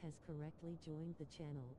has correctly joined the channel.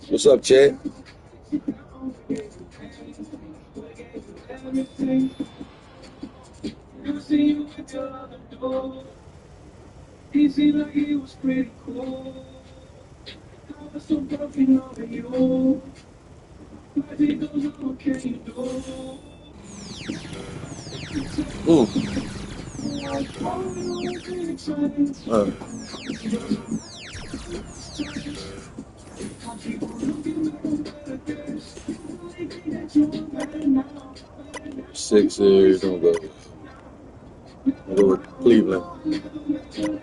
What's up, Chad? He seemed like he was pretty cool. I was so broken over you. I think those are what can you do? Ooh. Sixers, I'm gonna go with Cleveland.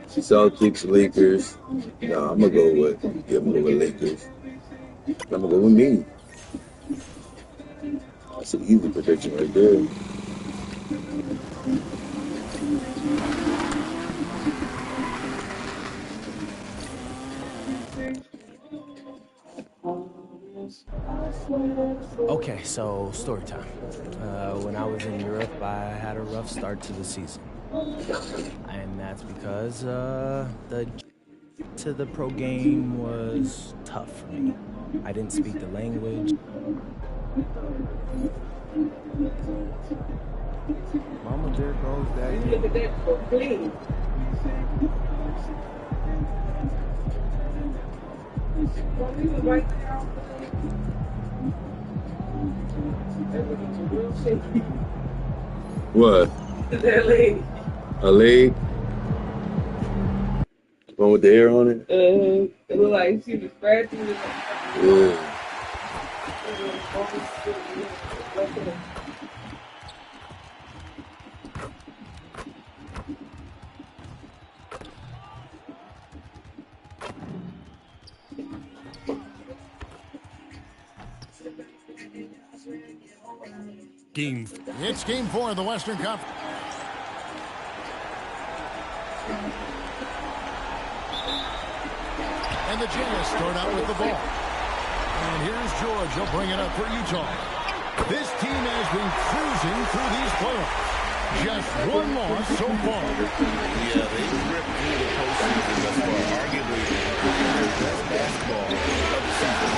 Celtics, Lakers. Nah, I'm gonna go with Lakers. I'm gonna go with me. That's an easy prediction right there. Okay, so story time. When I was in Europe, I had a rough start to the season. And that's because the pro game was tough for me. I didn't speak the language. Mama, there goes that. Look at that for clean. Right there. What? That lady. A leg? One with the hair on it? It looked like she was scratching it. Yeah. It's game 4 of the Western Conference. And the Jazz start out with the ball. And here's George. He'll bring it up for Utah. This team has been cruising through these playoffs. Just one loss so far. Yeah, they've ripped through the postseason thus far. Arguably, their best basketball of the season.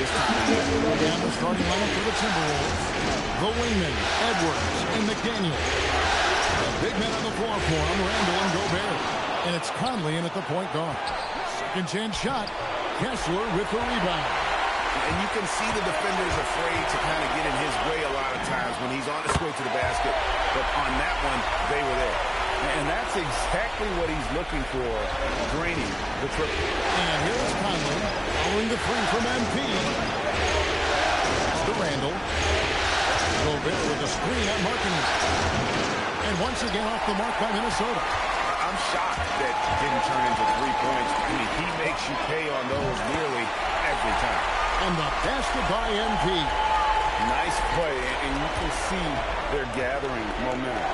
It's time to go down the starting lineup for the Timberwolves. The wingmen, Edwards and McDaniel. The big men on the floor for him, Randall and Gobert. And it's Conley in at the point guard. Second chance shot. Kessler with the rebound. And you can see the defender's afraid to kind of get in his way a lot of times when he's on his way to the basket. But on that one, they were there. And that's exactly what he's looking for, draining the triple. And here's Conley following the three from MP. To Randall. Gobert with a screen at Markkanen. And once again off the mark by Minnesota. I'm shocked that didn't turn into 3 points. I mean, he makes you pay on those nearly every time. And the basket by MP. Nice play, and you can see they're gathering momentum.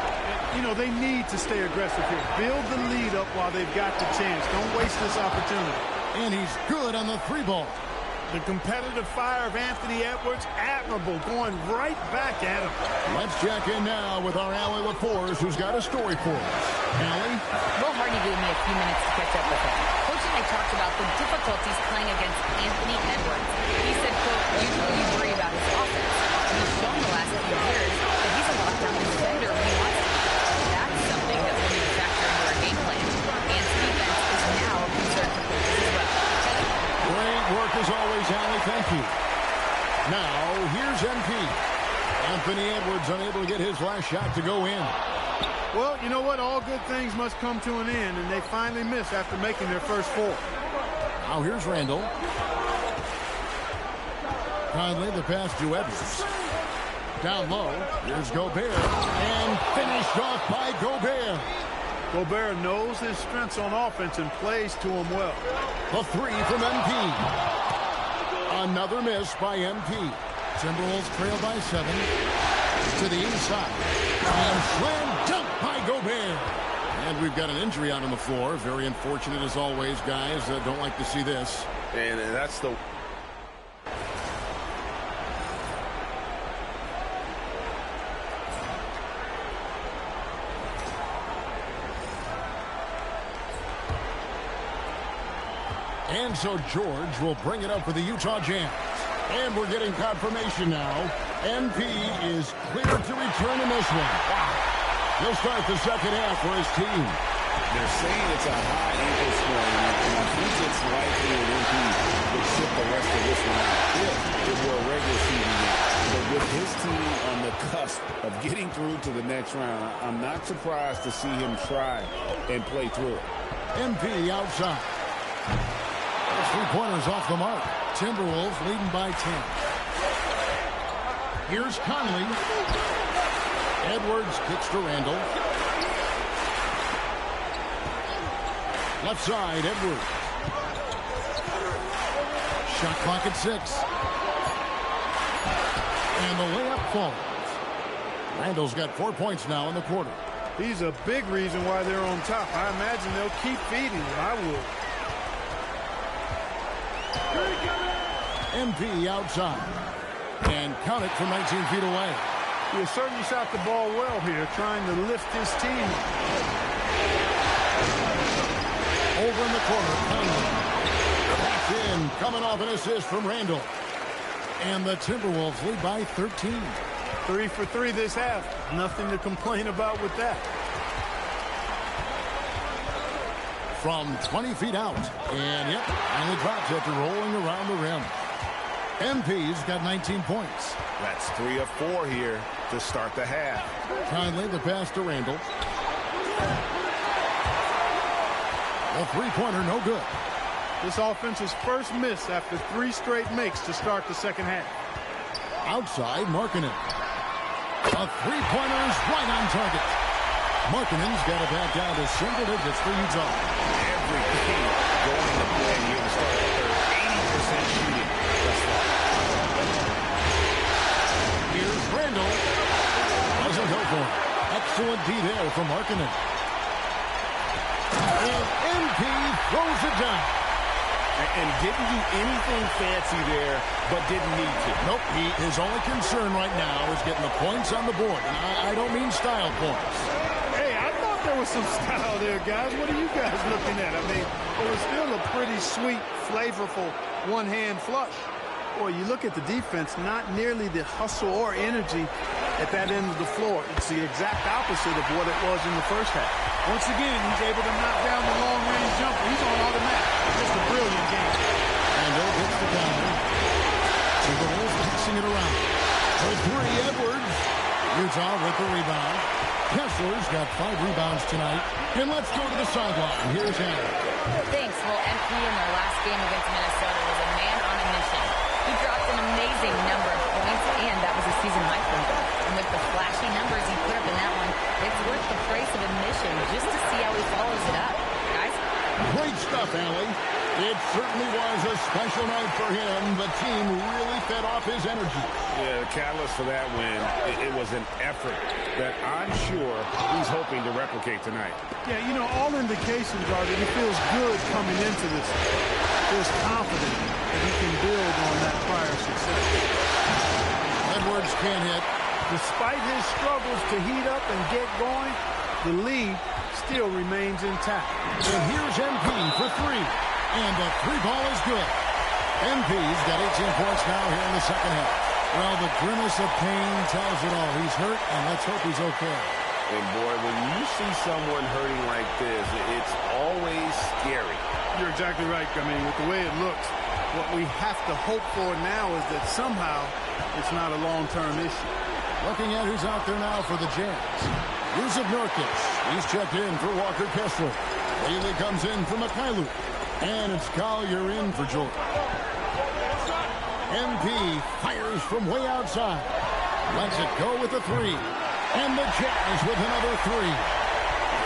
You know, they need to stay aggressive here. Build the lead up while they've got the chance. Don't waste this opportunity. And he's good on the 3-ball. The competitive fire of Anthony Edwards, admirable, going right back at him. Let's check in now with our Allie LaForce, who's got a story for us. Allie? Will Hardy gave me a few minutes to catch up with him. Coach and I talked about the difficulties playing against Anthony Edwards. He said, quote, usually you worry about his offense. He's shown the last few years that he's a lockdown defender when he wants to. That's something that will need to factor into our game plan. And defense is now a concern for coaches as well. Great work as always, Allie. Thank you. Now, here's MP. Anthony Edwards unable to get his last shot to go in. Well, you know what? All good things must come to an end, and they finally miss after making their first 4. Now here's Randall. Conley, the pass to Edwards. Down low, here's Gobert. And finished off by Gobert. Gobert knows his strengths on offense and plays to them well. The 3 from MP. Another miss by MP. Timberwolves trail by 7. To the inside. And slam dunk by Gobert. And we've got an injury out on the floor. Very unfortunate as always, guys. Don't like to see this. And that's the... And so George will bring it up for the Utah Jazz. And we're getting confirmation now. MP is cleared to return in this one. Wow. He'll start the second half for his team. They're saying it's a high ankle sprain, and I think it's likely that MP would sit the rest of this one out if it were a regular season game. But with his team on the cusp of getting through to the next round, I'm not surprised to see him try and play through it. MP outside. Those 3-pointers off the mark. Timberwolves leading by 10. Here's Conley. Edwards kicks to Randall. Left side, Edwards. Shot clock at 6. And the layup falls. Randall's got 4 points now in the quarter. He's a big reason why they're on top. I imagine they'll keep feeding him. I would. MP outside. And count it from 19 feet away. He has certainly shot the ball well here, trying to lift his team. Over in the corner, Conley. That's in, coming off an assist from Randall. And the Timberwolves lead by 13. 3 for 3 this half. Nothing to complain about with that. From 20 feet out. And, yep, finally dropped after rolling around the rim. MP's got 19 points. That's 3 of 4 here to start the half. Conley, the pass to Randall. A 3-pointer, no good. This offense's first miss after 3 straight makes to start the second half. Outside, Markkanen. A 3-pointer is right on target. Markkanen's got it back down to single digits for Utah. Everything going into play here to start the third. 80% shooting thus far. Here's Randall. Doesn't go for it. Excellent D there from Markkanen. And MP throws it down. And didn't do anything fancy there, but didn't need to. Nope, his only concern right now is getting the points on the board. And I don't mean style points. Hey, I thought there was some style there, guys. What are you guys looking at? I mean, it was still a pretty sweet, flavorful one-hand flush. Boy, you look at the defense, not nearly the hustle or energy at that end of the floor. It's the exact opposite of what it was in the first half. Once again, he's able to knock down the long-range jumper. He's on automatic. Just a brilliant game. And they'll hit the counter. Timberwolves passing it around. For 3, Edwards. Utah with the rebound. Kessler Kessler's got 5 rebounds tonight. And let's go to the sideline. Here's Allen. Thanks. Well, MP in their last game against Minnesota was a man on a mission. He dropped an amazing number of points, and that was a season high for him. And with the flashy numbers he put up in that one, it's worth the price of admission just to see how he follows it up. Guys? Great stuff, Allie. It certainly was a special night for him. The team really fed off his energy. Yeah, the catalyst for that win, it was an effort that I'm sure he's hoping to replicate tonight. Yeah, you know, all indications are that he feels good coming into this. Feels confident that he can build on that prior success. Edwards can't hit. Despite his struggles to heat up and get going, the lead still remains intact. And here's MP for 3. And the 3 ball is good. MP's got 18 points now here in the second half. Well, the grimace of pain tells it all. He's hurt, and let's hope he's okay. And boy, when you see someone hurting like this, it's always scary. You're exactly right. I mean, with the way it looks, what we have to hope for now is that somehow it's not a long-term issue. Looking at who's out there now for the Jazz. Jusuf Nurkic. He's checked in for Walker Kessler. Bailey comes in for Mykhailiuk. And it's Collier in for Jordan. MP fires from way outside. Lets it go with a 3. And the Jazz with another 3.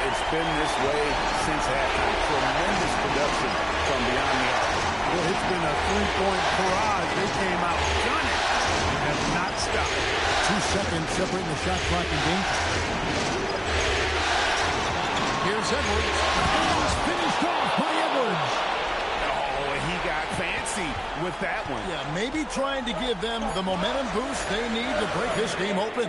It's been this way since halftime. Tremendous production from beyond the arc. Well, it's been a 3-point barrage. They came out gunning and have not stopped. 2 seconds separating the shot clock and game. Here's Edwards. And it's finished off by Edwards. Oh, he got fancy with that one. Yeah, maybe trying to give them the momentum boost they need to break this game open.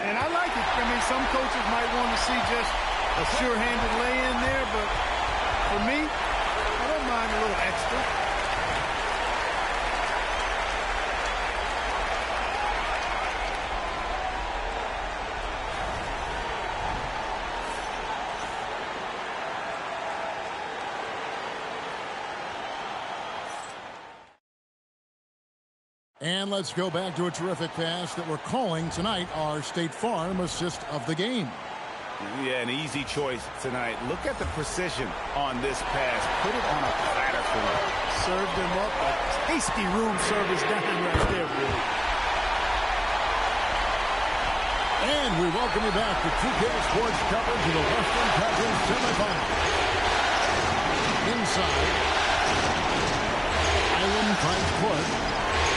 And I like it. I mean, some coaches might want to see just a sure-handed lay-in there, but for me, I don't mind a little extra. And let's go back to a terrific pass that we're calling tonight our State Farm assist of the game. Yeah, an easy choice tonight. Look at the precision on this pass. Put it on a platter for him. Served him up a tasty room service dime right there, Willie. And we welcome you back to 2K Sports coverage of the Western Conference semifinal. Inside. Island tries push.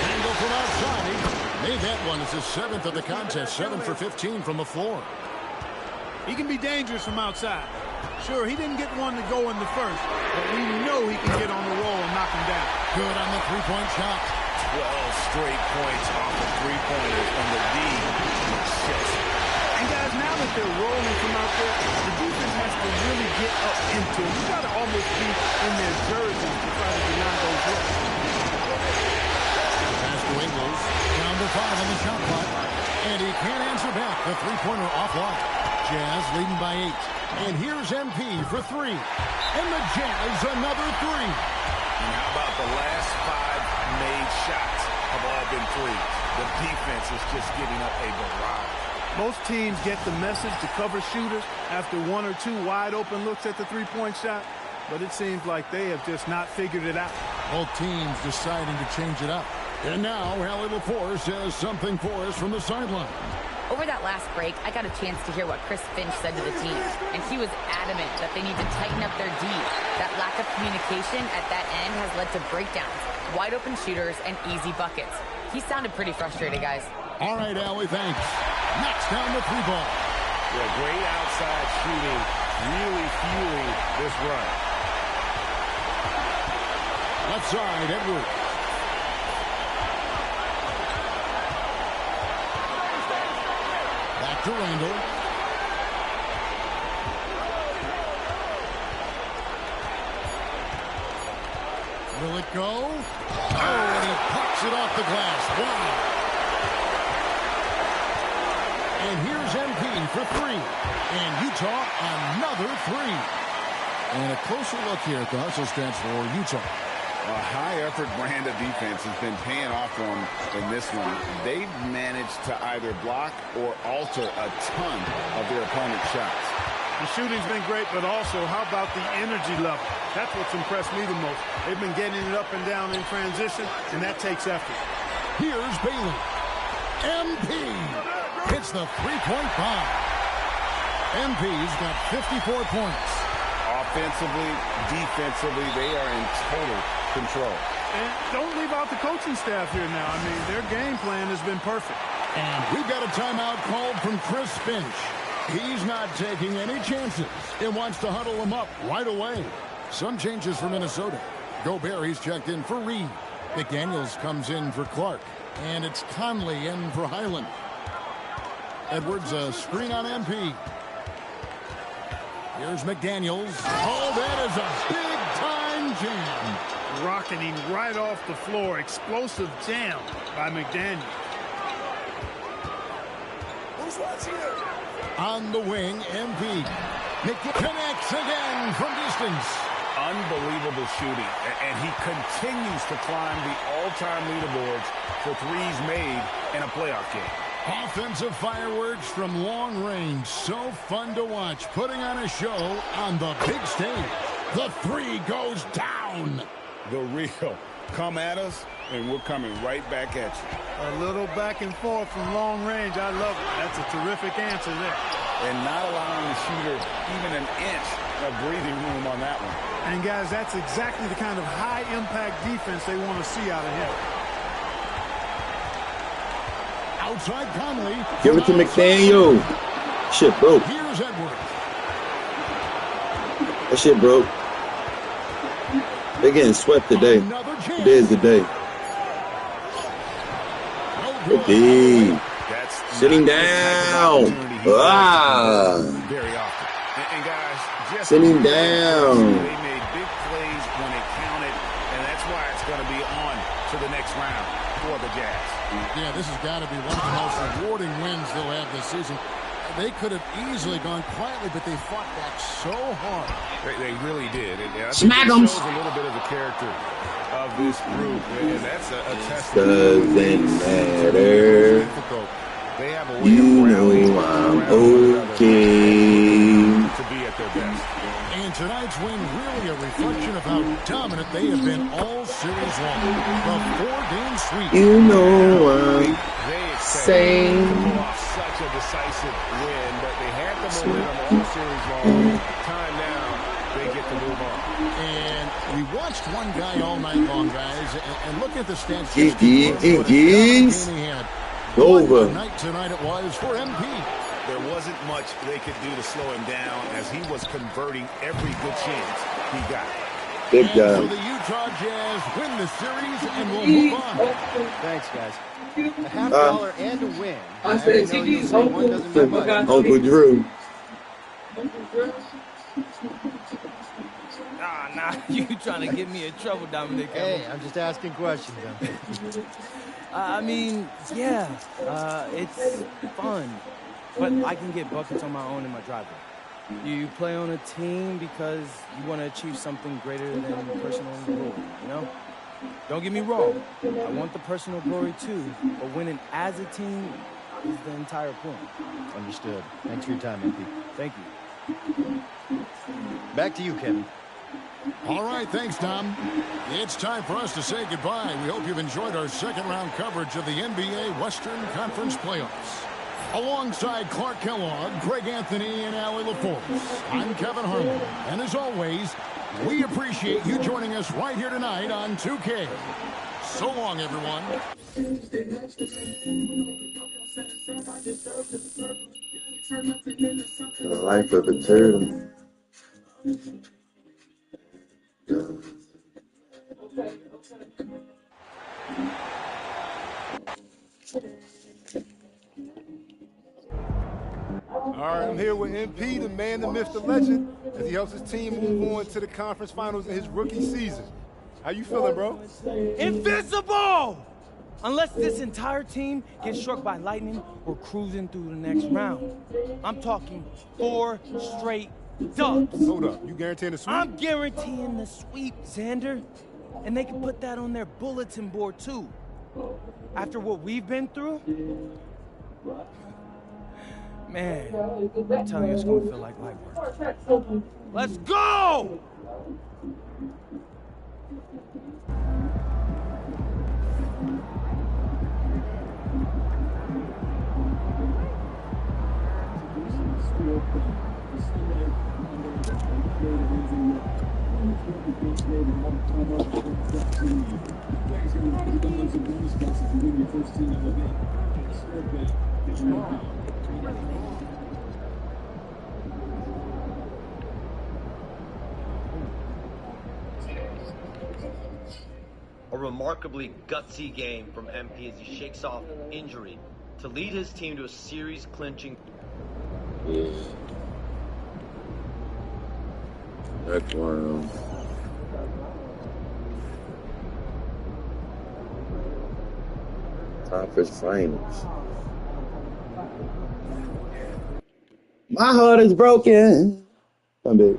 Angle from outside. Made that one as his 7th of the contest. 7 for 15 from the floor. He can be dangerous from outside. Sure, he didn't get one to go in the first, but we know he can get on the roll and knock him down. Good on the 3-point shot. 12 straight points off of 3-pointers from the D. And guys, now that they're rolling from out there, the defense has to really get up into it. You got to almost be in their jerseys to try to deny those looks. Pass to Ingles. Down to 5 on the shot clock. And he can't answer back. The 3-pointer offline. Jazz leading by 8. And here's MP for 3. And the Jazz another 3. And how about the last 5 made shots have all been threes? The defense is just giving up a barrage. Most teams get the message to cover shooters after 1 or 2 wide open looks at the 3-point shot, but it seems like they have just not figured it out. Both teams deciding to change it up. And now Allie LaForce says something for us from the sideline. Over that last break, I got a chance to hear what Chris Finch said to the team, and he was adamant that they need to tighten up their D. That lack of communication at that end has led to breakdowns, wide open shooters, and easy buckets. He sounded pretty frustrated, guys. All right, Allie, thanks. Next down the 3 ball. Yeah, great outside shooting, really fueling this run. Left side, Edwards. Back to Randall. Will it go? Oh, and he pops it off the glass. Wow. And here's MP for 3. And Utah another 3. And a closer look here at the hustle stats for Utah. A high-effort brand of defense has been paying off for them in this one. They've managed to either block or alter a ton of their opponent's shots. The shooting's been great, but also, how about the energy level? That's what's impressed me the most. They've been getting it up and down in transition, and that takes effort. Here's Bailey. MP hits the three-point bomb. MP's got 54 points. Offensively, defensively, they are in total control. And don't leave out the coaching staff here now. I mean, their game plan has been perfect. And we've got a timeout called from Chris Finch. He's not taking any chances. He wants to huddle them up right away. Some changes for Minnesota. Gobert, he's checked in for Reed. McDaniels comes in for Clark. And it's Conley in for Highland. Edwards, a screen on MP. Here's McDaniels. Oh, that is a big-time jam. Rocketing right off the floor. Explosive jam by McDaniel. Who's watching it? On the wing, MP. Connects again from distance. Unbelievable shooting. And he continues to climb the all-time leaderboards for threes made in a playoff game. Offensive fireworks from long range. So fun to watch. Putting on a show on the big stage. The three goes down. The real. Come at us, and we're coming right back at you. A little back and forth from long range. I love it. That's a terrific answer there. And not allowing the shooter even an inch of breathing room on that one. And, guys, that's exactly the kind of high-impact defense they want to see out of him. Outside Conley. Give it to McDaniel. Shit broke. Here's Edwards. That shit broke. They're getting swept today. Today's the day. Okay. Sitting down. Very often. And guys, just sitting down. They made big plays when it counted, and that's why it's going to be on to the next round for the Jazz. Yeah, this has got to be one of the most rewarding wins they'll have this season. They could have easily gone quietly, but they fought back so hard. They really did. And I Smack think it 'em. shows a little bit of the character of this group, and that's a test. Doesn't matter. They have a way You of rallying know around I'm one another okay. to be at their best. And tonight's win really a reflection of how dominant they have been all series long. The four-game sweep. You know I'm They same. to pull off such a decisive win, but they had the momentum all series long. Time now, they get to move on. And we watched one guy all night long, guys, and look at the stats. GG's. Over. Tonight it was for MP. There wasn't much they could do to slow him down as he was converting every good chance he got. Big And so guy. the Utah Jazz win the series and will move on. Thanks, guys. A $50 and a win. I said, know you say one doesn't mean much. Uncle Drew. Nah, you trying to get me in trouble, Dominic. Hey, I'm just asking questions. I mean, yeah, it's fun, but I can get buckets on my own in my driveway. You play on a team because you want to achieve something greater than personal glory, you know? Don't get me wrong, I want the personal glory too, but winning as a team is the entire point. Understood. Thanks for your time, MP. Thank you. Back to you, Kevin. All right, thanks, Tom. It's time for us to say goodbye. We hope you've enjoyed our second-round coverage of the NBA Western Conference Playoffs. Alongside Clark Kellogg, Greg Anthony, and Allie LaForce, I'm Kevin Harlan. And as always, we appreciate you joining us right here tonight on 2K. So long, everyone. The life of a turtle. All right, I'm here with MP, the man, the myth, the legend, as he helps his team move on to the conference finals in his rookie season. How you feeling, bro? Invincible! Unless this entire team gets struck by lightning or cruising through the next round. I'm talking 4 straight dubs. Hold up, you guaranteeing the sweep? I'm guaranteeing the sweep, Xander. And they can put that on their bulletin board, too. After what we've been through? Man, I'm telling you, it's going to feel like light work. Let's go! A remarkably gutsy game from MP as he shakes off injury to lead his team to a series-clinching. Yeah. That's one. Conference finals. My heart is broken. I'm big.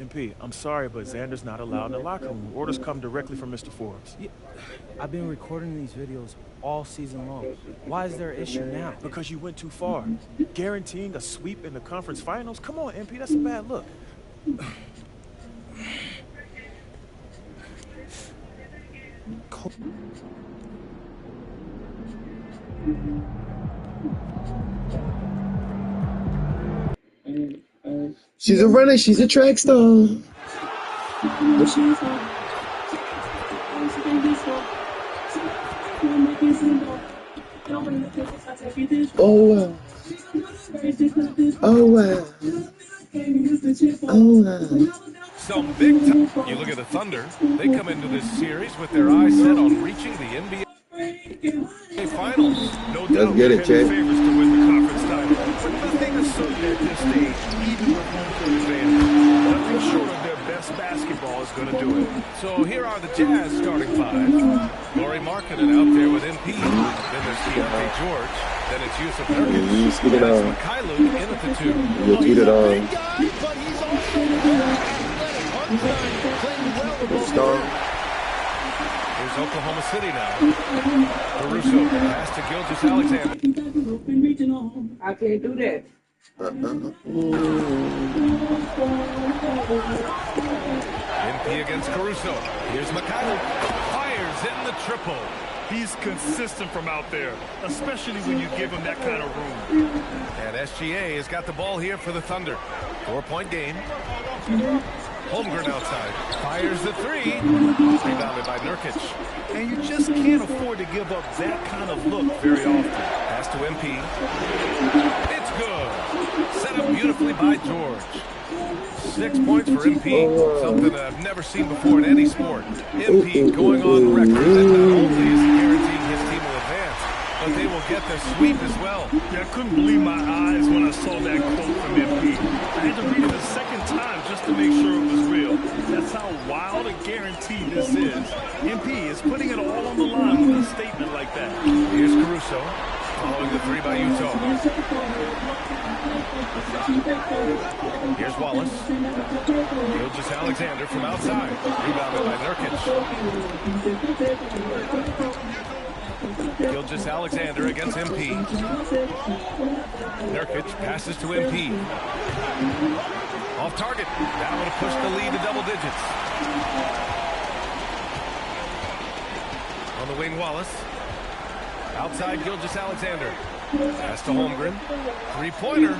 MP, I'm sorry, but Xander's not allowed in the locker room. Orders come directly from Mr. Forbes. Yeah, I've been recording these videos all season long. Why is there an issue now? Because you went too far. Guaranteeing a sweep in the conference finals? Come on, MP, that's a bad look. She's a runner, she's a track star. Oh wow. Oh wow. Oh wow. Some big time. You look at the Thunder, they come into this series with their eyes set on reaching the NBA Finals. No doubt they're heavy favorites to win the conference title. But nothing is certain at this stage, even with home court advantage. Nothing short of their best basketball is going to do it. So here are the Jazz starting five. Lauri Markkanen out there with MP. Then there's Keontae George. Then it's Jusuf Nurkic. That's Mykhailiuk in at the two. You tweet it on. But he's also very athletic. Playing well with both hands. Here's Oklahoma City now. Caruso pass to Gilgeous-Alexander. I can't do that. MP against Caruso. Here's Mykhailiuk. Fires in the triple. He's consistent from out there, especially when you give him that kind of room. And SGA has got the ball here for the Thunder. 4-point game. Holmgren outside. Fires the three. Rebounded by Nurkic. And you just can't afford to give up that kind of look very often. Pass to MP. It's good. Set up beautifully by George. 6 points for MP. Something that I've never seen before in any sport. MP going on record that not only is he guaranteeing his team will advance, but they will get the sweep as well. Yeah, I couldn't believe my eyes when I saw that quote from MP. I had to read it a second time just to make sure it was real. That's how wild a guarantee this is. MP is putting it all on the line with a statement like that. Here's Caruso, following the three by Utah. Here's Wallace. Gilgeous-Alexander from outside. Rebounded by Nurkic. Gilgeous-Alexander against MP. Nurkic passes to MP. Off target. That would have pushed the lead to double digits. On the wing, Wallace. Outside, Gilgeous-Alexander. Pass to Holmgren. Three-pointer.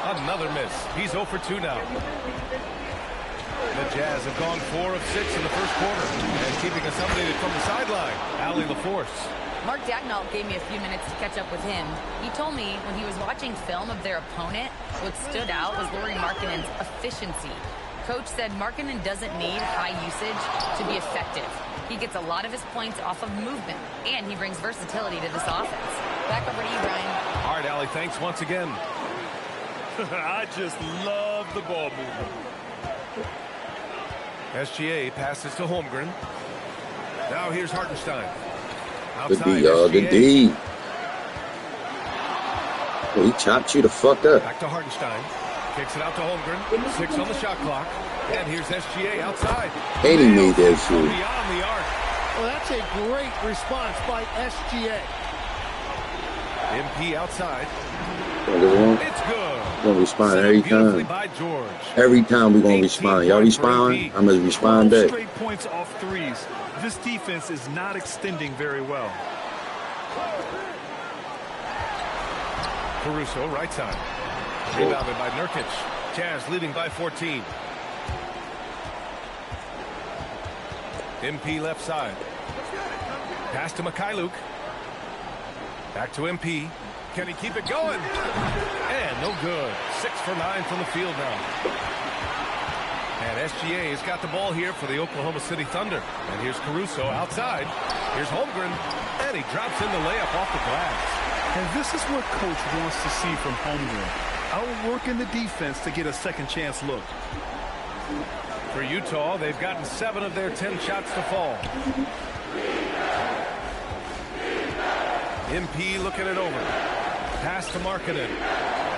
Another miss. He's 0 for 2 now. The Jazz have gone 4 of 6 in the first quarter. And keeping us updated from the sideline, Allie LaForce. Mark Daigneault gave me a few minutes to catch up with him. He told me when he was watching film of their opponent, what stood out was Lauri Markkanen's efficiency. Coach said Markkanen doesn't need high usage to be effective. He gets a lot of his points off of movement, and he brings versatility to this offense. Back over to you, Brian. All right, Allie, thanks once again. I just love the ball movement. SGA passes to Holmgren. Now here's Hartenstein. Good D, y'all. Good D. Oh, he chopped you the fuck up. Back to Hartenstein. Kicks it out to Holmgren. 6 on the shot clock. And here's SGA outside. And he made that shoot. Beyond the arc. Well, that's a great response by SGA. MP outside. It's good. We're going to respond every time. Every time we're going to respond. Y'all respond, I'm going to respond back. Straight points off threes. This defense is not extending very well. Caruso, right side. Rebounded by Nurkic. Jazz leading by 14. MP left side. Pass to Mikhailuk. Back to MP. Can he keep it going? And no good. 6 for 9 from the field now. And SGA has got the ball here for the Oklahoma City Thunder. And here's Caruso outside. Here's Holmgren. And he drops in the layup off the glass. And this is what Coach wants to see from Holmgren. Outworking the defense to get a second chance look. For Utah, they've gotten 7 of their 10 shots to fall. MP looking it over. Pass to Markkanen.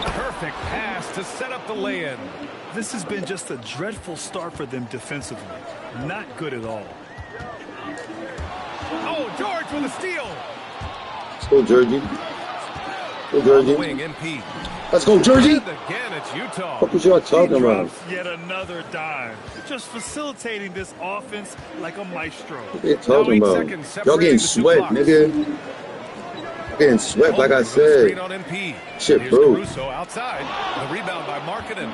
Perfect pass to set up the lay-in. This has been just a dreadful start for them defensively. Not good at all. Oh, George with a steal. Let's go, Georgie. Go, Georgie. Wing, MP. Let's go, Georgie. And again, it's Utah. What was y'all talking about? Yet another dive. Just facilitating this offense like a maestro. What they talking about? Y'all getting sweat, nigga. Getting swept, like I said. Shit, Here's bro. Caruso outside. The rebound by Markkanen.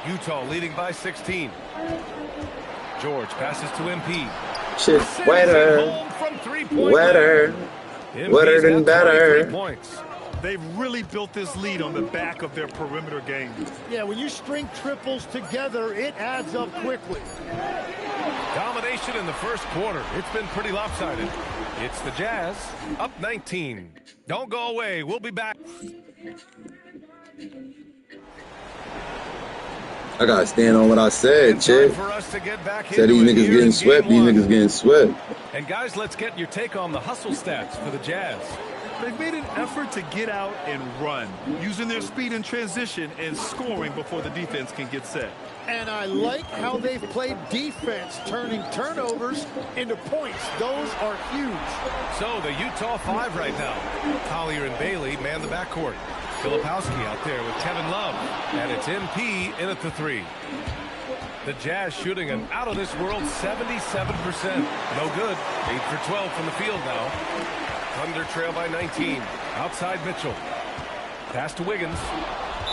Utah leading by 16. George passes to MP. Shit, wetter. Wetter. Wetter than better. They've really built this lead on the back of their perimeter game. Yeah, when you string triples together, it adds up quickly. Domination in the first quarter. It's been pretty lopsided. It's the Jazz up 19. Don't go away. We'll be back. I gotta stand on what I said, chick. Said these niggas getting swept. These niggas getting swept. And guys, let's get your take on the hustle stats for the Jazz. They've made an effort to get out and run, using their speed in transition and scoring before the defense can get set. And I like how they've played defense, turning turnovers into points. Those are huge. So the Utah 5 right now. Collier and Bailey man the backcourt. Filipowski out there with Kevin Love. And it's MP in at the 3. The Jazz shooting an out-of-this-world 77%. No good. 8 for 12 from the field now. Thunder trail by 19. Outside Mitchell. Pass to Wiggins.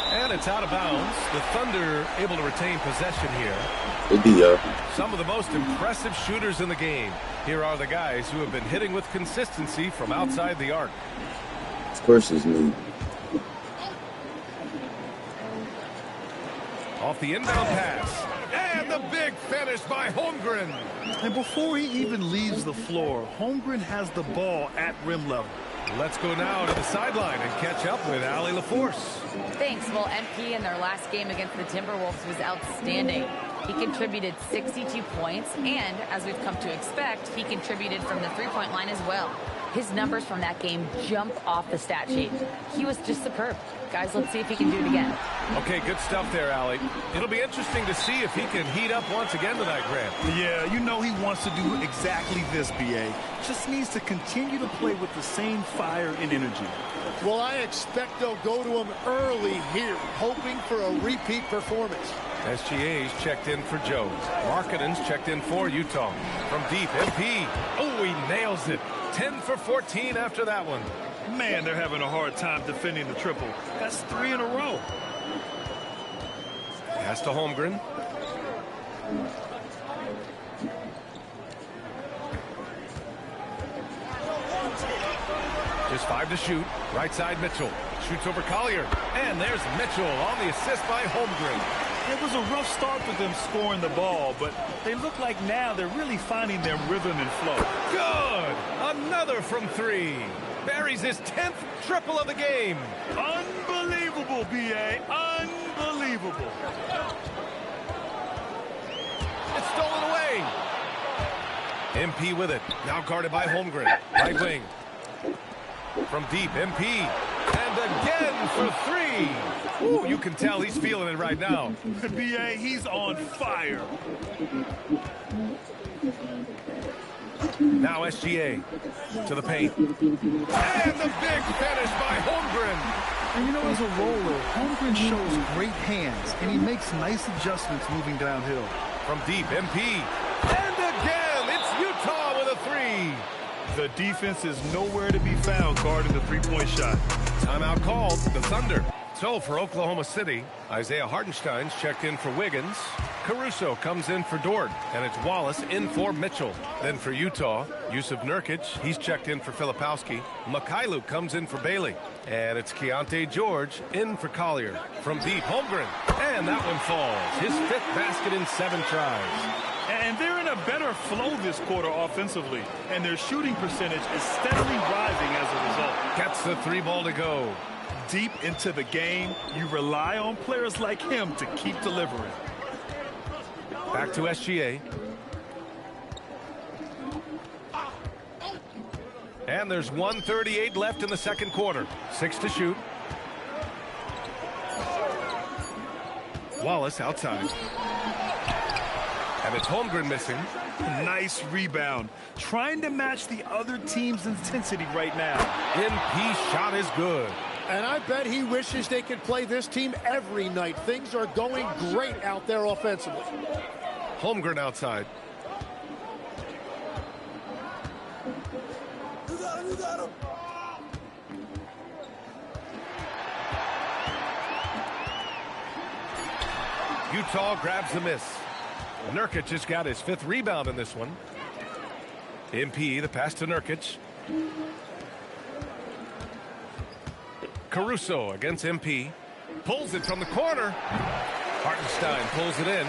And it's out of bounds. The Thunder able to retain possession here. Some of the most impressive shooters in the game. Here are the guys who have been hitting with consistency from outside the arc. Of course it's me. Off the inbound pass. And the big finish by Holmgren. And before he even leaves the floor, Holmgren has the ball at rim level. Let's go now to the sideline and catch up with Allie LaForce. Thanks. Well, MP in their last game against the Timberwolves was outstanding. He contributed 62 points, and as we've come to expect, he contributed from the three-point line as well. His numbers from that game jump off the stat sheet. He was just superb. Guys, let's see if he can do it again. Okay, good stuff there, Allie. It'll be interesting to see if he can heat up once again tonight, Grant. Yeah, you know he wants to do exactly this, B.A. Just needs to continue to play with the same fire and energy. Well, I expect they'll go to him early here, hoping for a repeat performance. SGA's checked in for Jones. Markkanen's checked in for Utah. From deep, MP. Oh, he nails it. 10 for 14 after that one. Man, they're having a hard time defending the triple. That's 3 in a row. Pass to Holmgren. Just 5 to shoot. Right side, Mitchell. Shoots over Collier. And there's Mitchell on the assist by Holmgren. It was a rough start for them scoring the ball, but they look like now they're really finding their rhythm and flow. Good! Another from 3. Buries his 10th triple of the game. Unbelievable, B.A. Unbelievable. It's stolen away. MP with it. Now guarded by Holmgren. Right wing. From deep, MP. And And again for three. Ooh, you can tell he's feeling it right now. B.A., he's on fire. Now SGA to the paint. And the big finish by Holmgren. And you know, as a roller, Holmgren shows great hands, and he makes nice adjustments moving downhill. From deep, MP. And again, it's Utah with a three. The defense is nowhere to be found guarding the three-point shot. Timeout called, the Thunder. So for Oklahoma City, Isaiah Hartenstein's checked in for Wiggins. Caruso comes in for Dort, and it's Wallace in for Mitchell. Then for Utah, Yusuf Nurkic, he's checked in for Filipowski. Mikhailuk comes in for Bailey, and it's Keontae George in for Collier. From deep, Holmgren, and that one falls. His 5th basket in 7 tries. And they're in a better flow this quarter offensively, and their shooting percentage is steadily rising as a result. Gets the 3 ball to go. Deep into the game, you rely on players like him to keep delivering. Back to SGA. And there's 1:38 left in the second quarter. 6 to shoot. Wallace outside. And it's Holmgren missing. Nice rebound. Trying to match the other team's intensity right now. MP shot is good. And I bet he wishes they could play this team every night. Things are going great out there offensively. Holmgren outside. You got him. Utah grabs the miss. Nurkic just got his 5th rebound in this one. MP, the pass to Nurkic. Caruso against MP. Pulls it from the corner. Hartenstein pulls it in.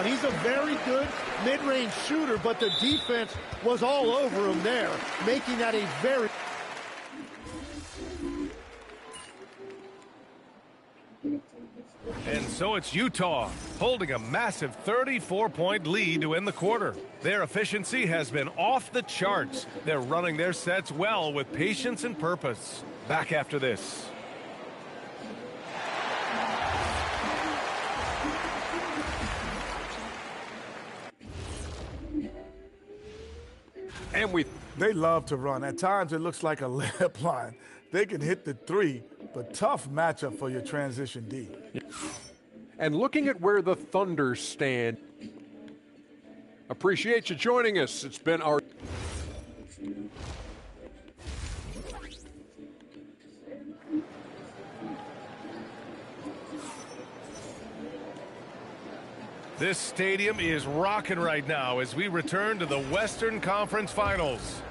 He's a very good mid-range shooter, but the defense was all over him there, making that a very... And so it's Utah holding a massive 34-point lead to end the quarter. Their efficiency has been off the charts. They're running their sets well with patience and purpose. Back after this. And they love to run. At times it looks like a layup line. They can hit the 3, but tough matchup for your transition D. And looking at where the Thunder stand, appreciate you joining us. It's been our... This stadium is rocking right now as we return to the Western Conference Finals.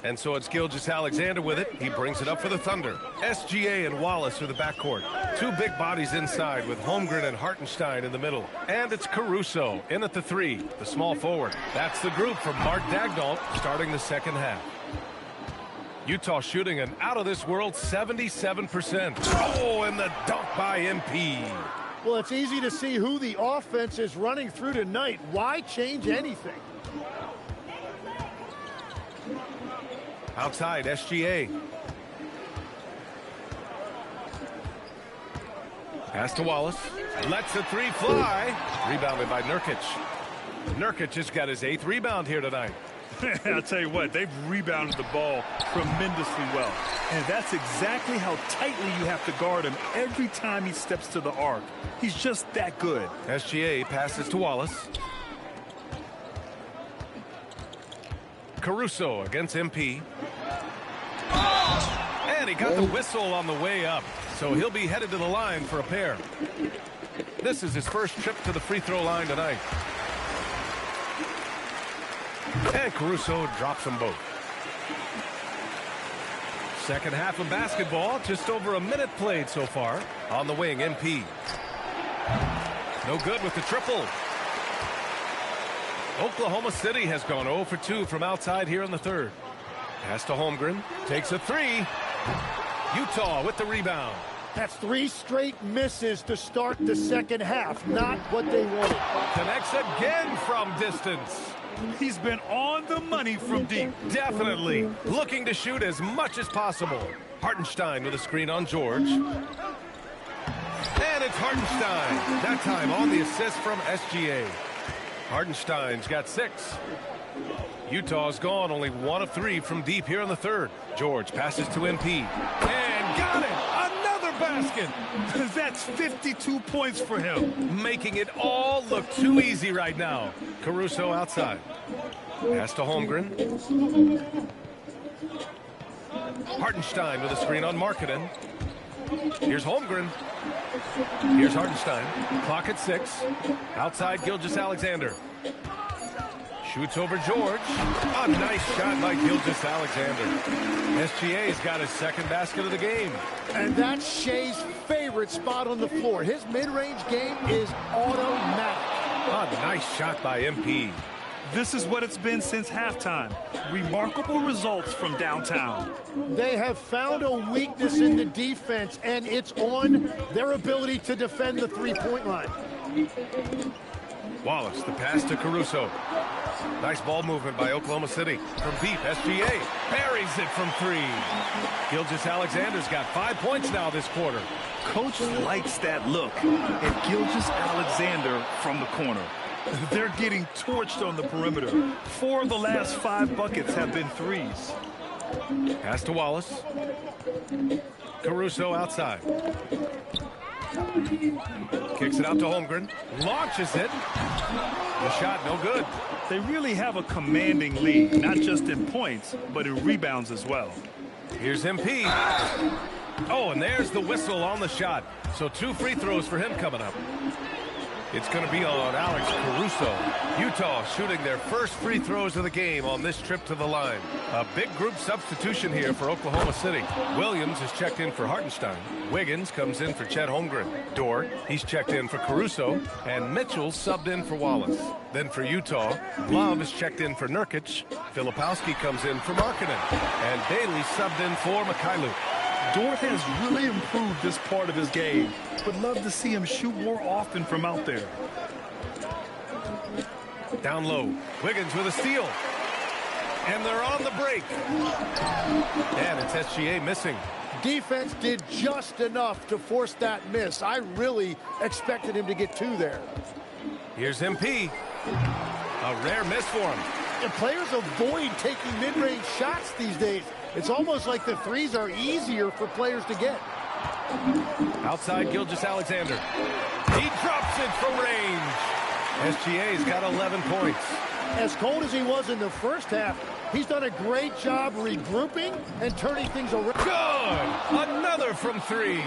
And so it's Gilgeous-Alexander with it. He brings it up for the Thunder. SGA and Wallace are the backcourt. 2 big bodies inside with Holmgren and Hartenstein in the middle. And it's Caruso in at the 3, the small forward. That's the group from Mark Daigneault starting the second half. Utah shooting an out-of-this-world 77%. Oh, and the dunk by MP. Well, it's easy to see who the offense is running through tonight. Why change anything? Outside, SGA. Pass to Wallace. Lets the 3 fly. Rebounded by Nurkic. Nurkic just got his 8th rebound here tonight. I'll tell you what, they've rebounded the ball tremendously well. And that's exactly how tightly you have to guard him every time he steps to the arc. He's just that good. SGA passes to Wallace. Caruso against MP. And he got the whistle on the way up. So he'll be headed to the line for a pair. This is his first trip to the free throw line tonight. And Caruso drops them both. Second half of basketball, just over a minute played so far. On the wing, MP. No good with the triple. Oklahoma City has gone 0 for 2 from outside here in the third. Pass to Holmgren. Takes a 3. Utah with the rebound. That's 3 straight misses to start the second half. Not what they wanted. Connects again from distance. He's been on the money from deep. Definitely. Looking to shoot as much as possible. Hartenstein with a screen on George. And it's Hartenstein. That time on the assist from SGA. Hartenstein's got 6. Utah's gone only 1 of 3 from deep here in the third. George passes to MP. And got it! Another basket! That's 52 points for him. Making it all look too easy right now. Caruso outside. Pass to Holmgren. Hartenstein with a screen on Markkanen. Here's Holmgren. Here's Hartenstein. Clock at 6. Outside Gilgeous-Alexander. Shoots over George. A nice shot by Gilgeous-Alexander. SGA's got his second basket of the game. And that's Shea's favorite spot on the floor. His mid-range game is automatic. A nice shot by MP. This is what it's been since halftime. Remarkable results from downtown. They have found a weakness in the defense, and it's on their ability to defend the three-point line. Wallace, the pass to Caruso. Nice ball movement by Oklahoma City. From deep, SGA buries it from 3. Gilgeous-Alexander's got 5 points now this quarter. Coach likes that look at Gilgeous-Alexander from the corner. They're getting torched on the perimeter. 4 of the last 5 buckets have been threes. Pass to Wallace. Caruso outside. Kicks it out to Holmgren. Launches it. The shot no good. They really have a commanding lead, not just in points, but in rebounds as well. Here's MP. Oh, and there's the whistle on the shot. So 2 free throws for him coming up. It's going to be on Alex Caruso. Utah shooting their first free throws of the game on this trip to the line. A big group substitution here for Oklahoma City. Williams has checked in for Hartenstein. Wiggins comes in for Chet Holmgren. Dort, he's checked in for Caruso. And Mitchell subbed in for Wallace. Then for Utah, Love is checked in for Nurkic. Filipowski comes in for Markkanen. And Bailey subbed in for Mykhailiuk. Dort has really improved this part of his game. Would love to see him shoot more often from out there. Down low. Wiggins with a steal. And they're on the break. And it's SGA missing. Defense did just enough to force that miss. I really expected him to get 2 there. Here's MP. A rare miss for him. The players avoid taking mid-range shots these days. It's almost like the threes are easier for players to get. Outside Gilgeous-Alexander. He drops it from range. SGA's got 11 points. As cold as he was in the first half, he's done a great job regrouping and turning things around. Good! Another from 3.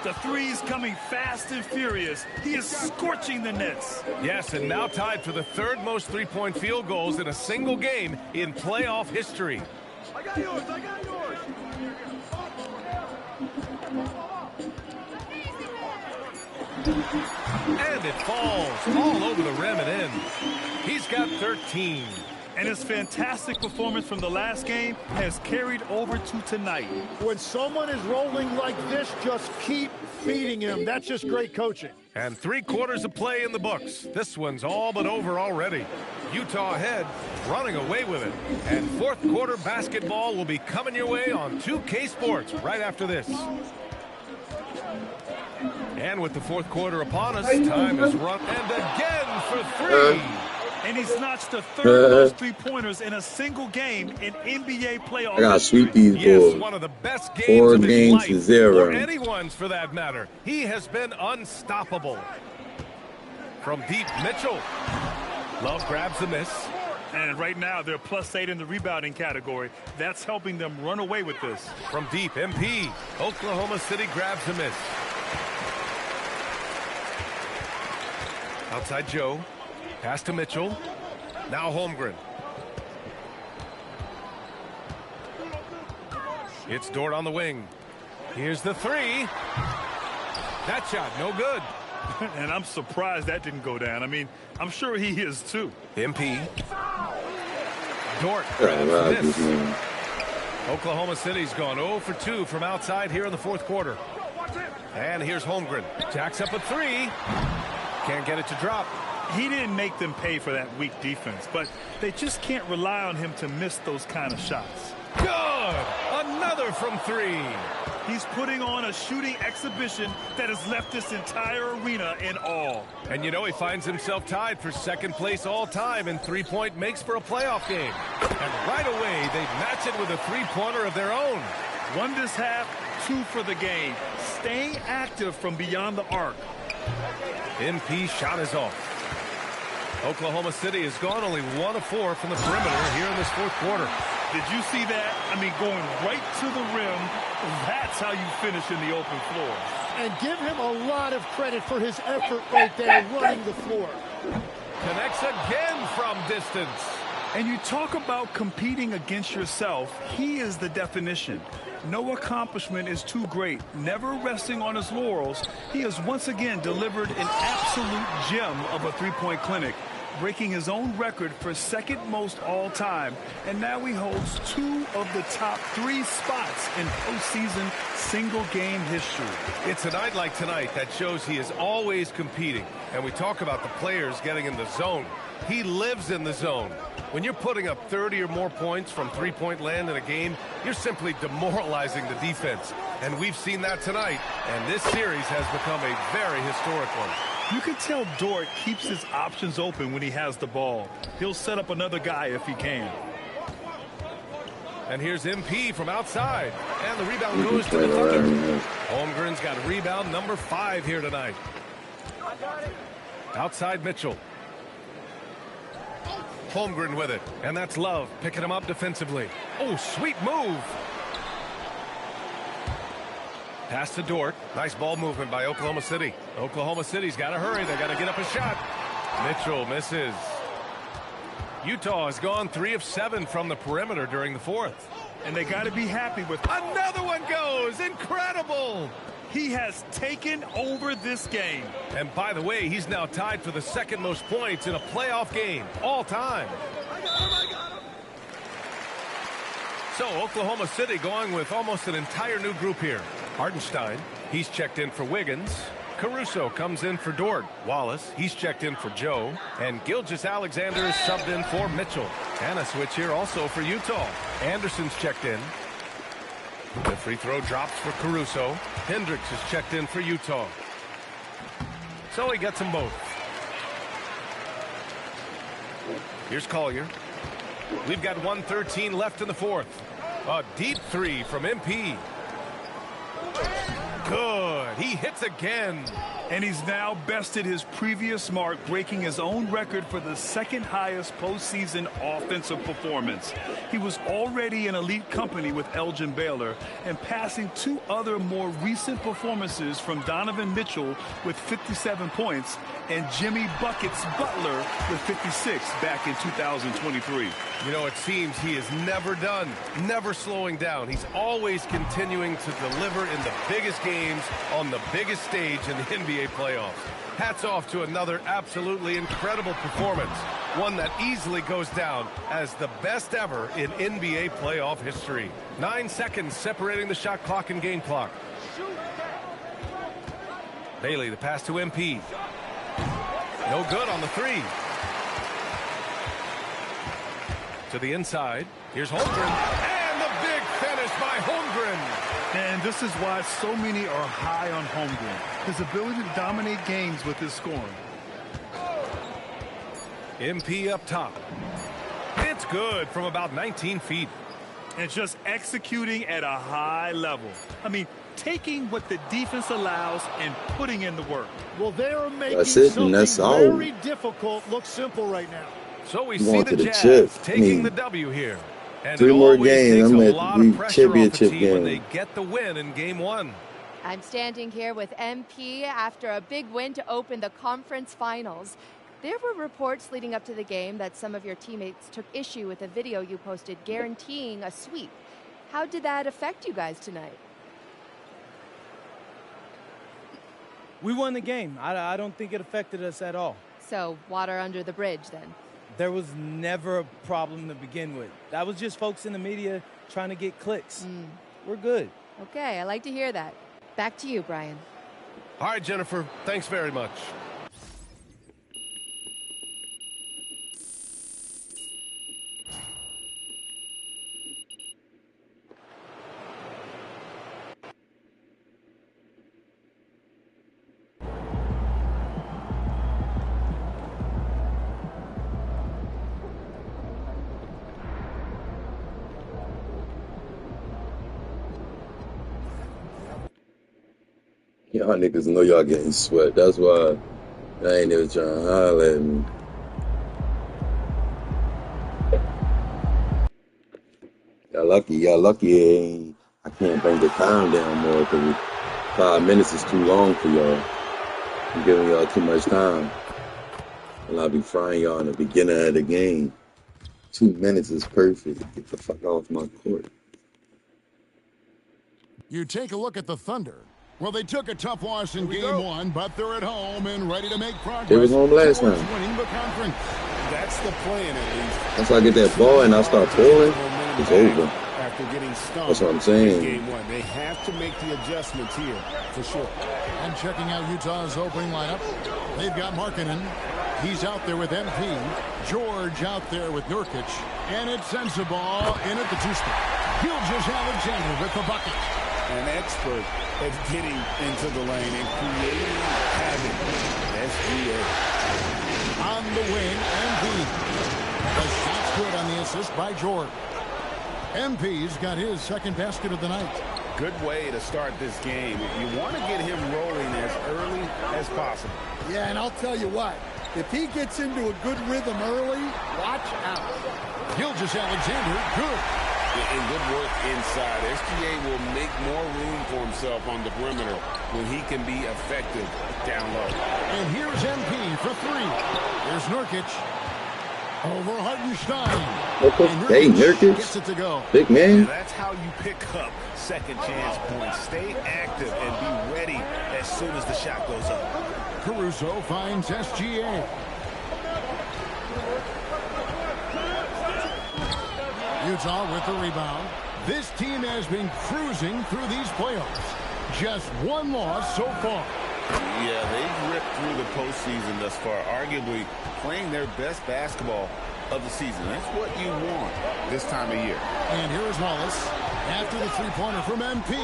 The three's coming fast and furious. He is scorching the nets. Yes, and now tied for the 3rd most three-point field goals in a single game in playoff history. I got yours, I got yours. And it falls all over the rim and in. He's got 13. And his fantastic performance from the last game has carried over to tonight. When someone is rolling like this, just keep feeding him. That's just great coaching. And 3 quarters of play in the books. This one's all but over already. Utah ahead, running away with it. And 4th quarter basketball will be coming your way on 2K Sports right after this. And with the 4th quarter upon us, time is run. And again for 3. And he's notched the 3rd most three-pointers in a single game in NBA playoffs. I gotta sweep these boys. Yes, one of the best games 4 of his games life, to 0. or anyone's for that matter. He has been unstoppable. From deep, Mitchell. Love grabs the miss. And right now, they're +8 in the rebounding category. That's helping them run away with this. From deep, MP. Oklahoma City grabs the miss. Outside Joe. Pass to Mitchell. Now Holmgren. It's Dort on the wing. Here's the 3. That shot, no good. And I'm surprised that didn't go down. I mean, I'm sure he is too. MP. Dort grabs the miss. Oklahoma City's gone 0 for 2 from outside here in the 4th quarter. And here's Holmgren. Jacks up a 3. Can't get it to drop. He didn't make them pay for that weak defense, but they just can't rely on him to miss those kind of shots. Good! Another from three. He's putting on a shooting exhibition that has left this entire arena in awe. And you know, he finds himself tied for second place all time in three-point makes for a playoff game. And right away, they match it with a three-pointer of their own. One this half, 2 for the game. Staying active from beyond the arc. MP shot is off. Oklahoma City has gone only 1 of 4 from the perimeter here in this fourth quarter. Did you see that? I mean, going right to the rim, that's how you finish in the open floor. And give him a lot of credit for his effort right there running the floor. Connects again from distance. And you talk about competing against yourself, he is the definition. No accomplishment is too great. Never resting on his laurels, he has once again delivered an absolute gem of a three-point clinic, breaking his own record for second most all time. And now he holds 2 of the top 3 spots in postseason single game history. It's a night like tonight that shows he is always competing. And we talk about the players getting in the zone. He lives in the zone. When you're putting up 30 or more points from three-point land in a game, you're simply demoralizing the defense. And we've seen that tonight. And this series has become a very historic one. You can tell Dort keeps his options open when he has the ball. He'll set up another guy if he can. And here's MP from outside. And the rebound goes to the Thunder. Holmgren's got rebound number 5 here tonight. Outside Mitchell. Holmgren with it. And that's Love picking him up defensively. Oh, sweet move. Pass to Dort. Nice ball movement by Oklahoma City. Oklahoma City's got to hurry. They got to get up a shot. Mitchell misses. Utah has gone 3 of 7 from the perimeter during the fourth. And they got to be happy with it. Another one goes. Incredible. He has taken over this game. And by the way, he's now tied for the second most points in a playoff game all time. So Oklahoma City going with almost an entire new group here. Hartenstein, he's checked in for Wiggins. Caruso comes in for Dort. Wallace, he's checked in for Joe. And Gilgeous-Alexander is subbed in for Mitchell. And a switch here also for Utah. Anderson's checked in. The free throw drops for Caruso. Hendricks is checked in for Utah. So he gets them both. Here's Collier. We've got 1:13 left in the fourth. A deep 3 from MP. Good. He hits again. And he's now bested his previous mark, breaking his own record for the second highest postseason offensive performance. He was already in elite company with Elgin Baylor and passing 2 other more recent performances from Donovan Mitchell with 57 points and Jimmy Buckets Butler with 56 back in 2023. You know, it seems he is never done, never slowing down. He's always continuing to deliver in the biggest games on the biggest stage in the NBA playoffs. Hats off to another absolutely incredible performance, one that easily goes down as the best ever in NBA playoff history. 9 seconds separating the shot clock and game clock. Bailey, the pass to MP. No good on the 3. To the inside. Here's Holmgren. And the big finish by Holmgren. And this is why so many are high on Holmgren. His ability to dominate games with his scoring. MP up top. It's good from about 19 feet. And just executing at a high level. I mean, taking what the defense allows and putting in the work. Well, they are making something very difficult look simple right now. So we see the Jazz taking the W here. And 3 more games, I'm at the championship game. When they get the win in game 1. I'm standing here with MP after a big win to open the conference finals. There were reports leading up to the game that some of your teammates took issue with a video you posted guaranteeing a sweep. How did that affect you guys tonight? We won the game. I don't think it affected us at all. So, water under the bridge, then? There was never a problem to begin with. That was just folks in the media trying to get clicks. We're good. Okay, I like to hear that. Back to you, Brian. All right, Jennifer, thanks very much. Y'all niggas know y'all getting swept. That's why I ain't even trying to holler at me. Y'all lucky I can't bring the time down more because 5 minutes is too long for y'all. I'm giving y'all too much time. And I'll be frying y'all in the beginning of the game. 2 minutes is perfect. Get the fuck off my court. You take a look at the Thunder. Well, they took a tough loss in game 1, but they're at home and ready to make progress. They was home last towards time. winning the conference. That's the plan, at least. Once I get that ball and I start pulling, it's over. After getting stung. That's what I'm saying. In game 1, they have to make the adjustments here for sure. And checking out Utah's opening lineup, they've got Markkanen. He's out there with MP. George out there with Nurkic. And it's Sensabaugh in at the 2 spot. Gilgeous-Alexander with the bucket. An expert at getting into the lane and creating havoc. SGA. On the wing, MP. The shot's good on the assist by George. MP's got his second basket of the night. Good way to start this game. You want to get him rolling as early as possible. Yeah, and I'll tell you what. If he gets into a good rhythm early, watch out. Gilgeous-Alexander, good. And good work inside. SGA will make more room for himself on the perimeter when he can be effective down low. And here's MP for 3. Here's Nurkic. Over Hartenstein. Hey, Nurkic. Gets it to go. Big man. Yeah, that's how you pick up second chance points. Stay active and be ready as soon as the shot goes up. Caruso finds SGA. Utah with the rebound. This team has been cruising through these playoffs. Just 1 loss so far. Yeah, they've ripped through the postseason thus far, arguably playing their best basketball of the season. That's what you want this time of year. And here's Wallace after the three-pointer from MP.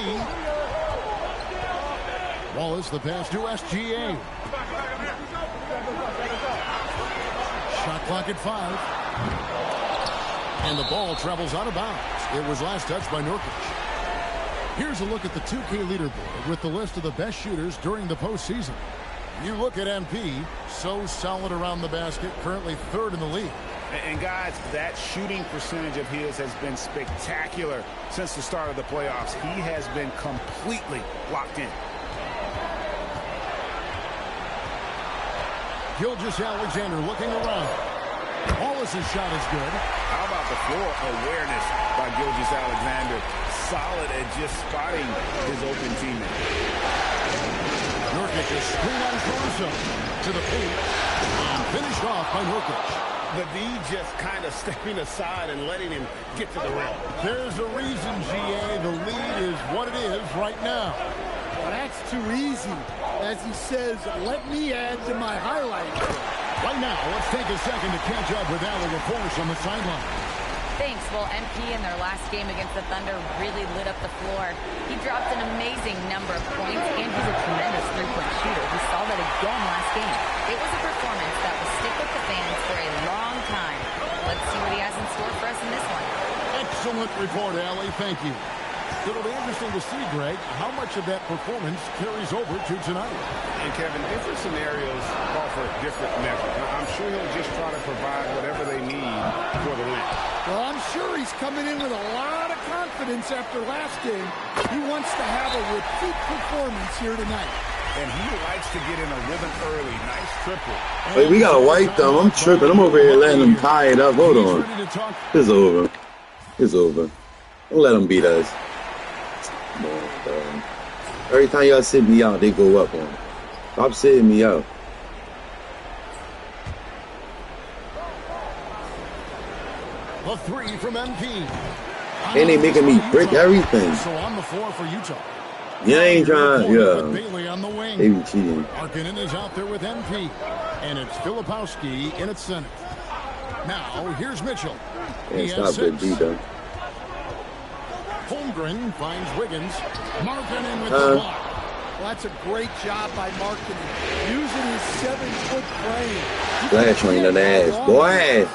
Wallace, the pass to SGA. Shot clock at 5. And the ball travels out of bounds. It was last touched by Nurkic. Here's a look at the 2K leaderboard with the list of the best shooters during the postseason. You look at MP, so solid around the basket, currently 3rd in the league. And guys, that shooting percentage of his has been spectacular since the start of the playoffs. He has been completely locked in. Gilgeous-Alexander looking around. Wallace's shot is good. How about the floor awareness by Gilgeous-Alexander? Solid at just spotting his open teammate. Nurkic is screen on Caruso to the paint. And finished off by Nurkic. The D just kind of stepping aside and letting him get to the rim. There's a reason, GA. The lead is what it is right now. Well, that's too easy. As he says, let me add to my highlight. Right now, let's take a second to catch up with Allie LaForce on the sideline. Thanks. Well, MP in their last game against the Thunder really lit up the floor. He dropped an amazing number of points, and he's a tremendous three-point shooter. We saw that again last game. It was a performance that will stick with the fans for a long time. Let's see what he has in store for us in this one. Excellent report, Allie. Thank you. It'll be interesting to see, Greg, how much of that performance carries over to tonight. And, Kevin, different scenarios call for different measures. I'm sure he'll just try to provide whatever they need for the win. Well, I'm sure he's coming in with a lot of confidence after last game. He wants to have a repeat performance here tonight. And he likes to get in a rhythm early. Nice triple. Wait, we got a white thumb. I'm tripping. I'm over here letting them tie it up. Hold on. It's over. It's over. Don't let them beat us. Come on, bro. Every time y'all sit me out, they go up on me. Stop sitting me out. The 3 from MP. And they making me brick everything. So on the floor for Utah. Yeah, I ain't trying. Yeah. Bailey on the wing. They be cheating. Markkanen is out there with MP. And it's Filipowski in at center. Now, here's Mitchell. And stop that D, though. Holmgren finds Wiggins. Markkanen with the block. Well, that's a great job by Markkanen. Using his 7-foot frame. Flash on the ass, boy.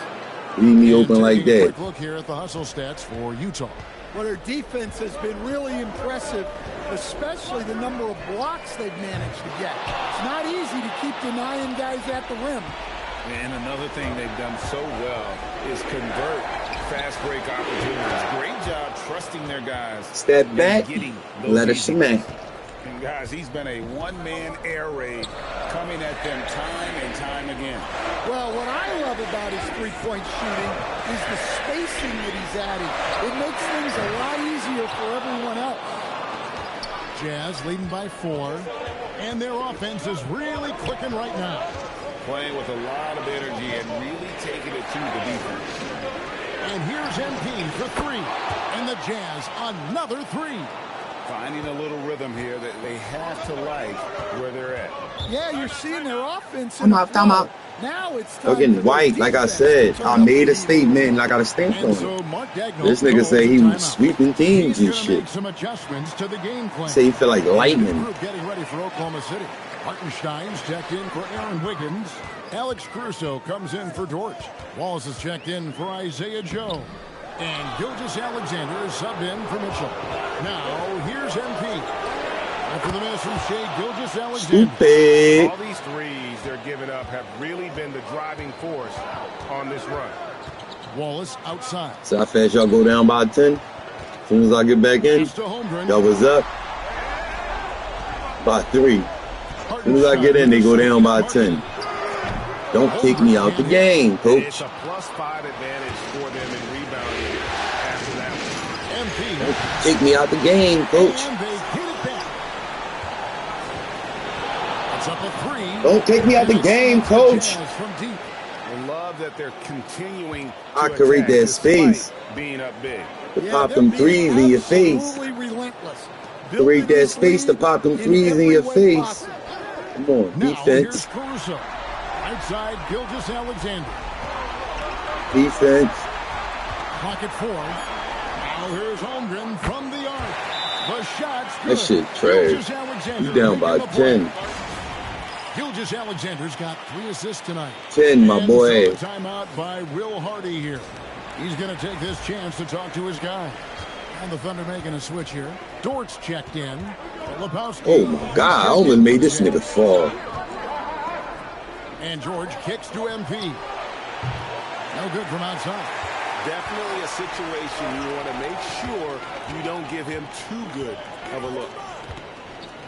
Leave me open like that. Quick look here at the hustle stats for Utah. Well, their defense has been really impressive, especially the number of blocks they've managed to get. It's not easy to keep denying guys at the rim. And another thing they've done so well is convert fast break opportunities. Great job trusting their guys. Step back, let us smack. And guys, he's been a one-man air raid coming at them time and time again. Well, what I love about his three-point shooting is the spacing that he's adding. It makes things a lot easier for everyone else. Jazz leading by 4, and their offense is really clicking right now. Playing with a lot of energy and really taking it to the defense. And here's MP for 3, and the Jazz another 3. Finding a little rhythm here that they have to like where they're at. Yeah, you're seeing their offense. Time out. Now it's time Again, White, like I said, I made a statement and I got a stamp on it. This nigga say he was sweeping teams and shit. Say he feel like lightning. Getting ready for Oklahoma City. Hartenstein's checked in for Aaron Wiggins. Alex Caruso comes in for Dort. Wallace is checked in for Isaiah Joe. And Gilgeous-Alexander is subbed in for Mitchell. Now, here's MP. After the miss from Shai Gilgeous-Alexander. Stupid. All these threes they're giving up have really been the driving force on this run. Wallace outside. So how fast y'all go down by 10? As soon as I get back in, y'all was up by 3. As soon as I get in, they go down by 10. Don't kick me out the game, coach. It's a +5 advantage for them in rebounding after that. Don't kick me out the game, coach. Don't take me out the game, coach. I love that they're continuing I create that space. being up big. To pop them threes in your face. Create that space to pop them threes in your face. Come on, defense. Outside Gilgeous-Alexander. Defense. Pocket 4. Now here's Holmgren from the arc. The shot's good. That shit trash. You down by 10. Gilgeous-Alexander's got 3 assists tonight. 10, my boy. And so timeout by Will Hardy here. He's going to take this chance to talk to his guy. And the Thunder making a switch here. Dort's checked in. Lebowski. Oh my God, I almost made this nigga fall. And George kicks to MP. No good from outside. Definitely a situation you want to make sure you don't give him too good of a look.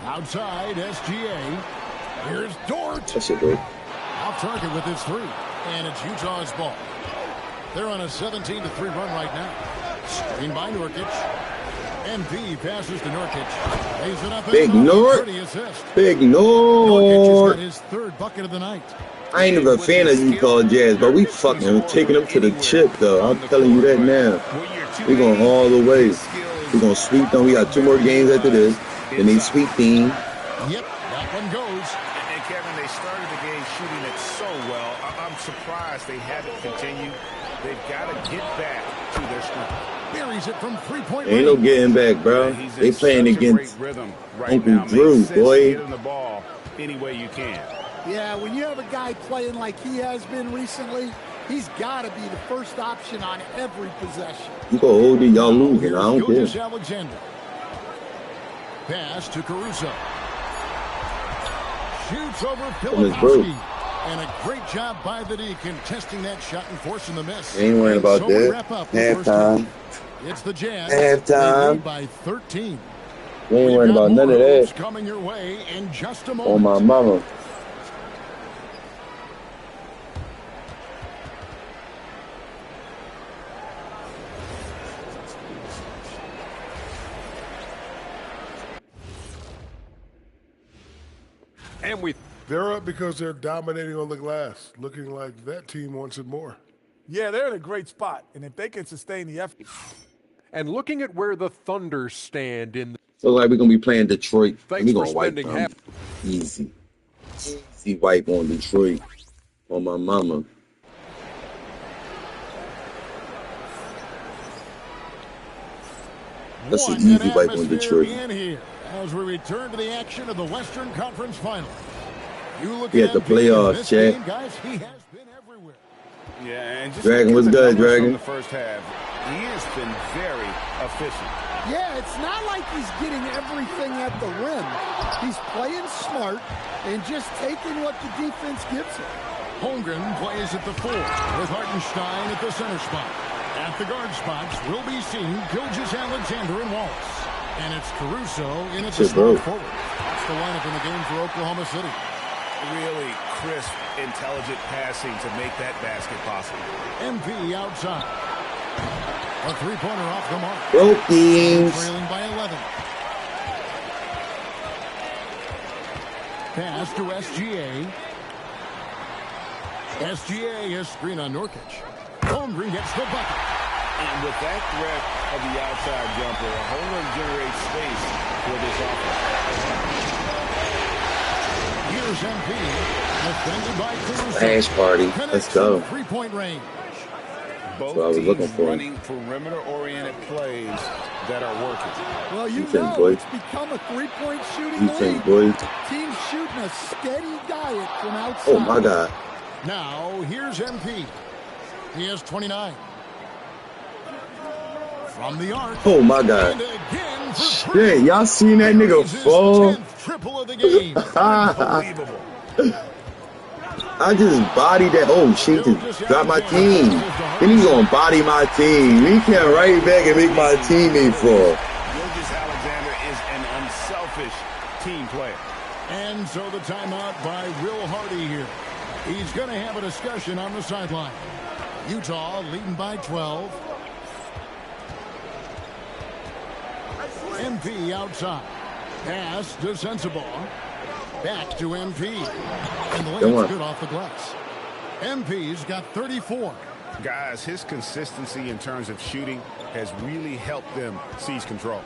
Outside, SGA. Here's Dort. That's it, bro. Off target with his 3. And it's Utah's ball. They're on a 17-3 run right now. Screen by Nurkic. MP passes to Nurkic. Lays it up. Big Nort. Big Nort. Nurkic has got his 3rd bucket of the night. I ain't even a fan of Utah Jazz, but we fucking taking them to the chip, though. I'm telling you that now. We going all the way. We gonna sweep them. We got 2 more games after this. Then they sweep team. Yep, that one goes. And Kevin, they started the game shooting it so well. I'm surprised they haven't continued. They've got to get back to their strength. Buries it from 3-point Ain't no getting back, bro. They playing against Uncle Drew, boy. Get him the ball any way you can. Yeah, when you have a guy playing like he has been recently, he's got to be the first option on every possession. You go hold it, y'all losing. I don't care. Alexander. Pass to Caruso. Shoots over Filipowski. And a great job by the D contesting that shot and forcing the miss. Ain't worrying about that. Halftime. It's the Jazz. Halftime. By 13. We ain't worrying about none of that. Coming your way in just a moment. Oh, my mama. And they're up because they're dominating on the glass, looking like that team wants it more. Yeah, they're in a great spot, and if they can sustain the effort. And looking at where the Thunder stand in the... Looks like we're going to be playing Detroit. Thanks We're for going to wipe them. Easy. Easy wipe on Detroit. On my mama. That's an easy wipe on Detroit. As we return to the action of the Western Conference Final. You look at the playoffs, Chad. Guys, he has been everywhere. Yeah, and just Dragon, what's good, Dragon? The first half, he has been very efficient. Yeah, it's not like he's getting everything at the rim. He's playing smart and just taking what the defense gives him. Holmgren plays at the 4 with Hartenstein at the center spot. At the guard spots will be seen Gilgeous-Alexander and Wallace. And it's Caruso in at the small forward. That's the lineup in the game for Oklahoma City. Really crisp, intelligent passing to make that basket possible. MP outside. A three-pointer off the mark. Brokies. Trailing by 11. Pass to SGA. SGA has screen on Nurkic. Holmgren gets the bucket. And with that threat of the outside jumper, Holmgren generates space for this offense. Here's MP. Defended by Caruso. Thanks, party. Let's go. Three-point range. Both That's what I was looking teams for. running perimeter-oriented plays that are working. Well, you Defense, know boys. it's become a three-point shooting Defense, league. boys. Teams shooting a steady diet from outside. Oh, my God. Now, here's MP. He has 29. From the arc. Oh, my God. Shit, y'all seen that nigga fall? Triple of the game. Unbelievable. I just bodied that. Oh, shit, just dropped my team. Then he's going to body my team. He came right back and make my teammate fall. Gilgeous-Alexander is an unselfish team player. And so the timeout by Will Hardy here. He's going to have a discussion on the sideline. Utah leading by 12. MP outside. Pass to Sensabaugh. Back to MP. And the layup's good off the glass. MP's got 34. Guys, his consistency in terms of shooting has really helped them seize control.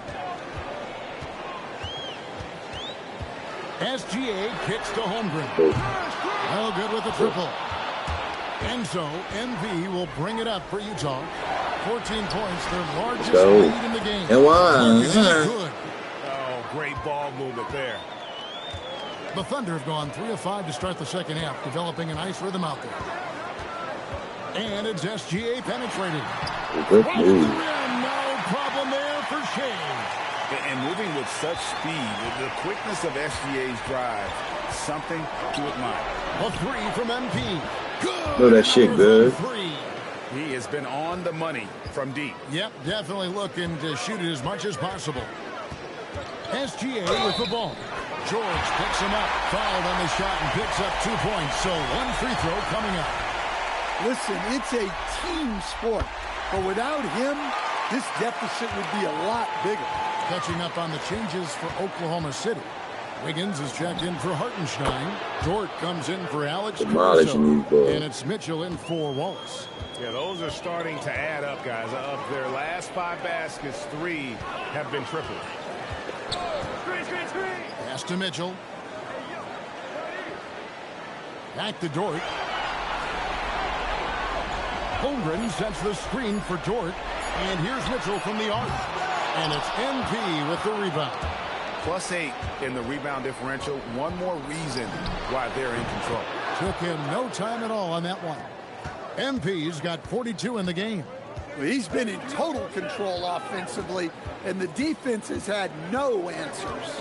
SGA kicks to Holmgren. Well, good with the triple. And so, MP will bring it up for Utah. 14 points, their largest lead in the game. And one. Good. Oh, great ball movement there. The Thunder have gone 3 of 5 to start the second half, developing a nice rhythm out there. And it's SGA penetrating. Good move. No problem there for Shea. And moving with such speed, the quickness of SGA's drive, something to admire. A 3 from MP. Good. Know that shit good. He has been on the money from deep. Yep, definitely looking to shoot it as much as possible. SGA with the ball. George picks him up, fouled on the shot, and picks up 2 points. So one free throw coming up. Listen, it's a team sport, but without him, this deficit would be a lot bigger. Catching up on the changes for Oklahoma City. Wiggins is checked in for Hartenstein. Dort comes in for Alex Caruso. And it's Mitchell in for Wallace. Yeah, those are starting to add up, guys. Of their last 5 baskets, 3 have been tripled. Pass to Mitchell. Back to Dort. Holmgren sets the screen for Dort. And here's Mitchell from the arc. And it's MP with the rebound. +8 in the rebound differential. One more reason why they're in control. Took him no time at all on that one. MP's got 42 in the game. Well, he's been in total control offensively, and the defense has had no answers.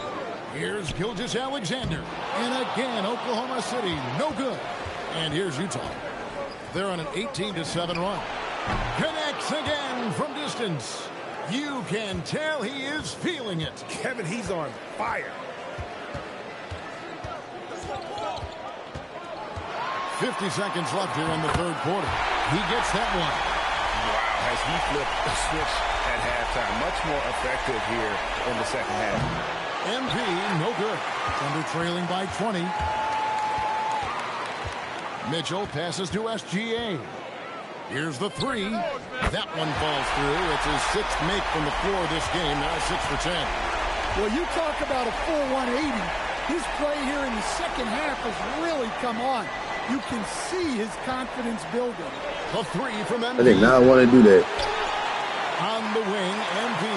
Here's Gilgeous-Alexander. And again, Oklahoma City, no good. And here's Utah. They're on an 18-7 run. Connects again from distance. You can tell he is feeling it. Kevin, he's on fire. 50 seconds left here in the third quarter. He gets that one. Wow, has he flipped the switch at halftime. Much more effective here in the second half. MP, no good. Thunder trailing by 20. Mitchell passes to SGA. Here's the 3. That one falls through. It's his 6th make from the floor this game. Now 6 for 10. Well, you talk about a full 180. His play here in the second half has really come on. You can see his confidence building. The 3 from MP. I did not want to do that. On the wing, MP.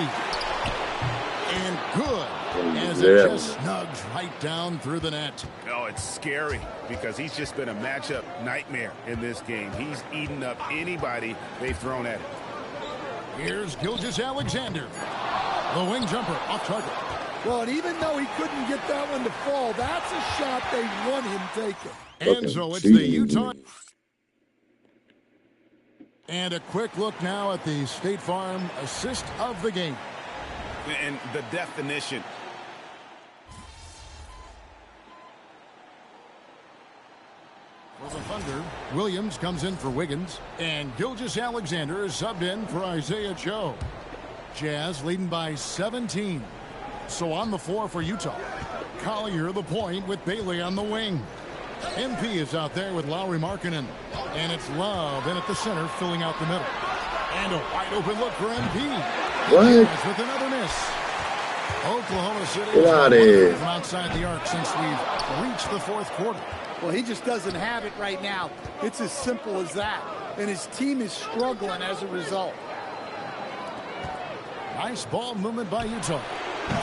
And good. As it just snugs right down through the net. Oh, it's scary because he's just been a matchup nightmare in this game. He's eaten up anybody they've thrown at him. Here's Gilgeous-Alexander. The wing jumper off target. Well, and even though he couldn't get that one to fall, that's a shot they want him taking. And so it's the Utah. And a quick look now at the State Farm assist of the game. And the definition. For the Thunder, Williams comes in for Wiggins. And Gilgeous-Alexander is subbed in for Isaiah Joe. Jazz leading by 17. So on the floor for Utah. Collier the point with Bailey on the wing. MP is out there with Lauri Markkanen. And it's Love in at the center, filling out the middle. And a wide open look for MP. What? With another miss. Oklahoma City Get out of here. from outside the arc since we've reached the fourth quarter. Well, he just doesn't have it right now. It's as simple as that. And his team is struggling as a result. Nice ball movement by Utah.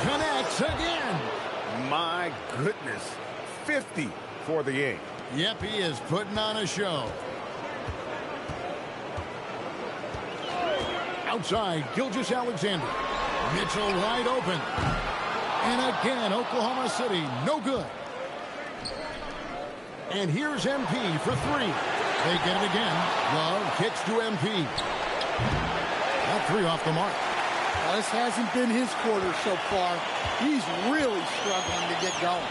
Connects again. My goodness. 50 for the game. Yep, he is putting on a show. Outside, Gilgeous-Alexander. Mitchell wide open. And again, Oklahoma City, no good. And here's MP for three. They get it again. Love kicks to MP. That three off the mark. Well, this hasn't been his quarter so far. He's really struggling to get going.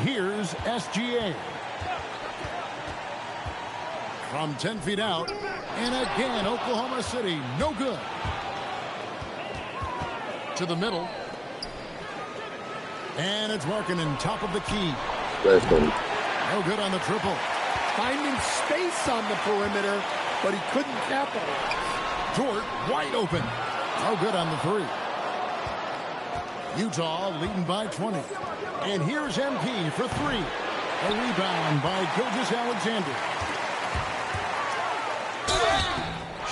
Here's SGA. From 10 feet out. And again, Oklahoma City, no good. To the middle. And it's Markkanen, top of the key. No good on the triple. Finding space on the perimeter, but he couldn't capitalize. Dort wide open. No good on the three. Utah leading by 20. And here's MP for three. A rebound by Gilgeous-Alexander.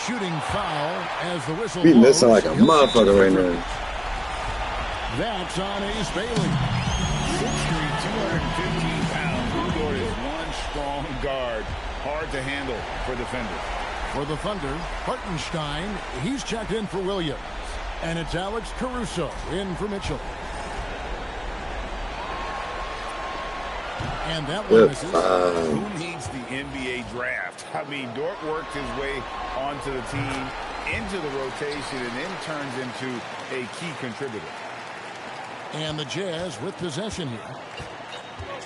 Shooting foul as the whistle Beating this blows. sound like a motherfucker right now. That's on Ace Bailey. 6'3", 215 pounds. Dort is one strong guard. Hard to handle for defenders. For the Thunder, Hartenstein, he's checked in for Williams. And it's Alex Caruso in for Mitchell. And that one misses. Who needs the NBA draft? I mean, Dort worked his way onto the team, into the rotation, and then turns into a key contributor. And the Jazz with possession here.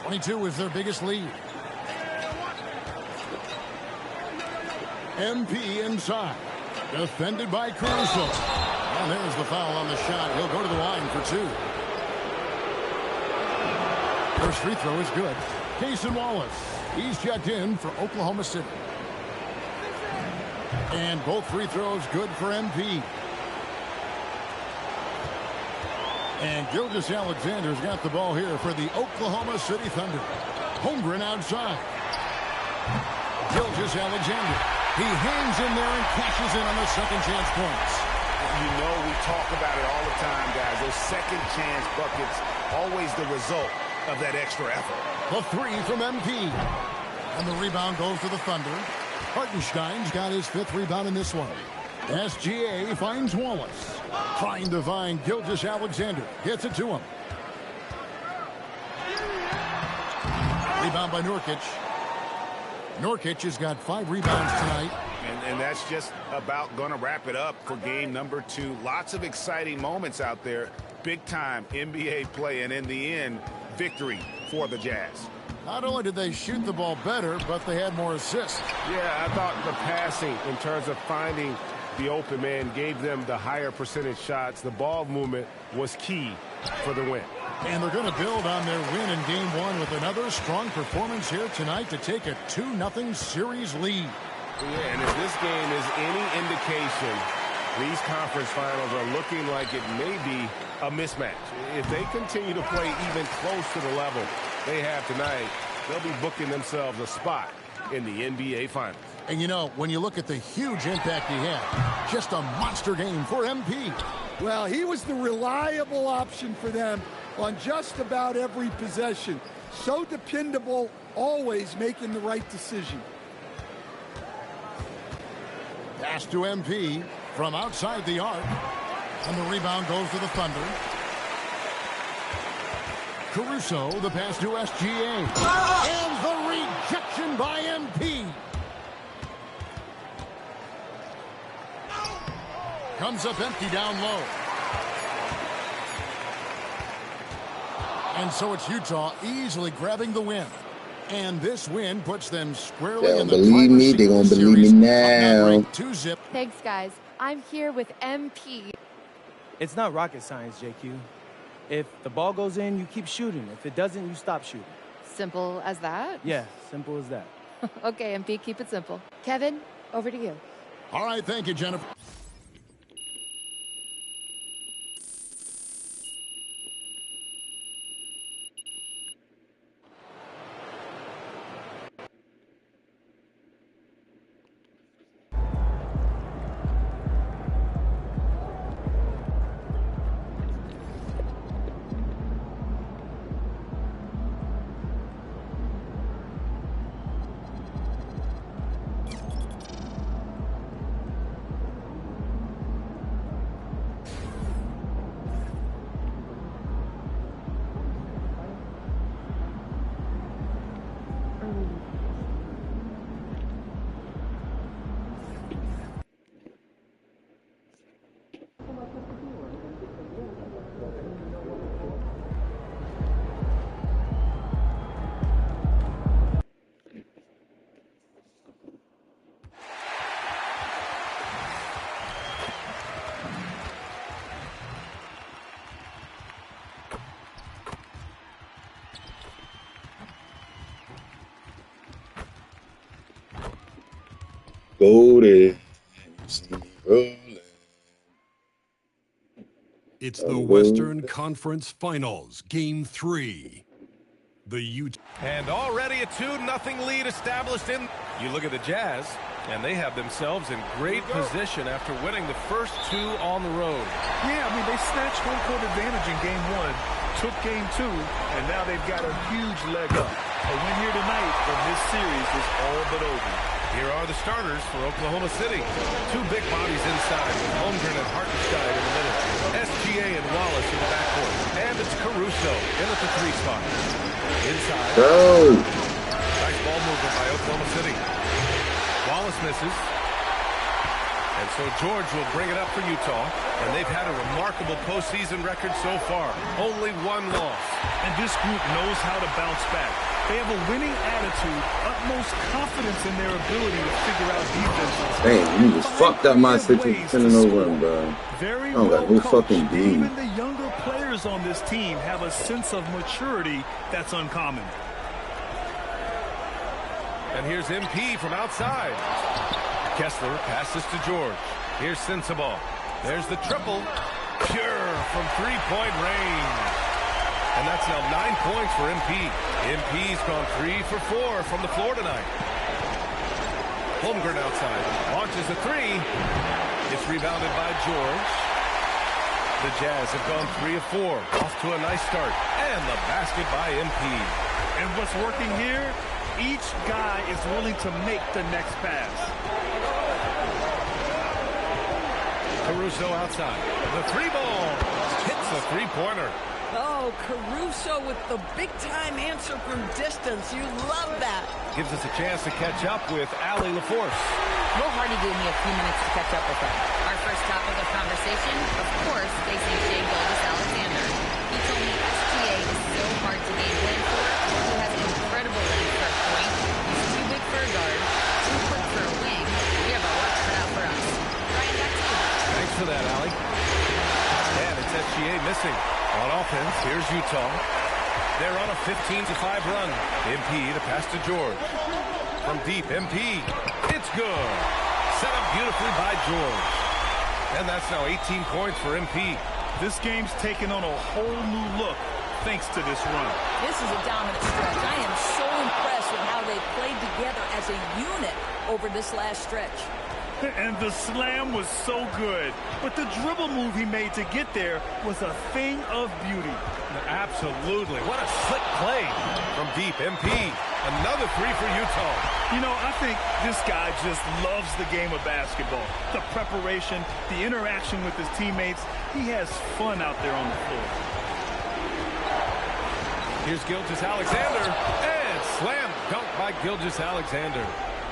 22 is their biggest lead. MP inside. Defended by Caruso. And there's the foul on the shot. He'll go to the line for two. First free throw is good. Cason Wallace. He's checked in for Oklahoma City. And both free throws good for MP. And Gilgeous-Alexander's got the ball here for the Oklahoma City Thunder. Holmgren outside. Gilgeous-Alexander. He hangs in there and cashes in on the second chance points. You know, we talk about it all the time, guys. Those second chance buckets, always the result of that extra effort. The three from MP. And the rebound goes to the Thunder. Hartenstein's got his fifth rebound in this one. SGA finds Wallace. Trying to find Gilgeous-Alexander. Gets it to him. Rebound by Nurkic. Nurkic has got 5 rebounds tonight. And that's just about going to wrap it up for game number 2. Lots of exciting moments out there. Big time NBA play. And in the end, victory for the Jazz. Not only did they shoot the ball better, but they had more assists. Yeah, I thought the passing in terms of finding the open man gave them the higher percentage shots. The ball movement was key for the win. And they're going to build on their win in game 1 with another strong performance here tonight to take a 2-0 series lead. Yeah, and if this game is any indication, these conference finals are looking like it may be a mismatch. If they continue to play even close to the level they have tonight, they'll be booking themselves a spot in the NBA Finals. And, you know, when you look at the huge impact he had, just a monster game for MP. Well, he was the reliable option for them on just about every possession. So dependable, always making the right decision. Pass to MP from outside the arc. And the rebound goes to the Thunder. Caruso, the pass to SGA. And the rejection by MP. Comes up empty down low. And so it's Utah easily grabbing the win. And this win puts them squarely in the believe me, they're going to believe me now. 2-zip. Thanks, guys. I'm here with MP. It's not rocket science, JQ. If the ball goes in, you keep shooting. If it doesn't, you stop shooting. Simple as that? Yeah, simple as that. Okay, MP, keep it simple. Kevin, over to you. All right, thank you, Jennifer. Golden. It's the Western Conference Finals, Game 3. The Utah. And already a 2-0 lead established in. You look at the Jazz, and they have themselves in great position after winning the first 2 on the road. Yeah, I mean, they snatched home court advantage in Game 1, took Game 2, and now they've got a huge leg up. A win here tonight, and this series is all but over. Here are the starters for Oklahoma City. 2 big bodies inside with Holmgren and Hartenstein in the middle. SGA and Wallace in the backcourt. And it's Caruso in at the 3 spot. Inside. Go. Nice ball movement by Oklahoma City. Wallace misses. And so George will bring it up for Utah. And they've had a remarkable postseason record so far. Only 1 loss. And this group knows how to bounce back. They have a winning attitude, utmost confidence in their ability to figure out defenses. Damn, you just fucked up my 6-0 run, bro. Very I don't got no fucking D. Even the younger players on this team have a sense of maturity that's uncommon. And here's MP from outside. Kessler passes to George. Here's Sensabaugh. There's the triple. Pure from 3-point range. And that's now 9 points for MP. MP's gone 3 for 4 from the floor tonight. Holmgren outside. Launches a 3. It's rebounded by George. The Jazz have gone 3 of 4. Off to a nice start. And the basket by MP. And what's working here? Each guy is willing to make the next pass. Caruso outside. The 3-ball. Hits a 3-pointer. Oh, Caruso with the big-time answer from distance. You love that. Gives us a chance to catch up with Allie LaForce. Will Hardy gave me a few minutes to catch up with him. Our first topic of conversation, of course, facing Shai Gilgeous-Alexander. He told me SGA is so hard to game plan for. He has an incredible length for a point. He's too big for a guard, too quick for a wing. We have our work cut out for us. Ryan, back to you. Thanks for that, Allie. And it's SGA missing. On offense, here's Utah. They're on a 15-5 run. MP to pass to George. From deep, MP. It's good. Set up beautifully by George. And that's now 18 points for MP. This game's taken on a whole new look thanks to this run. This is a dominant stretch. I am so impressed impressed with how they played together as a unit over this last stretch. And the slam was so good. But the dribble move he made to get there was a thing of beauty. Absolutely. What a slick play from deep. MP, another three for Utah. You know, I think this guy just loves the game of basketball. The preparation, the interaction with his teammates. He has fun out there on the floor. Here's Gilgeous-Alexander. And slam dunk by Gilgeous-Alexander.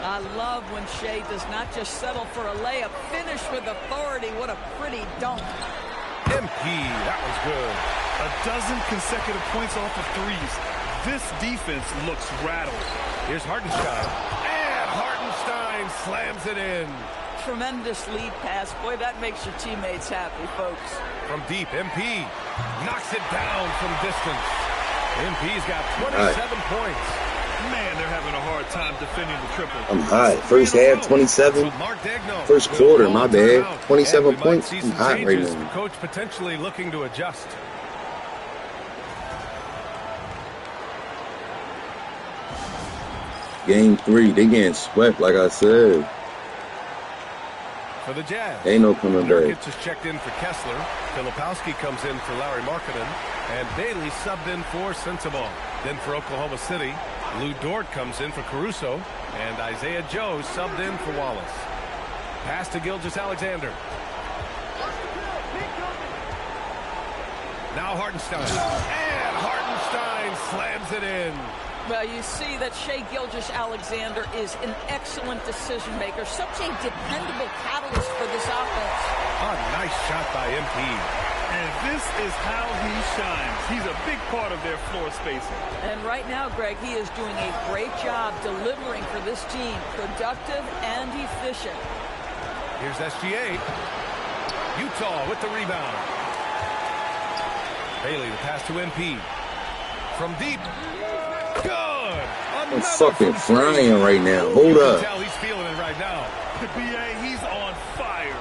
I love when Shea does not just settle for a layup. Finish with authority. What a pretty dunk. MP, that was good. A dozen consecutive points off of threes. This defense looks rattled. Here's Hartenstein. And Hartenstein slams it in. Tremendous lead pass. Boy, that makes your teammates happy, folks. From deep, MP knocks it down from distance. MP's got 27 points. Man, they're having a hard time defending the triple. I'm hot. First half, 27. First quarter, my bad. 27 points. I'm hot right now. Coach potentially looking to adjust. Game 3, they getting swept, like I said. For the Jazz, ain't no coming back. Nurkic is checked in for Kessler. Filipowski comes in for Larry Markkinen. And Bailey subbed in for Sensabaugh. Then for Oklahoma City, Lou Dort comes in for Caruso. And Isaiah Joe subbed in for Wallace. Pass to Gilgeous-Alexander. Now Hartenstein. And Hartenstein slams it in. Well, you see that Shai Gilgeous-Alexander is an excellent decision maker, such a dependable catalyst for this offense. A nice shot by MP. And this is how he shines. He's a big part of their floor spacing. And right now, Greg, he is doing a great job delivering for this team, productive and efficient. Here's SGA. Utah with the rebound. Bailey, the pass to MP. From deep. Good. I'm fucking flying right now. Hold up. Tell he's feeling it right now. The BA, he's on fire.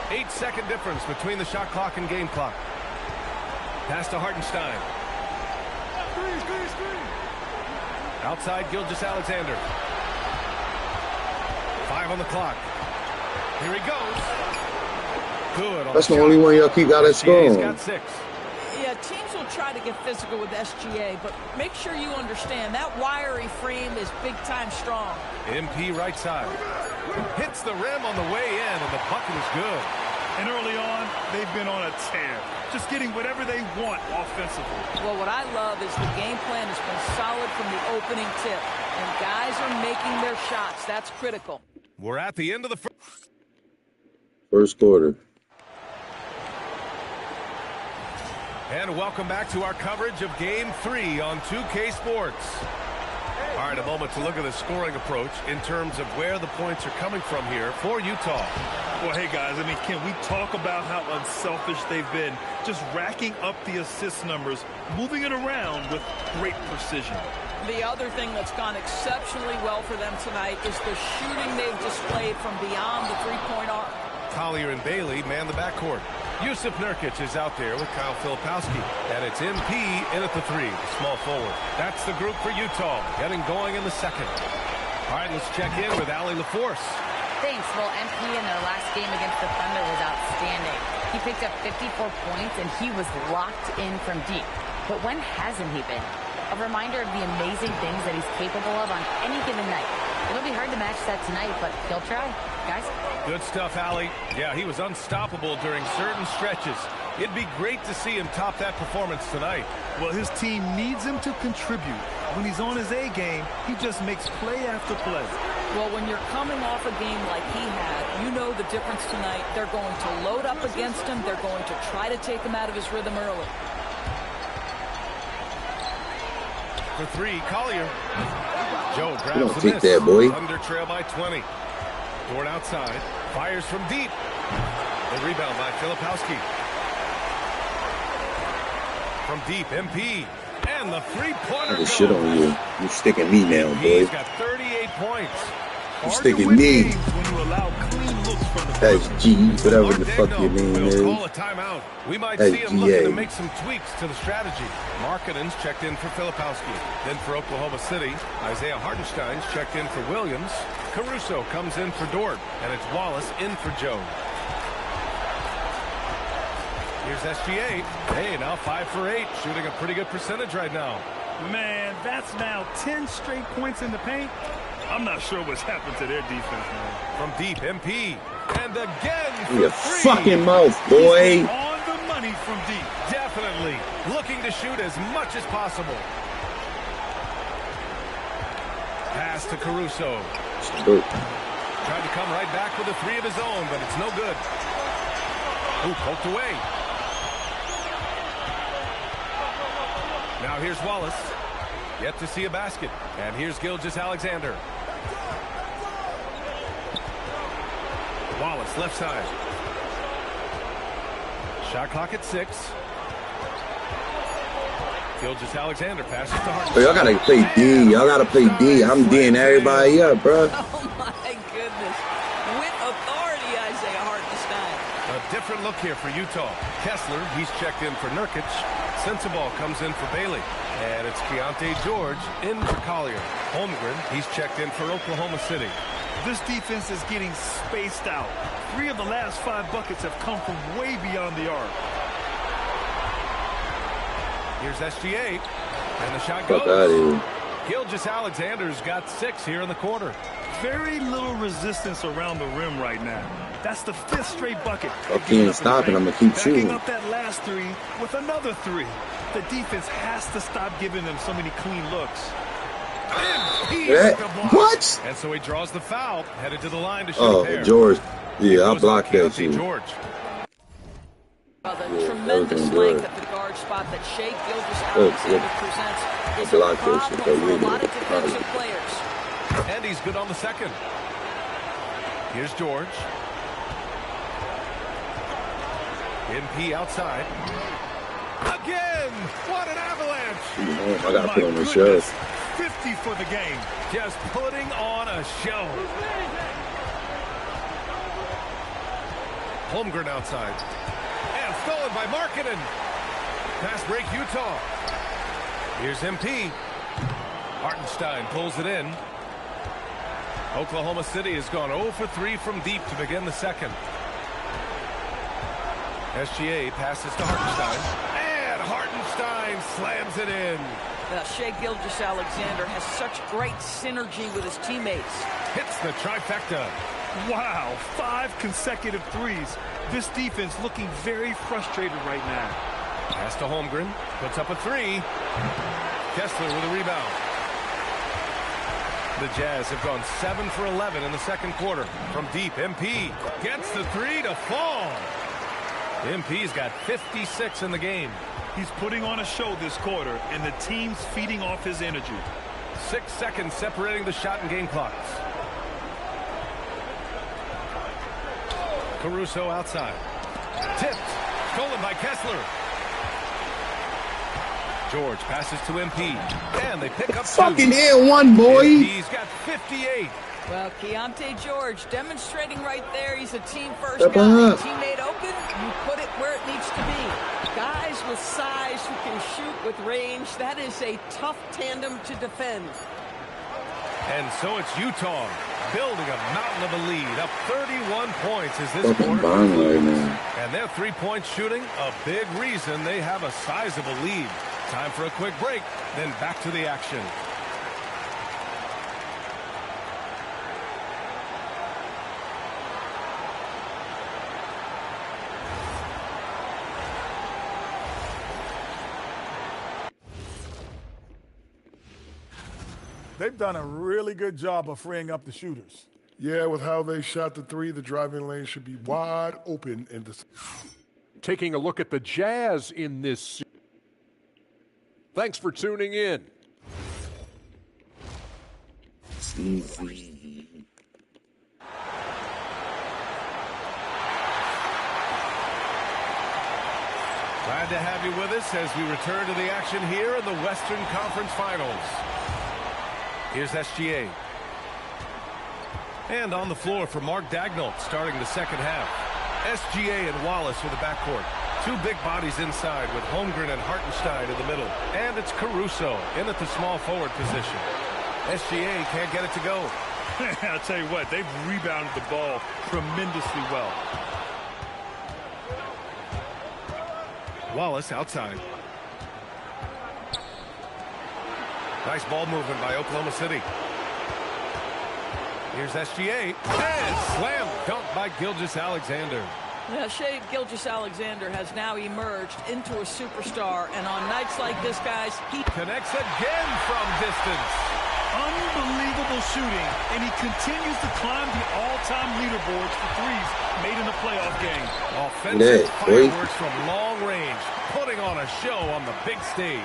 8-second difference between the shot clock and game clock. Pass to Hartenstein. Outside Gilgeous-Alexander. 5 on the clock. Here he goes. Good. That's the only one y'all keep got at score. He's got 6. Yeah, teams will try to get physical with SGA, but make sure you understand that wiry frame is big-time strong. MP right side. Hits the rim on the way in, and the bucket is good. And early on, they've been on a tear. Just getting whatever they want offensively. Well, what I love is the game plan has been solid from the opening tip. And guys are making their shots. That's critical. We're at the end of the first quarter. And welcome back to our coverage of Game 3 on 2K Sports. All right, a moment to look at the scoring approach in terms of where the points are coming from here for Utah. Well, hey, guys, I mean, can we talk about how unselfish they've been? Just racking up the assist numbers, moving it around with great precision. The other thing that's gone exceptionally well for them tonight is the shooting they've displayed from beyond the three-point arc. Collier and Bailey man the backcourt. Jusuf Nurkic is out there with Kyle Filipowski. And it's MP in at the 3, the small forward. That's the group for Utah, getting going in the second. All right, let's check in with Allie LaForce. Thanks. Well, MP in their last game against the Thunder was outstanding. He picked up 54 points, and he was locked in from deep. But when hasn't he been? A reminder of the amazing things that he's capable of on any given night. It'll be hard to match that tonight, but he'll try. Guys? Good stuff, Allie. Yeah, he was unstoppable during certain stretches. It'd be great to see him top that performance tonight. Well, his team needs him to contribute. When he's on his A game, he just makes play after play. Well, when you're coming off a game like he had, you know the difference tonight. They're going to load up against him. They're going to try to take him out of his rhythm early. For 3, Collier. Joe grabs don't the kick miss. that, boy. Thunder trail by 20. Dort outside. Fires from deep. The rebound by Filipowski. From deep, MP. And the three-pointer goes. Shit on you. You're sticking me now, boy. He's got 38 points. You're sticking me. When you allow clean looks from the SG, whatever the fuck your name is. Call a timeout. We might see him looking to make some tweaks to the strategy. Markkanen's checked in for Filipowski. Then for Oklahoma City, Isaiah Hartenstein's checked in for Williams. Caruso comes in for Dort, and it's Wallace in for Jones. Here's SGA. Hey, now 5 for 8, shooting a pretty good percentage right now. Man, that's now 10 straight points in the paint. I'm not sure what's happened to their defense, man. From deep, MP. And again in your fucking mouth, boy. He's on the money from deep. Definitely. Looking to shoot as much as possible. Pass to Caruso. Tried to come right back with a 3 of his own, but it's no good. Ooh, poked away. Now here's Wallace. Yet to see a basket. And here's Gilgeous-Alexander. Wallace, left side. Shot clock at 6. Gilgeous-Alexander passes to Hartenstein. Y'all gotta play D. Y'all gotta play D. I'm D'ing everybody up, bro. Oh, my goodness. With authority, Isaiah Hartenstein. A different look here for Utah. Kessler, he's checked in for Nurkic. Sensabaugh comes in for Bailey. And it's Keontae George in for Collier. Holmgren, he's checked in for Oklahoma City. This defense is getting spaced out. 3 of the last 5 buckets have come from way beyond the arc. Here's SGA. And the shot goes. Fuck out of here. Gilgeous-Alexander's got 6 here in the quarter. Very little resistance around the rim right now. That's the 5th straight bucket. I can't stop it. I'm going to keep shooting. Backing up that last 3 with another 3. The defense has to stop giving them so many clean looks. What? And so he draws the foul, headed to the line to shoot a pair. George. Yeah, I blocked that shit. George. The tremendous length at the guard spot that Shai Gilgeous-Alexander presents is a problem for a lot of defensive players. And he's good on the second. Here's George. MP outside. Again! What an avalanche! I gotta put on the show. 50 for the game. Just putting on a show. Holmgren outside. And stolen by Markkanen. Pass break Utah. Here's MP. Hartenstein pulls it in. Oklahoma City has gone 0 for 3 from deep to begin the second. SGA passes to Hartenstein. And Hartenstein slams it in. Shai Gilgeous-Alexander has such great synergy with his teammates. Hits the trifecta. Wow, 5 consecutive threes. This defense looking very frustrated right now. Pass to Holmgren. Puts up a 3. Kessler with a rebound. The Jazz have gone 7 for 11 in the second quarter. From deep, MP gets the 3 to fall. MP's got 56 in the game. He's putting on a show this quarter, and the team's feeding off his energy. 6 seconds separating the shot and game clocks. Caruso outside. Tipped. Stolen by Kessler. George passes to MP. And they pick up 2. Fucking and 1, boy. He's got 58. Well, Keontae George demonstrating right there he's a team-first guy. Teammate open, you put it where it needs to be. Guys with size who can shoot with range, that is a tough tandem to defend. And so it's Utah building a mountain of a lead, up 31 points as this quarter concludes. And their 3-point shooting, a big reason they have a sizable lead. Time for a quick break, then back to the action. They've done a really good job of freeing up the shooters. Yeah, with how they shot the 3, the driving lane should be wide open. Taking a look at the Jazz in this series. Thanks for tuning in. Glad to have you with us as we return to the action here in the Western Conference Finals. Here's SGA. And on the floor for Mark Daigneault starting the second half. SGA and Wallace with the backcourt. Two big bodies inside with Holmgren and Hartenstein in the middle. And it's Caruso in at the small forward position. SGA can't get it to go. I'll tell you what, they've rebounded the ball tremendously well. Wallace outside. Nice ball movement by Oklahoma City. Here's SGA. And slam dunk by Gilgeous-Alexander. Yeah, Shai Gilgeous-Alexander has now emerged into a superstar, and on nights like this, guys, he connects again from distance. Unbelievable shooting, and he continues to climb the all-time leaderboards for threes made in a playoff game. Offensive fireworks from long range, putting on a show on the big stage.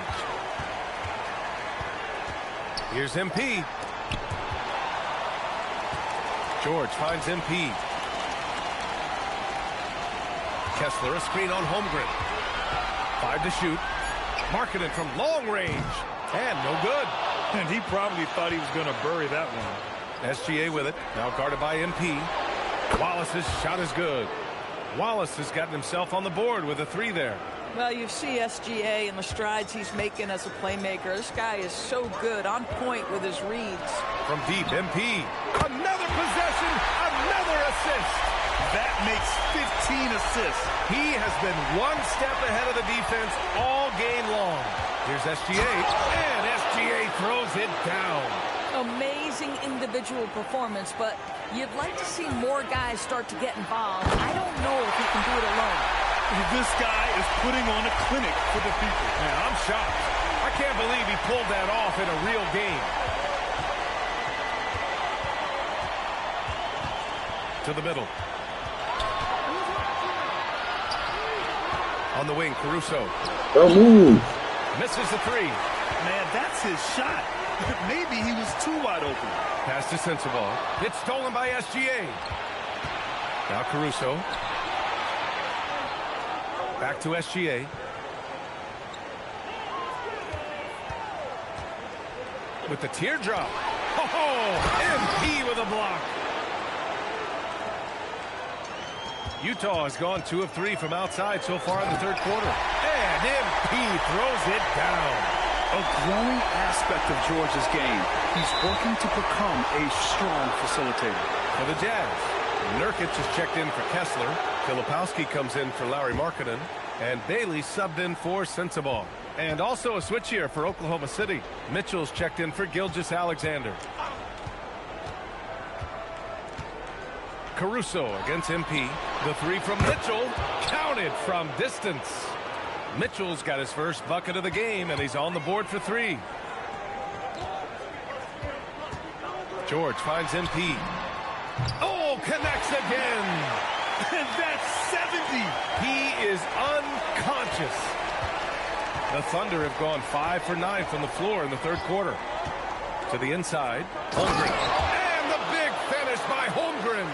Here's MP. George finds MP. Kessler, a screen on Holmgren. 5 to shoot. Markkanen from long range. And no good. And he probably thought he was going to bury that one. SGA with it. Now guarded by MP. Wallace's shot is good. Wallace has gotten himself on the board with a 3 there. Well, you see SGA and the strides he's making as a playmaker. This guy is so good, on point with his reads. From deep, MP. Another possession, another assist. That makes 15 assists. He has been one step ahead of the defense all game long. Here's SGA, and SGA throws it down. Amazing individual performance, but you'd like to see more guys start to get involved. I don't know if he can do it alone. This guy is putting on a clinic for the people. Man, I'm shocked. I can't believe he pulled that off in a real game. To the middle. On the wing, Caruso. Don't move. Misses the 3. Man, that's his shot. Maybe he was too wide open. Pass to Sensabaugh. It's stolen by SGA. Now Caruso. Back to SGA. With the teardrop. Oh, MP with a block. Utah has gone 2 of 3 from outside so far in the third quarter. And MP throws it down. A growing aspect of George's game. He's working to become a strong facilitator. For the Jazz, Nurkic has checked in for Kessler. Filipowski comes in for Lauri Markkanen. And Bailey subbed in for Sensabaugh. And also a switch here for Oklahoma City. Mitchell's checked in for Gilgeous-Alexander. Caruso against MP. The 3 from Mitchell. Counted from distance. Mitchell's got his first bucket of the game, and he's on the board for 3. George finds MP. Oh, connects again. And that's 70. He is unconscious. The Thunder have gone 5 for 9 from the floor in the third quarter. To the inside. Holmgren. And the big finish by Holmgren.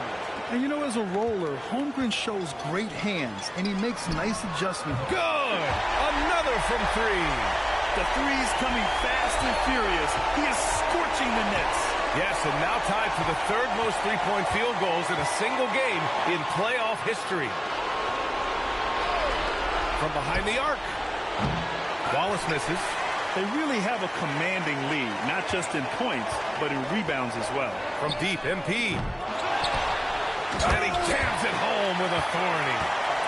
And you know, as a roller, Holmgren shows great hands, and he makes nice adjustments. Good! Another from 3. The three's coming fast and furious. He is scorching the nets. Yes, and now tied for the 3rd most three-point field goals in a single game in playoff history. From behind the arc. Wallace misses. They really have a commanding lead, not just in points, but in rebounds as well. From deep, MP. And he jams it home with authority.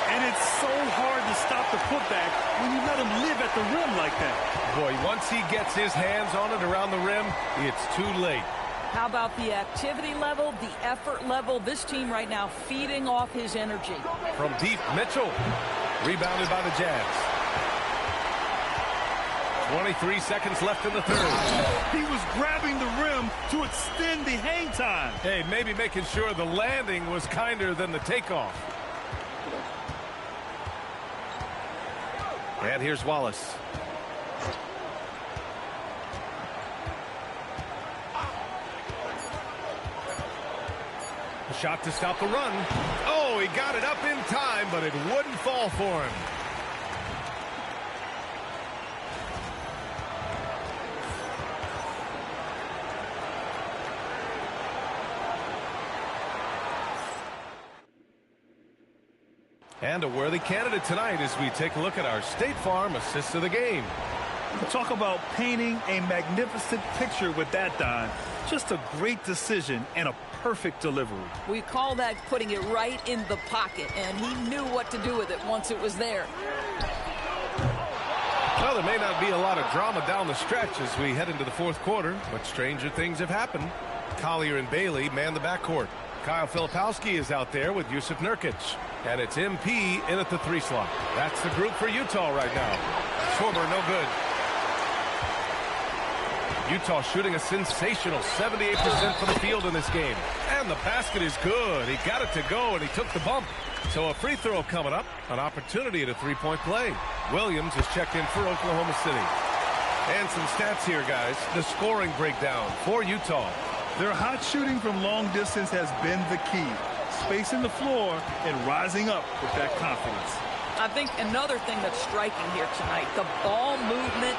And it's so hard to stop the putback when you let him live at the rim like that. Boy, once he gets his hands on it around the rim, it's too late. How about the activity level, the effort level? This team right now feeding off his energy. From deep, Mitchell. Rebounded by the Jazz. 23 seconds left in the third. He was grabbing the rim to extend the hang time. Hey, maybe making sure the landing was kinder than the takeoff. And here's Wallace. A shot to stop the run. Oh, he got it up in time, but it wouldn't fall for him. And a worthy candidate tonight as we take a look at our State Farm assist of the game. Talk about painting a magnificent picture with that, Don. Just a great decision and a perfect delivery. We call that putting it right in the pocket, and he knew what to do with it once it was there. Well, there may not be a lot of drama down the stretch as we head into the fourth quarter, but stranger things have happened. Collier and Bailey man the backcourt. Kyle Filipowski is out there with Jusuf Nurkic. And it's MP in at the 3 slot. That's the group for Utah right now. Schwarber, no good. Utah shooting a sensational 78% from the field in this game. And the basket is good. He got it to go, and he took the bump. So a free throw coming up, an opportunity at a three-point play. Williams is checked in for Oklahoma City. And some stats here, guys. The scoring breakdown for Utah. Their hot shooting from long distance has been the key. Spacing the floor and rising up with that confidence. I think another thing that's striking here tonight, the ball movement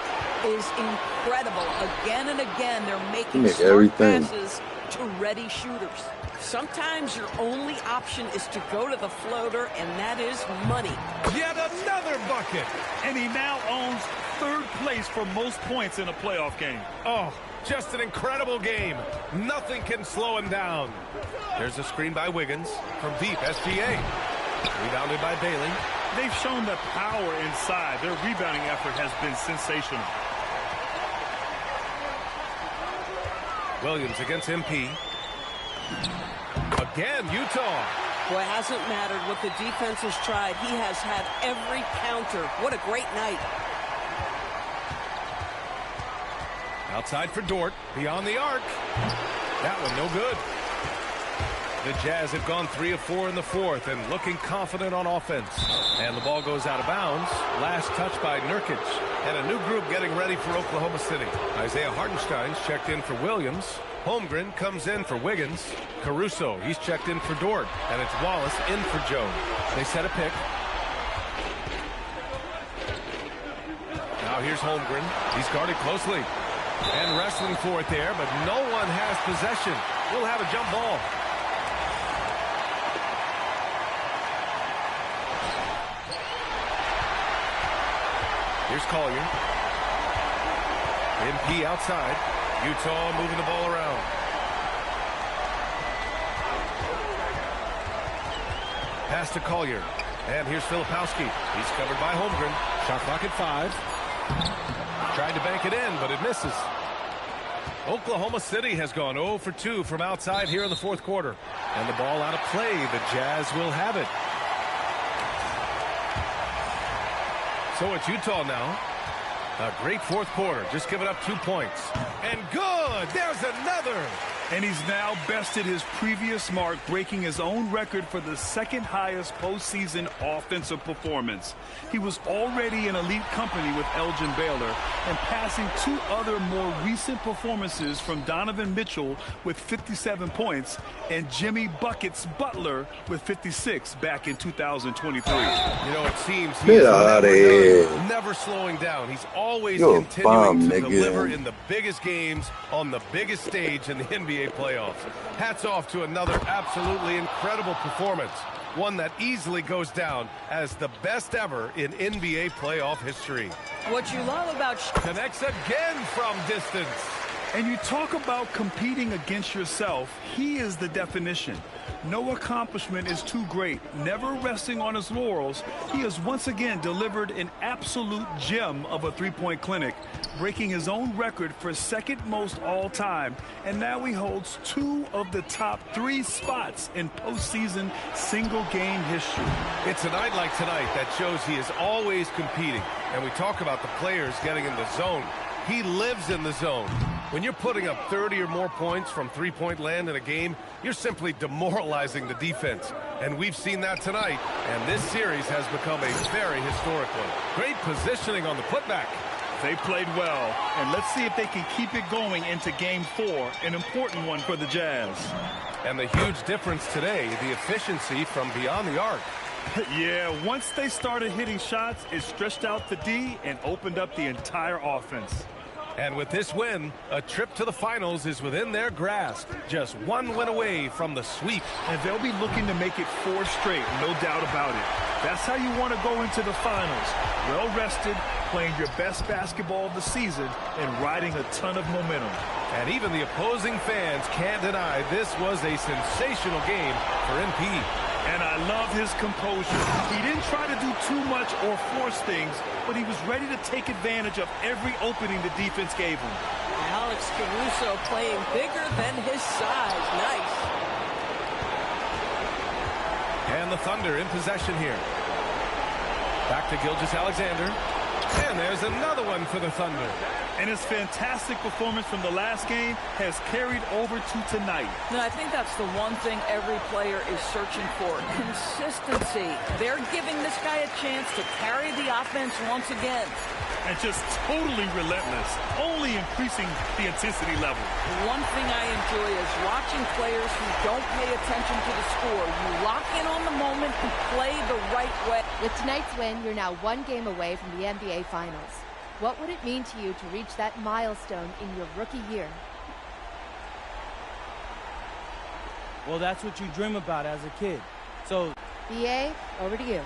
is incredible. Again and again, they're making smart passes to ready shooters. Sometimes your only option is to go to the floater, and that is money. Yet another bucket. And he now owns 3rd place for most points in a playoff game. Oh, just an incredible game. Nothing can slow him down. There's a screen by Wiggins from deep, SGA. Rebounded by Bailey. They've shown the power inside. Their rebounding effort has been sensational. Williams against MP. Again, Utah. Boy, it hasn't mattered what the defense has tried. He has had every counter. What a great night. Outside for Dort. Beyond the arc. That one no good. The Jazz have gone 3 of 4 in the fourth and looking confident on offense. And the ball goes out of bounds. Last touch by Nurkic. And a new group getting ready for Oklahoma City. Isaiah Hartenstein's checked in for Williams. Holmgren comes in for Wiggins. Caruso, he's checked in for Dort. And it's Wallace in for Jones. They set a pick. Now here's Holmgren. He's guarded closely. And wrestling for it there, but no one has possession. We'll have a jump ball. Here's Collier. MP outside. Utah moving the ball around. Pass to Collier. And here's Filipowski. He's covered by Holmgren. Shot clock at 5. Tried to bank it in, but it misses. Oklahoma City has gone 0 for 2 from outside here in the fourth quarter. And the ball out of play. The Jazz will have it. So it's Utah now. A great fourth quarter. Just giving up 2 points. And good! There's another! And he's now bested his previous mark, breaking his own record for the 2nd highest postseason offensive performance. He was already in elite company with Elgin Baylor and passing 2 other more recent performances from Donovan Mitchell with 57 points and Jimmy Buckets Butler with 56 back in 2023. You know, it seems he's never slowing down. He's always continuing to deliver in the biggest games on the biggest stage in the NBA playoffs. Hats off to another absolutely incredible performance. One that easily goes down as the best ever in NBA playoff history. What you love about... Connects again from distance. And you talk about competing against yourself. He is the definition. No accomplishment is too great. Never resting on his laurels, he has once again delivered an absolute gem of a three-point clinic, breaking his own record for 2nd most all-time. And now he holds 2 of the top 3 spots in postseason single-game history. It's a night like tonight that shows he is always competing. And we talk about the players getting in the zone. He lives in the zone. When you're putting up 30 or more points from three-point land in a game, you're simply demoralizing the defense. And we've seen that tonight. And this series has become a very historic one. Great positioning on the putback. They played well. And let's see if they can keep it going into Game 4, an important one for the Jazz. And the huge difference today, the efficiency from beyond the arc. Yeah, once they started hitting shots, it stretched out the D and opened up the entire offense. And with this win, a trip to the finals is within their grasp. Just one win away from the sweep. And they'll be looking to make it 4 straight, no doubt about it. That's how you want to go into the finals. Well-rested, playing your best basketball of the season, and riding a ton of momentum. And even the opposing fans can't deny this was a sensational game for MP. And I love his composure. He didn't try to do too much or force things, but he was ready to take advantage of every opening the defense gave him. Alex Caruso playing bigger than his size. Nice. And the Thunder in possession here. Back to Gilgeous-Alexander. And there's another one for the Thunder. And his fantastic performance from the last game has carried over to tonight. And I think that's the one thing every player is searching for. Consistency. They're giving this guy a chance to carry the offense once again. And just totally relentless, only increasing the intensity level. The one thing I enjoy is watching players who don't pay attention to the score. You lock in on the moment and play the right way. With tonight's win, you're now 1 game away from the NBA Finals. What would it mean to you to reach that milestone in your rookie year? Well, that's what you dream about as a kid. So, BA, over to you.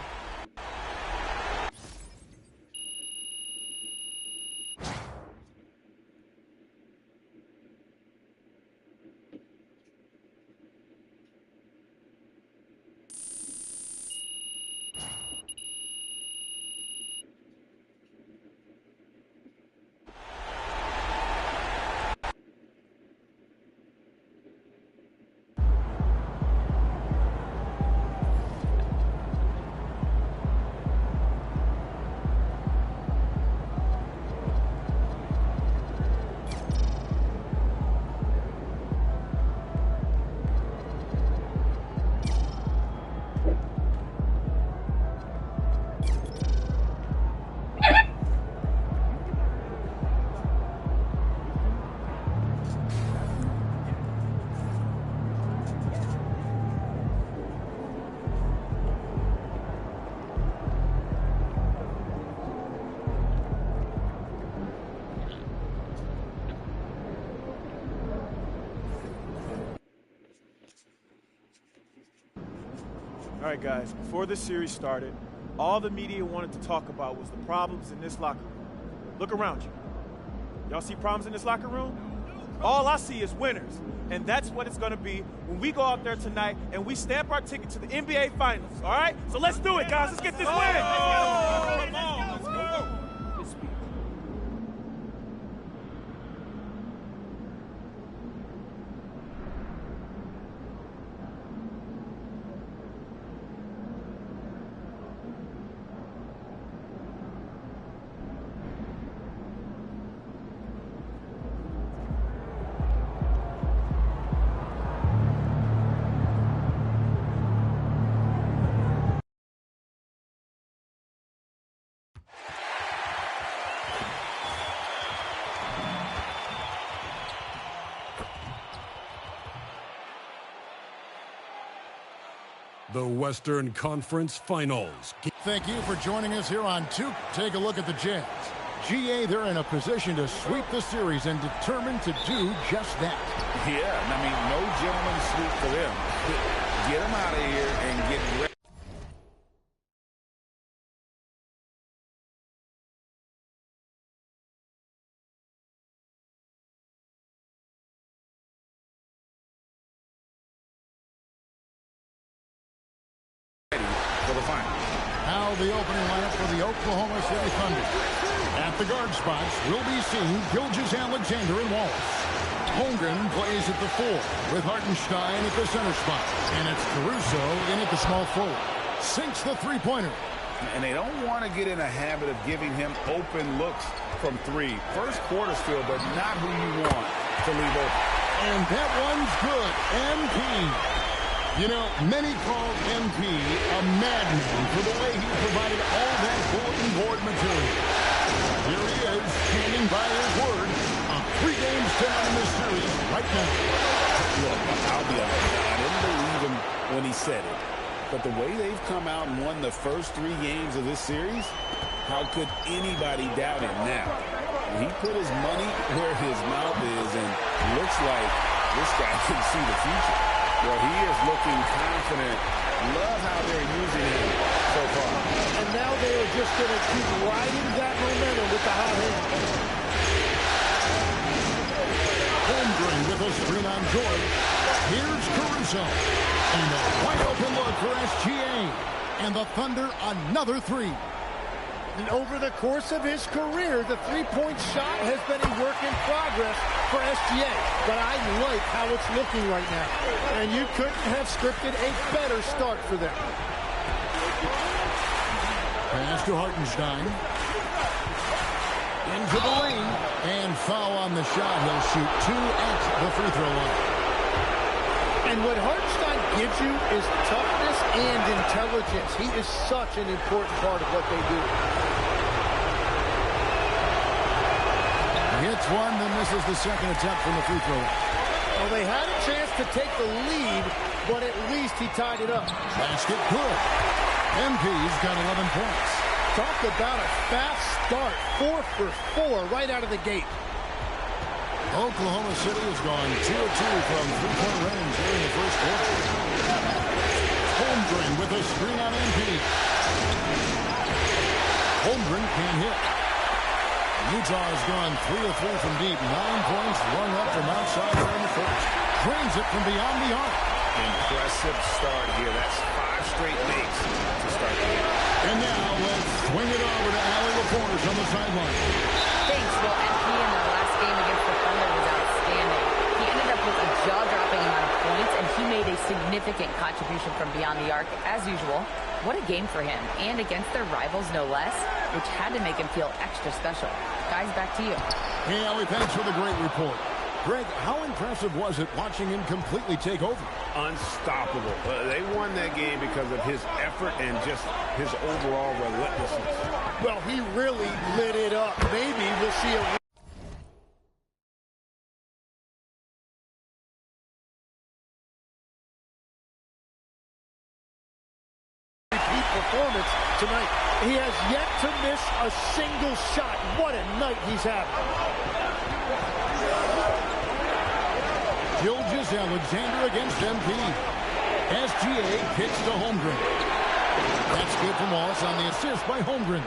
All right, guys, before this series started, all the media wanted to talk about was the problems in this locker room. Look around you. Y'all see problems in this locker room? All I see is winners. And that's what it's going to be when we go out there tonight and we stamp our ticket to the NBA Finals, all right? So let's do it, guys. Let's get this win. Come on, let's go. The Western Conference Finals. Thank you for joining us here on 2. Take a look at the Jazz. GA, they're in a position to sweep the series and determined to do just that. Yeah, I mean, no gentleman's sweep for them. Get them out of here and get ready. For the final. Now the opening lineup for the Oklahoma City Thunder. At the guard spots will be seen Gilgeous-Alexander and Wallace. Holmgren plays at the 4 with Hartenstein at the center spot. And it's Caruso in at the small forward. Sinks the three-pointer. And they don't want to get in a habit of giving him open looks from 3. First quarter still, but not who you want to leave open. And that one's good. MP. You know, many call MP a madman for the way he provided all that bulletin board material. Here he is, standing by his word. 3 games down in this series right now. Look, I'll be honest, I didn't believe him when he said it. But the way they've come out and won the first 3 games of this series, how could anybody doubt him now? He put his money where his mouth is, and looks like this guy can see the future. Well, he is looking confident. Love how they're using him so far. And now they are just going to keep riding that momentum with the hot hand. Holmgren with a screen on George. Here's Caruso. And a wide open look for SGA. And the Thunder another three. And over the course of his career, the three-point shot has been a work in progress for SGA. But I like how it's looking right now. And you couldn't have scripted a better start for them. Pass to Hartenstein. Into the lane. And foul on the shot. He'll shoot 2 at the free throw line. And what Hartenstein gives you is toughness and intelligence. He is such an important part of what they do. Hits one, then misses the second attempt from the free throw. Well, they had a chance to take the lead, but at least he tied it up. Basket good. MP's got 11 points. Talk about a fast start. 4 for 4 right out of the gate. Oklahoma City has gone 2 of 2 from three-point range here in the first quarter. Holmgren with a screen on MP. Holmgren can't hit. Utah has gone 3 of 3 from deep. 9 points rung up from outside here in the first. Drains it from beyond the arc. Impressive start here. That's 5 straight makes to start the game. And now let's swing it over to Allie LaForge on the sideline. Thanks. Well, MP in the last game against the Thunder was outstanding. He ended up with a jaw-dropping amount of points, and he made a significant contribution from beyond the arc, as usual. What a game for him, and against their rivals, no less, which had to make him feel extra special. Guys, back to you. Hey, Allie, thanks for the great report. Greg, how impressive was it watching him completely take over? Unstoppable. They won that game because of his effort and just his overall relentlessness. Well, he really lit it up. Maybe we'll see a repeat performance tonight. He has yet to miss a single shot. What a night he's having. Gilgeous-Alexander against MP. SGA kicks to Holmgren. That's good from Wallace on the assist by Holmgren.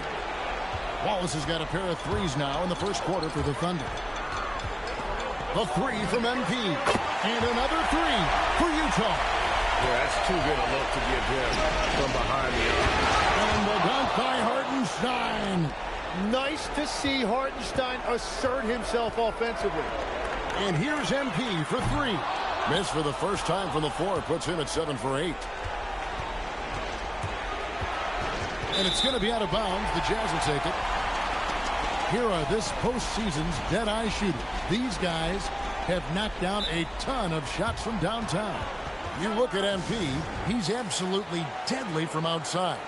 Wallace has got a pair of threes now in the first quarter for the Thunder. A three from MP. And another three for Utah. Yeah, that's too good a look to give him from behind the arc. And the dunk by Hartenstein. Nice to see Hartenstein assert himself offensively. And here's MP for three. Missed for the first time from the floor. Puts him at 7 for 8. And it's going to be out of bounds. The Jazz will take it. Here are this postseason's dead-eye shooters. These guys have knocked down a ton of shots from downtown. You look at MP, he's absolutely deadly from outside.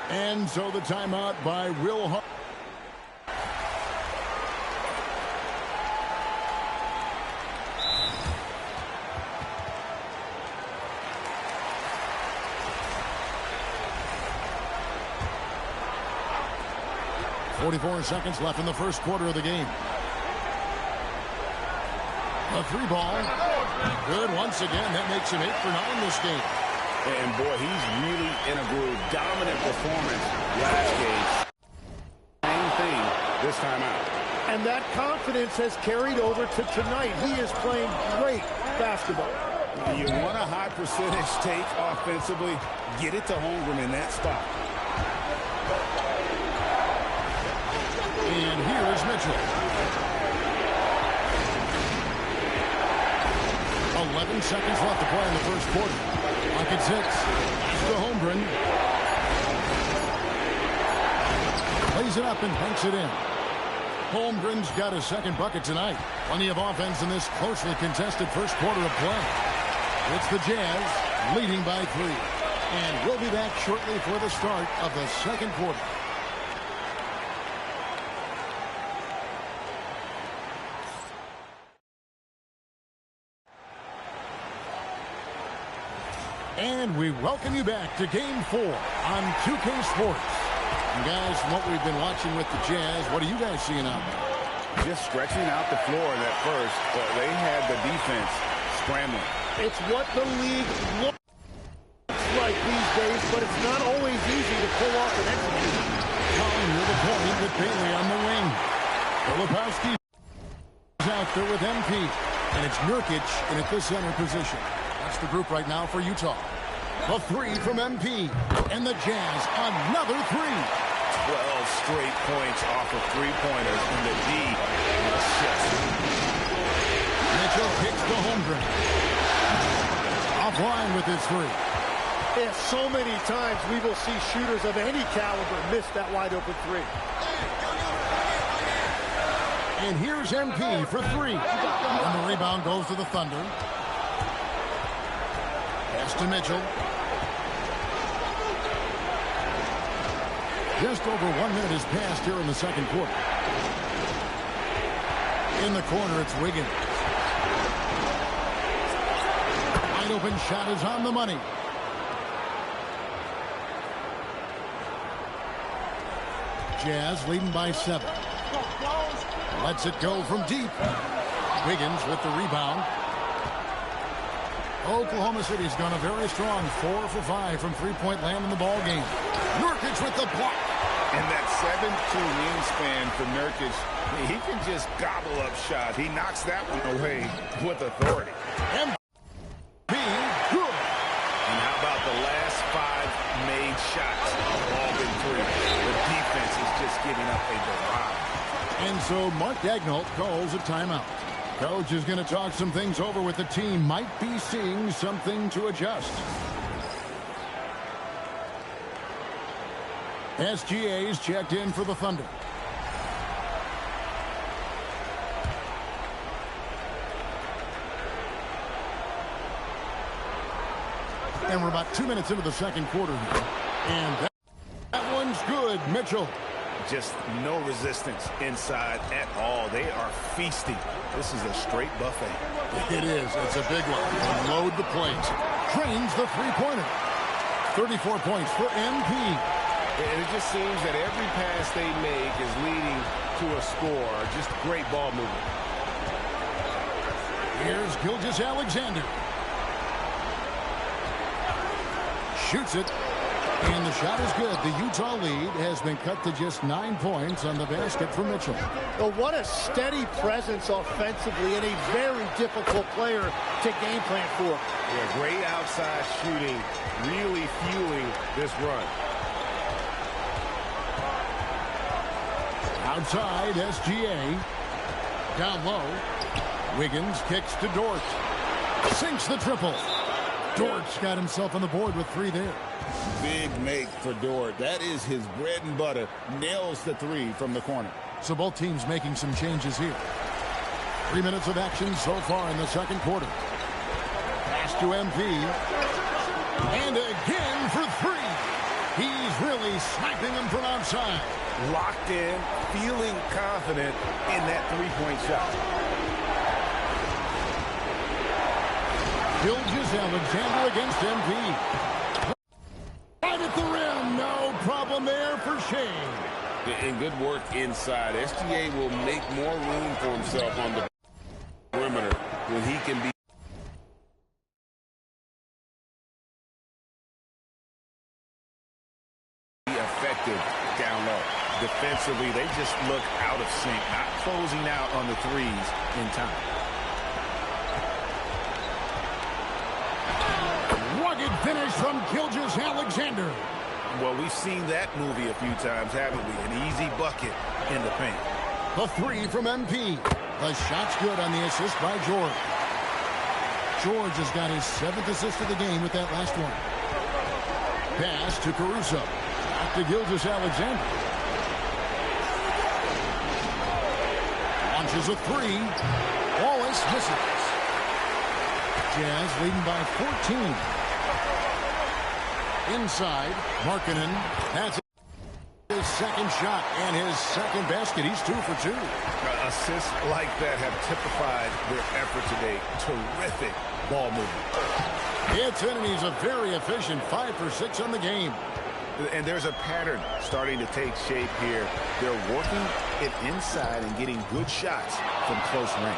And so the timeout by Will Harden. .44 seconds left in the first quarter of the game. A three ball. Good once again. That makes him 8 for 9 this game. And boy, he's really in a groove. Dominant performance last game. Same thing this time out. And that confidence has carried over to tonight. He is playing great basketball. You want a high percentage take offensively, get it to Holmgren in that spot. And here is Mitchell. 11 seconds left to play in the first quarter. Rockets hits. Pass to Holmgren. Plays it up and banks it in. Holmgren's got his second bucket tonight. Plenty of offense in this closely contested first quarter of play. It's the Jazz leading by 3. And we'll be back shortly for the start of the second quarter. And we welcome you back to Game 4 on 2K Sports. And guys, from what we've been watching with the Jazz, what are you guys seeing out there? just stretching out the floor at first, but they had the defense scrambling. It's what the league looks like these days, but it's not always easy to pull off and execute. Colin with a point with Bailey on the wing. Filipowski is out there with MP. And it's Nurkic in at the center position. That's the group right now for Utah. A three from MP. And the Jazz, another three. 12 straight points off of three-pointers, and the D assists. Mitchell kicks the home drain. Offline with his three. Yeah, so many times we will see shooters of any caliber miss that wide-open three. And here's MP for three. And the rebound goes to the Thunder. Pass to Mitchell. Just over 1 minute has passed here in the second quarter. In the corner, it's Wiggins. Wide open shot is on the money. Jazz leading by 7. Lets it go from deep. Wiggins with the rebound. Oklahoma City's gone a very strong 4 for 5 from three-point land in the ball game. Nurkic with the block. And that 7'2" wingspan for Nurkic, he can just gobble up shots. He knocks that one away with authority. And good. And how about the last 5 made shots? All been three. The defense is just giving up a barrage. And so Mark Daigneault calls a timeout. Coach is going to talk some things over with the team. Might be seeing something to adjust. SGA's checked in for the Thunder. And we're about 2 minutes into the second quarter here. And that one's good. Mitchell. Just no resistance inside at all. They are feasting. This is a straight buffet. It is. It's a big one. And load the plates. Drains the three-pointer. 34 points for MP. It just seems that every pass they make is leading to a score. Just great ball movement. Here's Gilgeous-Alexander. Shoots it. And the shot is good. The Utah lead has been cut to just 9 points on the basket for Mitchell. Well, what a steady presence offensively and a very difficult player to game plan for. Yeah, great outside shooting, really fueling this run. Outside, SGA. Down low. Wiggins kicks to Dort. Sinks the triple. Dort's got himself on the board with 3 there. Big make for Dort. That is his bread and butter. Nails the 3 from the corner. So both teams making some changes here. 3 minutes of action so far in the second quarter. Pass to MP. And again for 3. He's really sniping them from outside. Locked in, feeling confident in that three-point shot. Gilgeous-Alexander against MP. Right at the rim. No problem there for Shea. And good work inside. SGA will make more room for himself on the perimeter when he can be effective down low. Defensively, they just look out of sync, not closing out on the threes in time. Rugged finish from Gilgeous-Alexander. Well, we've seen that movie a few times, haven't we? An easy bucket in the paint. The 3 from MP. The shot's good on the assist by George. George has got his 7th assist of the game with that last one. Pass to Caruso. Back to Gilgeous-Alexander. Launches a 3. Wallace misses. Jazz leading by 14. Inside, Markkanen. That's his second shot and his second basket. He's 2 for 2. Assists like that have typified their effort today. Terrific ball movement. It's in, and he's a very efficient 5 for 6 on the game. And there's a pattern starting to take shape here. They're working it inside and getting good shots from close range.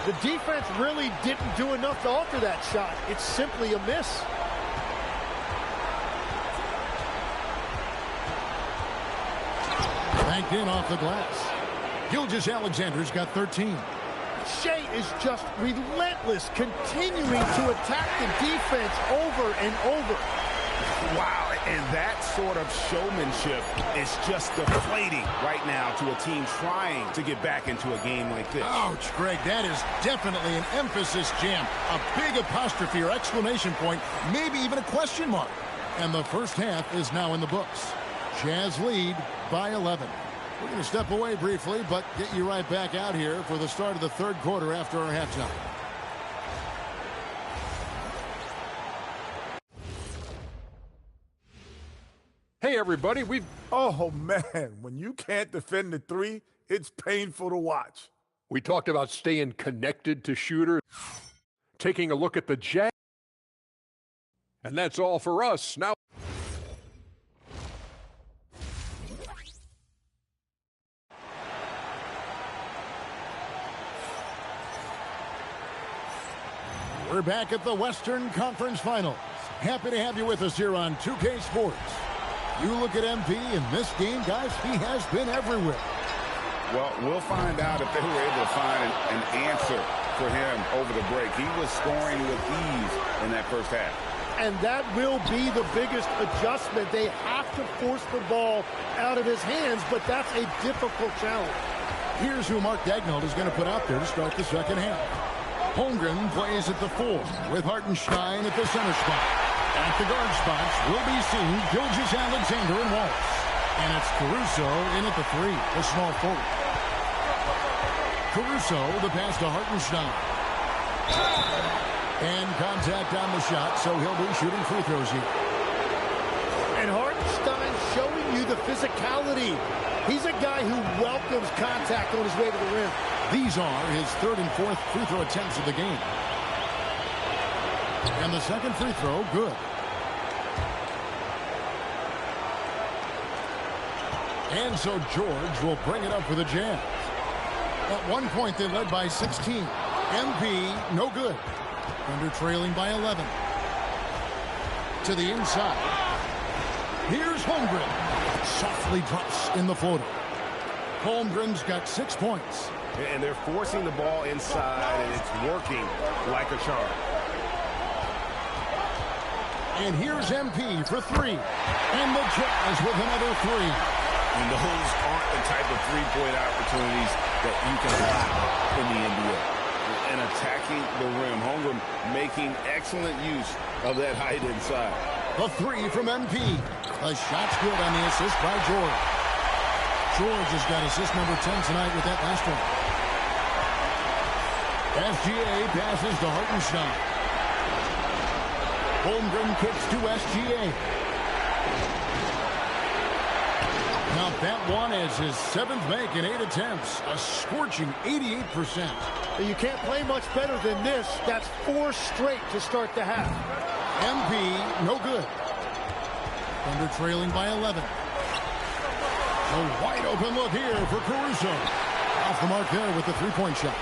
The defense really didn't do enough to alter that shot. It's simply a miss. Banked in off the glass. Gilgeous-Alexander's got 13. Shea is just relentless, continuing to attack the defense over and over. Wow, and that sort of showmanship is just deflating right now to a team trying to get back into a game like this. Ouch, Greg, that is definitely an emphasis jam. A big apostrophe or exclamation point, maybe even a question mark. And the first half is now in the books. Jazz lead by 11. We're going to step away briefly, but get you right back out here for the start of the third quarter after our halftime. Hey, everybody, Oh, man, when you can't defend the three, it's painful to watch. We talked about staying connected to shooters, taking a look at the Jazz. And that's all for us. Now, we're back at the Western Conference Finals. Happy to have you with us here on 2K Sports. You look at MP in this game, guys, he has been everywhere. Well, we'll find out if they were able to find an answer for him over the break. He was scoring with ease in that first half. And that will be the biggest adjustment. They have to force the ball out of his hands, but that's a difficult challenge. Here's who Mark Daigneault is going to put out there to start the second half. Holmgren plays at the 4 with Hartenstein at the center spot. At the guard spots will be seen Gilgeous-Alexander and Wallace. And it's Caruso in at the 3, the small forward. Caruso, the pass to Hartenstein. And contact on the shot, so he'll be shooting free throws here. And Hartenstein showing you the physicality. He's a guy who welcomes contact on his way to the rim. These are his third and fourth free throw attempts of the game. And the second free throw, good. And so George will bring it up for the Jazz. At one point, they led by 16. MP, no good. Thunder trailing by 11. To the inside. Here's Holmgren. Softly drops in the floater. Holmgren's got 6 points. And they're forcing the ball inside, and it's working like a charm. And here's MP for 3. And the Jazz with another 3. And those aren't the type of three-point opportunities that you can allow in the NBA. And attacking the rim, Holmgren making excellent use of that height inside. The 3 from MP. The shot's good on the assist by George. George has got assist number 10 tonight with that last one. SGA passes to Hartenstein. Holmgren kicks to SGA. Now that one is his 7th make in 8 attempts. A scorching 88%. You can't play much better than this. That's 4 straight to start the half. MP, no good. Thunder trailing by 11. A wide open look here for Caruso. Off the mark there with the 3-point shot.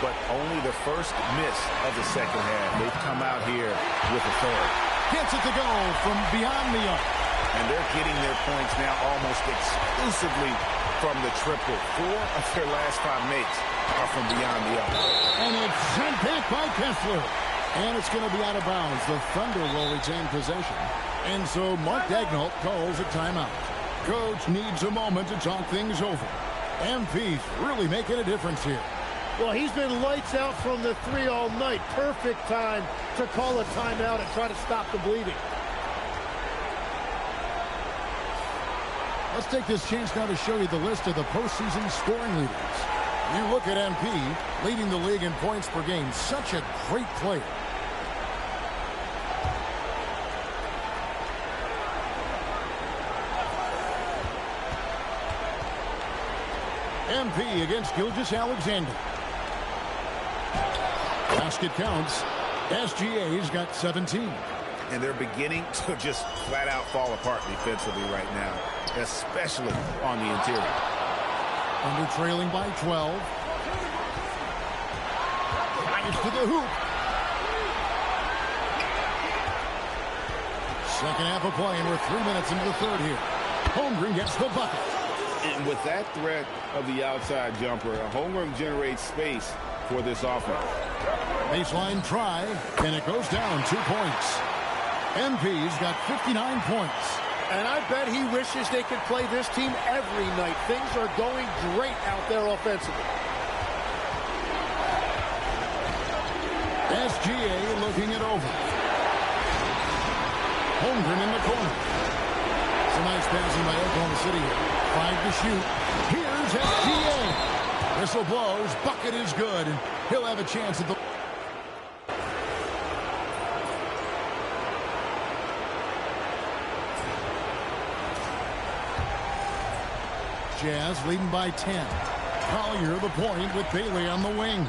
But only the first miss of the second half. They've come out here with a third. Gets it to go from beyond the arc. And they're getting their points now almost exclusively from the triple. 4 of their last 5 makes are from beyond the arc. And it's sent back by Kessler. And it's going to be out of bounds. The Thunder will retain possession. And so Mark Daigneault calls a timeout. Coach needs a moment to talk things over. MP's really making a difference here. Well, he's been lights out from the 3 all night. Perfect time to call a timeout and try to stop the bleeding. Let's take this chance now to show you the list of the postseason scoring leaders. You look at MP, leading the league in points per game. Such a great player. MP against Gilgeous-Alexander. Basket counts. SGA's got 17. and they're beginning to just flat out fall apart defensively right now, especially on the interior. Thunder trailing by 12. Drives to the hoop. Second half of play, and we're 3 minutes into the third here. Holmgren gets the bucket. And with that threat of the outside jumper, Holmgren generates space for this offense. Baseline try, and it goes down 2 points. MP's got 59 points. And I bet he wishes they could play this team every night. Things are going great out there offensively. SGA looking it over. Holmgren in the corner. It's a nice passing by Oklahoma City here. 5 to shoot. Here's SGA. Whistle blows. Bucket is good. And he'll have a chance at the... Jazz leading by 10. Collier the point with Bailey on the wing.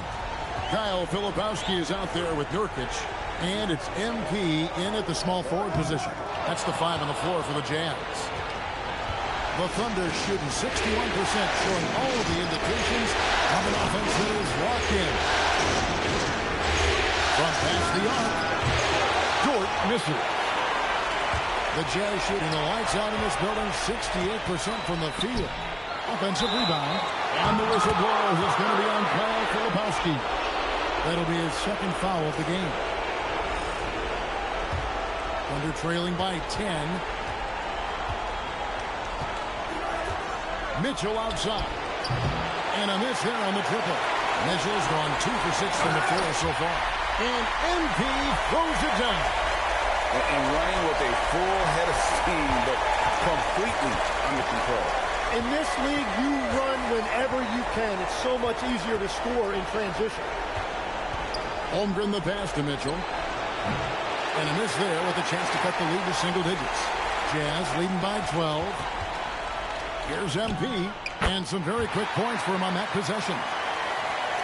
Kyle Filipowski is out there with Nurkic. And it's MP in at the small forward position. That's the 5 on the floor for the Jazz. The Thunder shooting 61%, showing all of the indications of an offense that is locked in. From past the arc, Dort misses. The Jazz shooting the lights out in this building, 68% from the field. Offensive rebound, and the whistle blows. It's going to be on Kyle Filipowski. That'll be his second foul of the game. Thunder trailing by 10. Mitchell outside. And a miss there on the triple. Mitchell's gone 2 for 6 from the floor so far. And MP throws it down. And running with a full head of steam, but completely under control. In this league, you run whenever you can. It's so much easier to score in transition. Holmgren the pass to Mitchell. And a miss there with a chance to cut the lead to single digits. Jazz leading by 12. Here's MP. And some very quick points for him on that possession.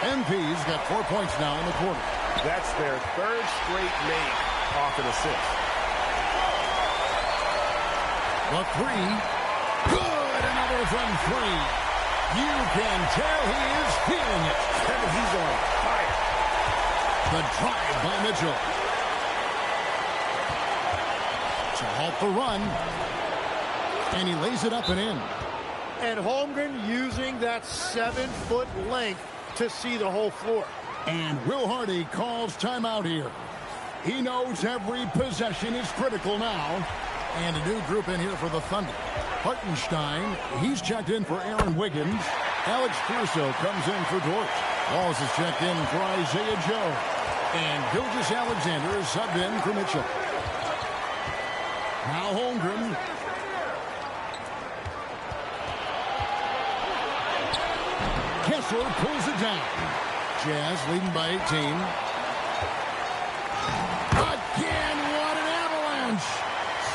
MP's got 4 points now in the quarter. That's their third straight make off an assist. The three. Good. Another from 3. You can tell he is feeling it. He's on fire. The drive by Mitchell. To halt the run. And he lays it up and in. And Holmgren using that 7-foot length to see the whole floor. And Will Hardy calls timeout here. He knows every possession is critical now. And a new group in here for the Thunder. Hartenstein, he's checked in for Aaron Wiggins. Alex Caruso comes in for Dort. Walls is checked in for Isaiah Joe. And Gilgeous-Alexander is subbed in for Mitchell. Now Holmgren. Kessler pulls it down. Jazz leading by 18. Again, what an avalanche!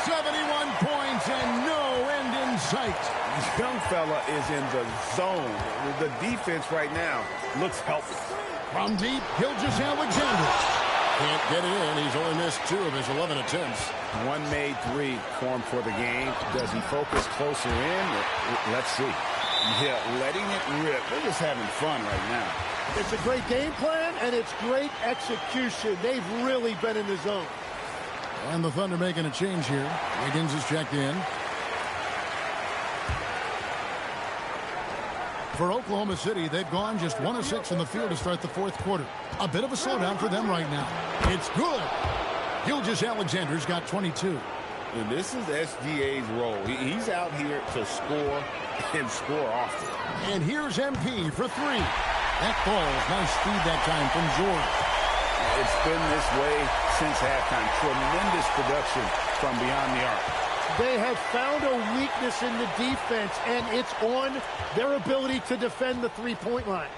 71 points and no end in sight. This young fella is in the zone. The defense right now looks helpless. From deep, Gilgeous-Alexander. Can't get it in. He's only missed 2 of his 11 attempts. One made 3 formed for the game. Does he focus closer in? Let's see. Yeah, letting it rip. They're just having fun right now. It's a great game plan, and it's great execution. They've really been in the zone. And the Thunder making a change here. Wiggins is checked in. For Oklahoma City, they've gone just 1 of 6 in the field to start the fourth quarter. A bit of a slowdown for them right now. It's good. Gilgeous-Alexander's got 22. And this is SGA's role. He's out here to score and score often. And here's MP for 3. That falls. Nice speed that time from George. It's been this way since halftime. Tremendous production from beyond the arc. They have found a weakness in the defense, and it's on their ability to defend the three-point line.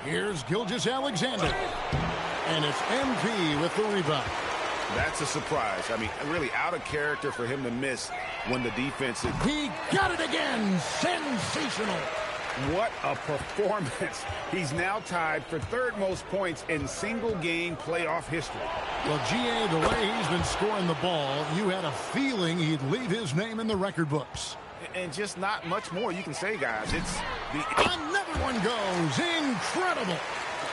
Here's Gilgeous-Alexander. And it's MP with the rebound. That's a surprise. I mean, really out of character for him to miss when the defense is... He got it again. Sensational. What a performance. He's now tied for third most points in single-game playoff history. Well, G.A., the way he's been scoring the ball, you had a feeling he'd leave his name in the record books. And just not much more you can say, guys. It's the... Another one goes. Incredible.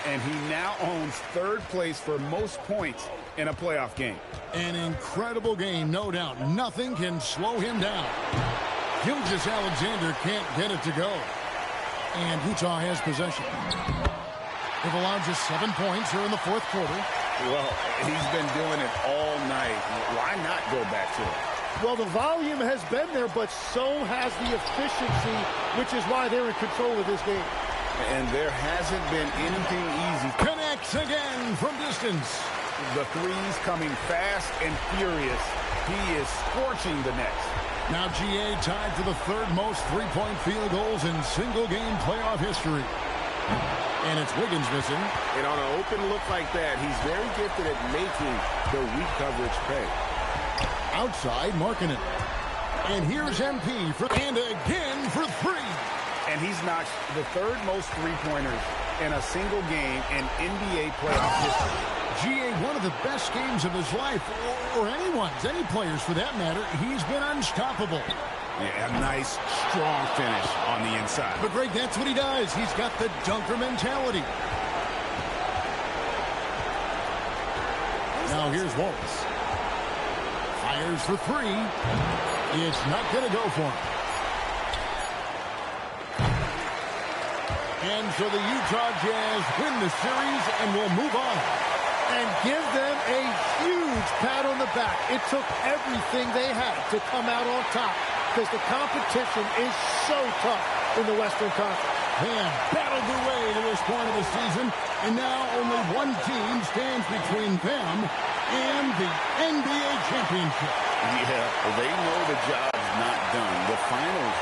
And he now owns third place for most points in a playoff game. An incredible game, no doubt. Nothing can slow him down. Gilgeous-Alexander can't get it to go. And Utah has possession. They've allowed just 7 points here in the fourth quarter. Well, he's been doing it all night. Why not go back to it? Well, the volume has been there, but so has the efficiency, which is why they're in control of this game. And there hasn't been anything easy. Connects again from distance. The threes coming fast and furious. He is scorching the nets. Now G.A. tied for the third most three-point field goals in single-game playoff history. And it's Wiggins missing. And on an open look like that, he's very gifted at making the weak coverage pay. Outside, Markkanen. And here's MP and again for three. And he's knocked the third most three-pointers in a single game in NBA playoff history. G.A., one of the best games of his life, or anyone's, any players for that matter. He's been unstoppable. Yeah, a nice, strong finish on the inside. But, Greg, that's what he does. He's got the dunker mentality. Now here's Wallace. Fires for three. It's not going to go for him. And so the Utah Jazz win the series and will move on. And give them a huge pat on the back. It took everything they had to come out on top because the competition is so tough in the Western Conference. They have battled their way to this point of the season, and now only one team stands between them and the NBA championship. Yeah, well, they know the job's not done. The finals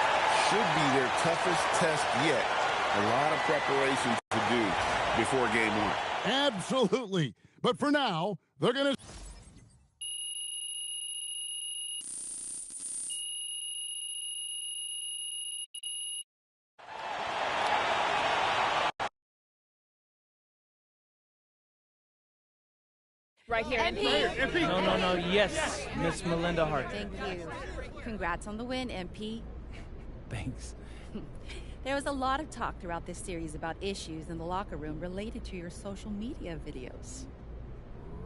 should be their toughest test yet. A lot of preparation to do before game one. Absolutely. But for now, they're going to... Right here. MP. No. Yes, Miss Melinda Hart. Thank you. Congrats on the win, MP. Thanks. There was a lot of talk throughout this series about issues in the locker room related to your social media videos.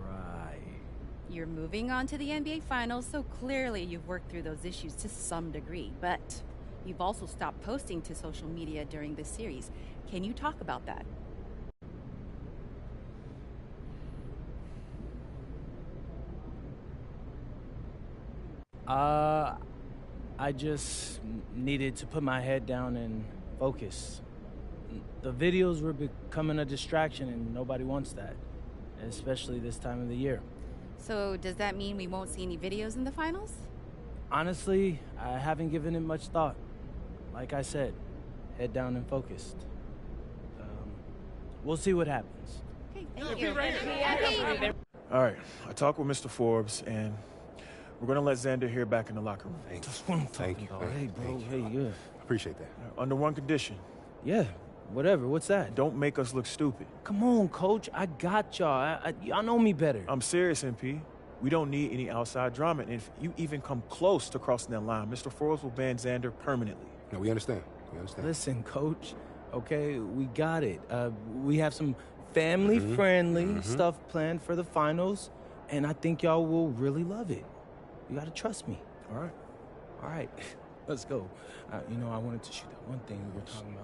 Right. You're moving on to the NBA Finals, so clearly you've worked through those issues to some degree, but you've also stopped posting to social media during this series. Can you talk about that? I just needed to put my head down and focus. The videos were becoming a distraction, and nobody wants that, especially this time of the year. So does that mean we won't see any videos in the finals? Honestly, I haven't given it much thought. Like I said, head down and focused. We'll see what happens. Okay, thank you. All right, I talked with Mr. Forbes, and we're going to let Xander here back in the locker room. Thank you. Hey, bro. Hey, good. Appreciate that. Under one condition. Yeah, whatever. What's that? Don't make us look stupid. Come on, Coach. I got y'all. Y'all know me better. I'm serious, MP. We don't need any outside drama. And if you even come close to crossing that line, Mr. Forbes will ban Xander permanently. No, we understand. We understand. Listen, Coach. Okay, we got it. We have some family-friendly stuff planned for the finals, and I think y'all will really love it. You gotta trust me. All right. All right. Let's go. You know, I wanted to shoot that one thing we were talking about.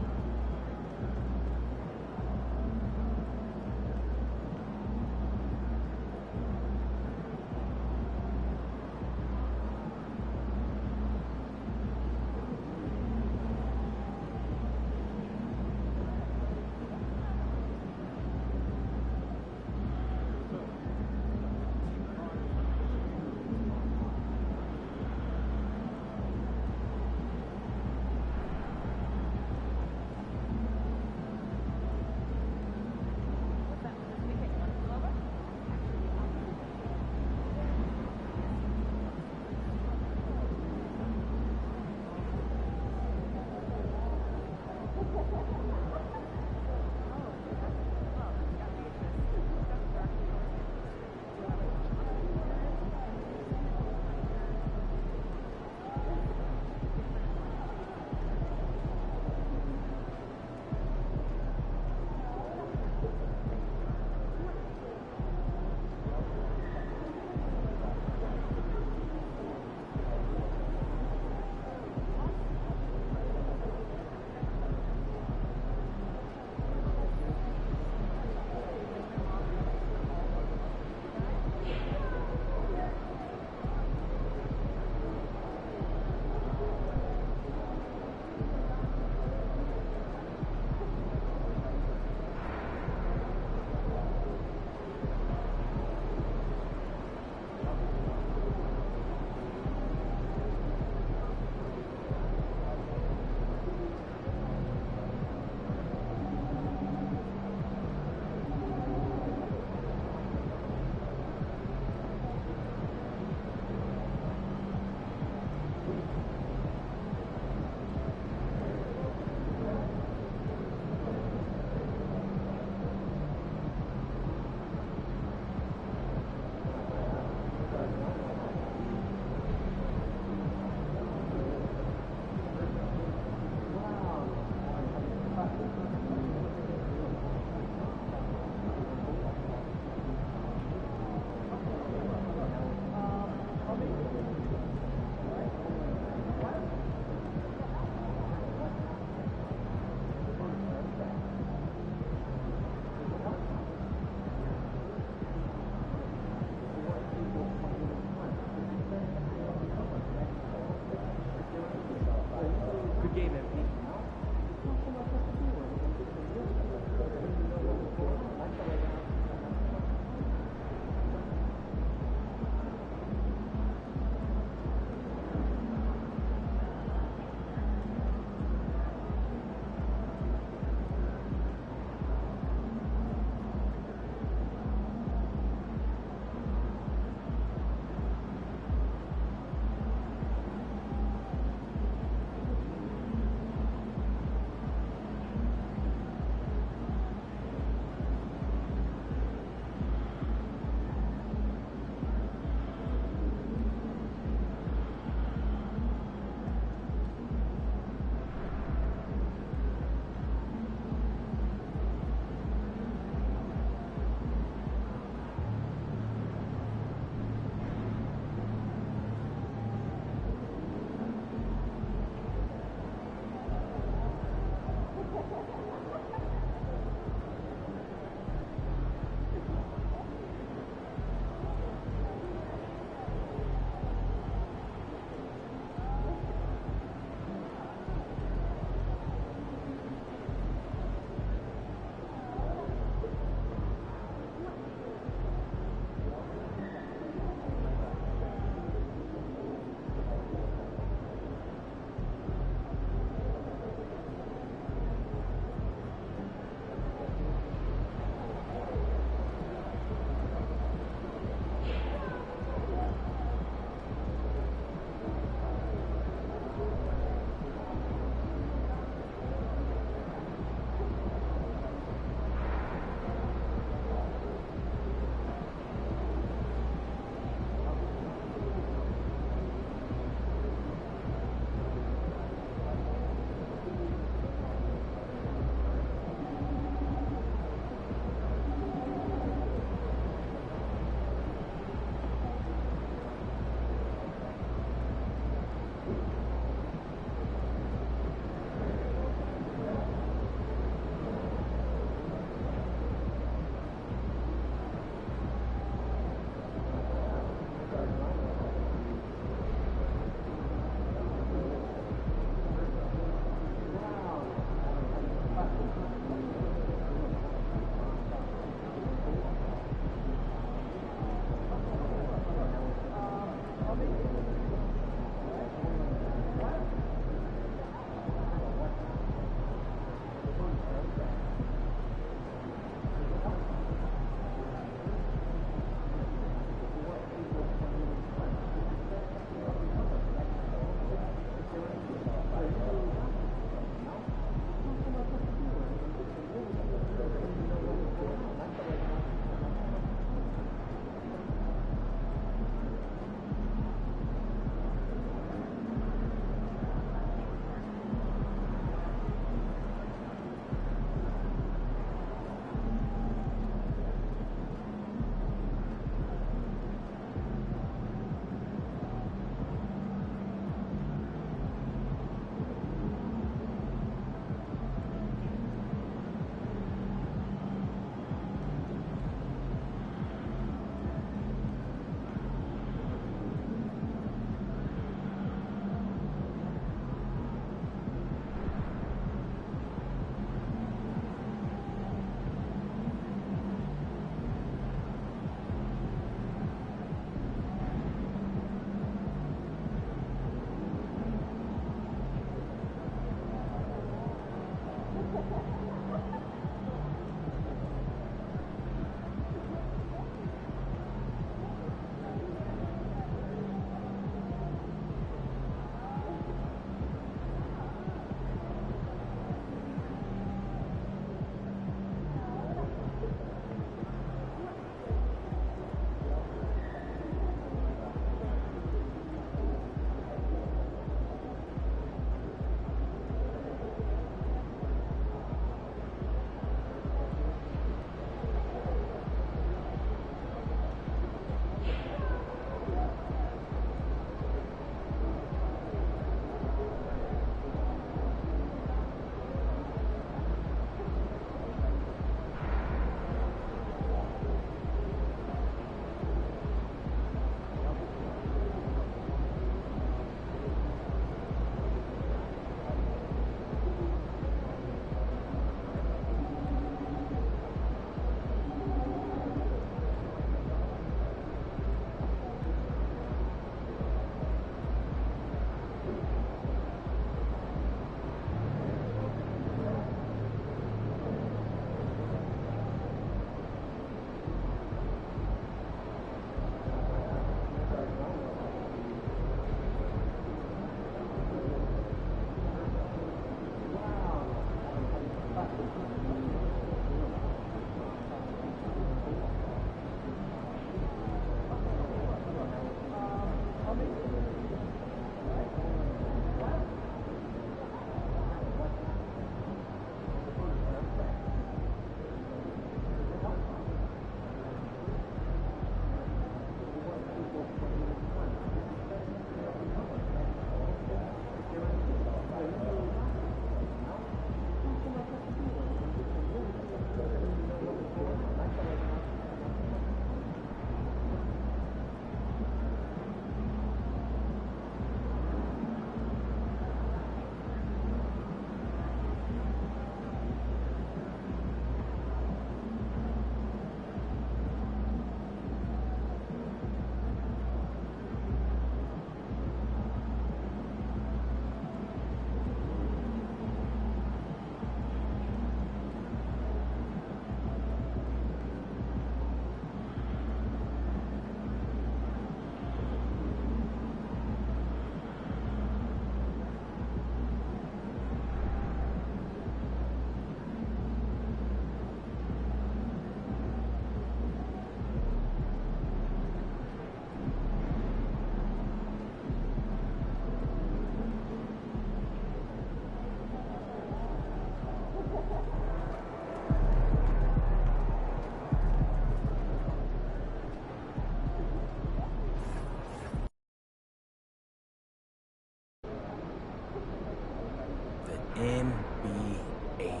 NBA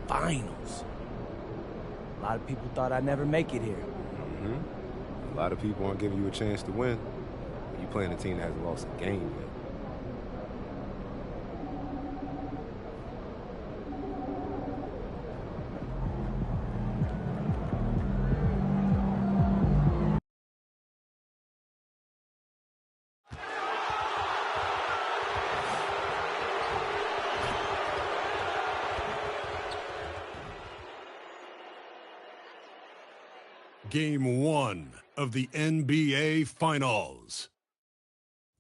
Finals. A lot of people thought I'd never make it here. A lot of people aren't giving you a chance to win. You playing a team that hasn't lost a game yet. Game 1 of the NBA Finals.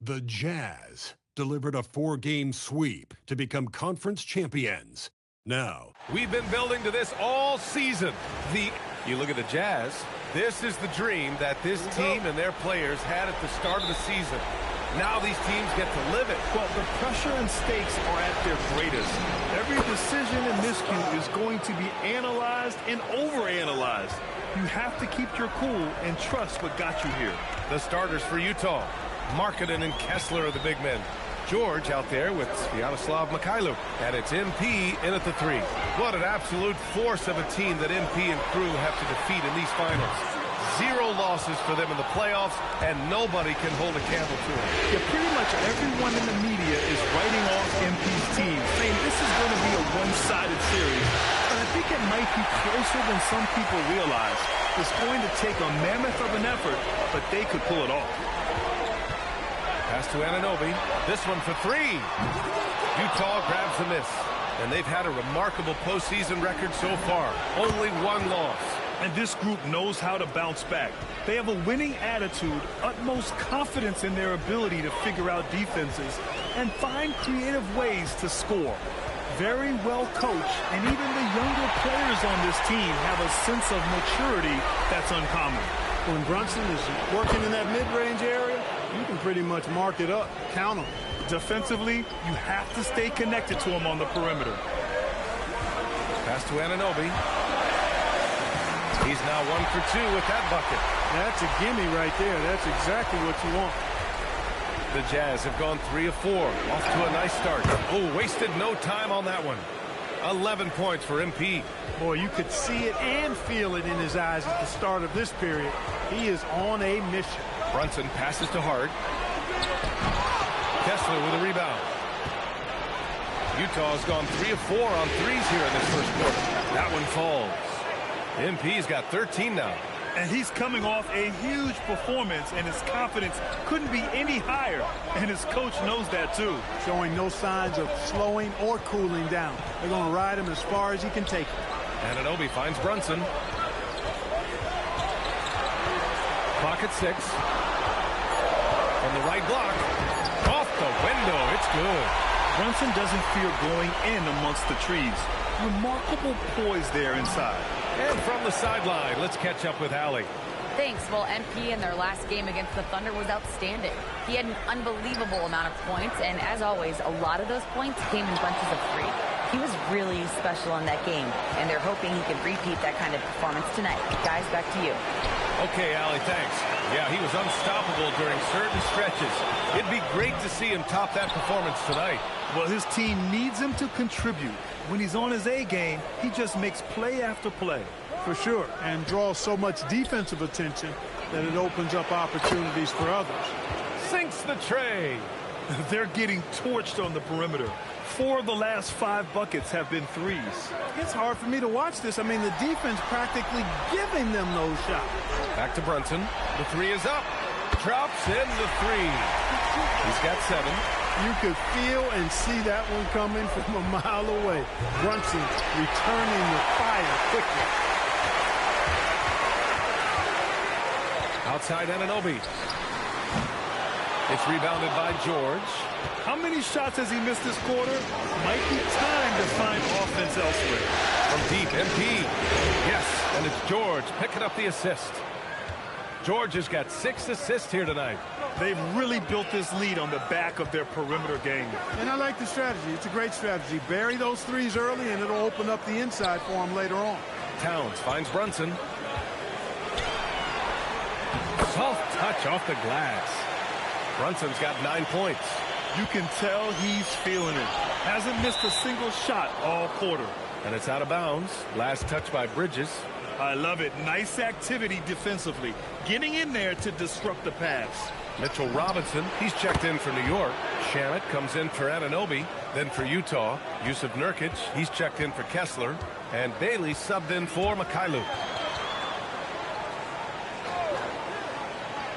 The Jazz delivered a 4-game sweep to become conference champions. Now, we've been building to this all season. You look at the Jazz, this is the dream that this team and their players had at the start of the season. Now these teams get to live it. Well, the pressure and stakes are at their greatest. Every decision and miscue is going to be analyzed and overanalyzed. You have to keep your cool and trust what got you here. The starters for Utah, Markkanen and Kessler are the big men. George out there with Sviatoslav Mikhailuk. And it's MP in at the 3. What an absolute force of a team that MP and crew have to defeat in these finals. 0 losses for them in the playoffs, and nobody can hold a candle to them. Yeah, pretty much everyone in the media is writing off MP's team, saying this is going to be a one-sided series. But I think it might be closer than some people realize. It's going to take a mammoth of an effort, but they could pull it off. Pass to Anunoby. This one for 3. Utah grabs the miss. And they've had a remarkable postseason record so far. Only 1 loss. And this group knows how to bounce back. They have a winning attitude, utmost confidence in their ability to figure out defenses, and find creative ways to score. Very well coached, and even the younger players on this team have a sense of maturity that's uncommon. When Brunson is working in that mid-range area, you can pretty much mark it up, count him. Defensively, you have to stay connected to him on the perimeter. Pass to Anunoby. He's now 1 for 2 with that bucket. That's a gimme right there. That's exactly what you want. The Jazz have gone 3 of 4. Off to a nice start. Oh, wasted no time on that one. 11 points for MP. Boy, you could see it and feel it in his eyes at the start of this period. He is on a mission. Brunson passes to Hart. Kessler with a rebound. Utah's gone 3 of 4 on threes here in this first quarter. That one falls. MP's got 13 now. And he's coming off a huge performance, and his confidence couldn't be any higher. And his coach knows that, too. Showing no signs of slowing or cooling down. They're going to ride him as far as he can take it. Anunoby finds Brunson. Clock at 6. From the right block. Off the window. It's good. Brunson doesn't fear going in amongst the trees. Remarkable poise there inside. And from the sideline, let's catch up with Allie. Thanks. Well, MP in their last game against the Thunder was outstanding. He had an unbelievable amount of points, and as always, a lot of those points came in bunches of 3. He was really special in that game, and they're hoping he can repeat that kind of performance tonight. Guys, back to you. Okay, Allie, thanks. Yeah, he was unstoppable during certain stretches. It'd be great to see him top that performance tonight. Well, his team needs him to contribute. When he's on his A game, he just makes play after play. For sure, and draws so much defensive attention that it opens up opportunities for others. Sinks the tray. They're getting torched on the perimeter. 4 of the last 5 buckets have been threes. It's hard for me to watch this. I mean, the defense practically giving them those shots. Back to Brunson. The 3 is up. Drops in the 3. He's got 7. You could feel and see that one coming from a mile away. Brunson returning the fire quickly. Outside Anunoby. It's rebounded by George. How many shots has he missed this quarter? Might be time to find offense elsewhere. From deep, MP. Yes, and it's George picking up the assist. George has got 6 assists here tonight. They've really built this lead on the back of their perimeter game. And I like the strategy. It's a great strategy. Bury those threes early, and it'll open up the inside for them later on. Towns finds Brunson. Soft touch off the glass. Brunson's got 9 points. You can tell he's feeling it. Hasn't missed a single shot all quarter. And it's out of bounds. Last touch by Bridges. I love it. Nice activity defensively. Getting in there to disrupt the pass. Mitchell Robinson, he's checked in for New York. Shamet comes in for Anunoby. Then for Utah, Yusuf Nurkic, he's checked in for Kessler. And Bailey subbed in for Mikhailuk.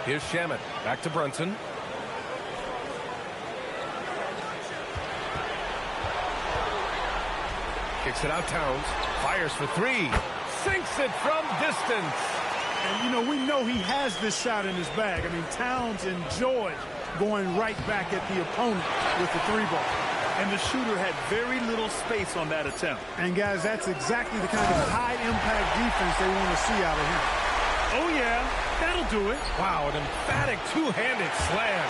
Here's Shamet. Back to Brunson. Kicks it out Towns. Fires for three. Sinks it from distance. And, you know, we know he has this shot in his bag. I mean, Towns enjoys going right back at the opponent with the three ball. And the shooter had very little space on that attempt. And, guys, that's exactly the kind of high-impact defense they want to see out of him. Oh, yeah, that'll do it. Wow, an emphatic two-handed slam.